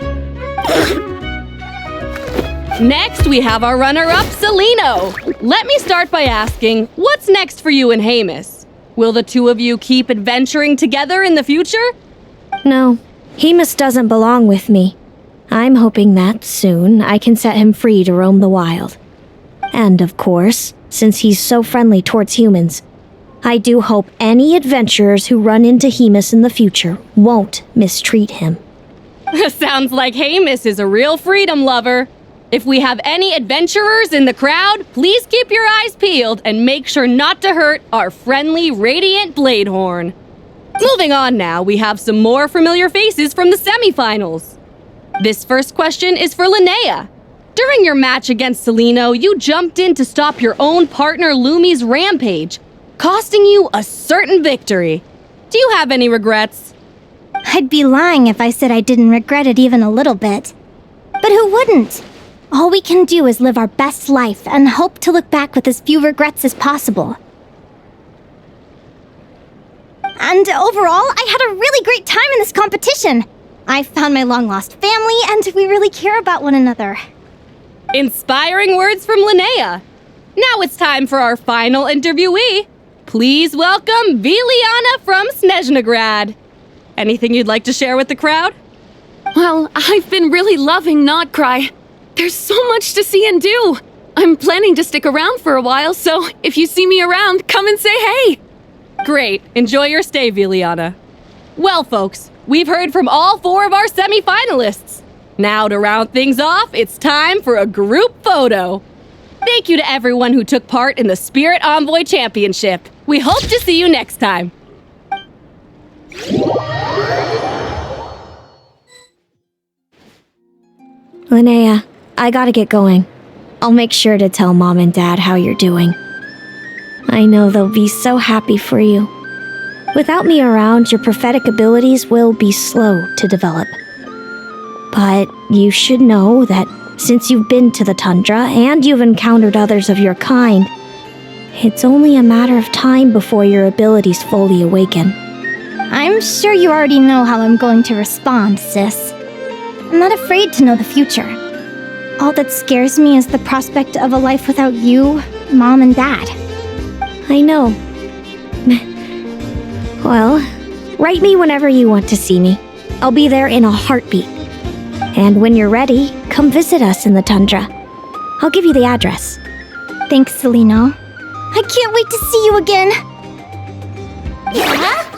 Next, we have our runner-up, Celino. Let me start by asking, what's next for you and Hemus? Will the two of you keep adventuring together in the future? No, Hemus doesn't belong with me. I'm hoping that soon I can set him free to roam the wild. And of course, since he's so friendly towards humans, I do hope any adventurers who run into Hemus in the future won't mistreat him. Sounds like Hemus is a real freedom lover. If we have any adventurers in the crowd, please keep your eyes peeled and make sure not to hurt our friendly Radiant Bladehorn. Moving on now, we have some more familiar faces from the semifinals. This first question is for Linnea. During your match against Celino, you jumped in to stop your own partner Lumi's rampage, costing you a certain victory. Do you have any regrets? I'd be lying if I said I didn't regret it even a little bit. But who wouldn't? All we can do is live our best life and hope to look back with as few regrets as possible. And overall, I had a really great time in this competition. I found my long-lost family, and we really care about one another. Inspiring words from Linnea. Now it's time for our final interviewee. Please welcome Viliana from Snezhnegrad. Anything you'd like to share with the crowd? Well, I've been really loving Notcry. There's so much to see and do. I'm planning to stick around for a while, so if you see me around, come and say hey. Great. Enjoy your stay, Viliana. Well, folks, we've heard from all 4 of our semi-finalists. Now, to round things off, it's time for a group photo. Thank you to everyone who took part in the Spirit Envoy Championship. We hope to see you next time. Linnea, I gotta get going. I'll make sure to tell Mom and Dad how you're doing. I know they'll be so happy for you. Without me around, your prophetic abilities will be slow to develop. But you should know that since you've been to the tundra and you've encountered others of your kind, it's only a matter of time before your abilities fully awaken. I'm sure you already know how I'm going to respond, sis. I'm not afraid to know the future. All that scares me is the prospect of a life without you, Mom, and Dad. I know. Well, write me whenever you want to see me. I'll be there in a heartbeat. And when you're ready, come visit us in the tundra. I'll give you the address. Thanks, Celino. I can't wait to see you again. Yahoo!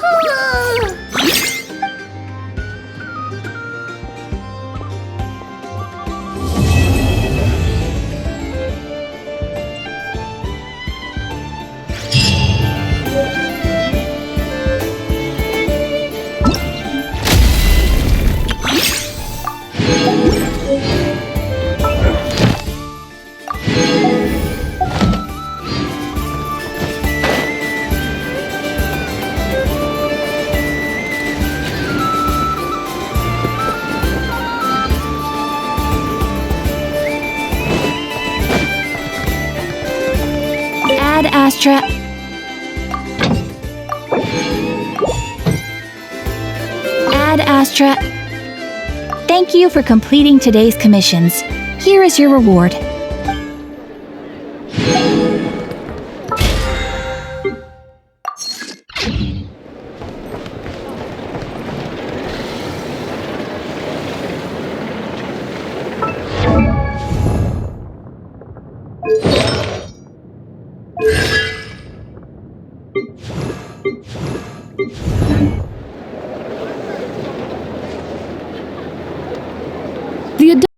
Ad Astra. Ad Astra. Thank you for completing today's commissions. Here is your reward.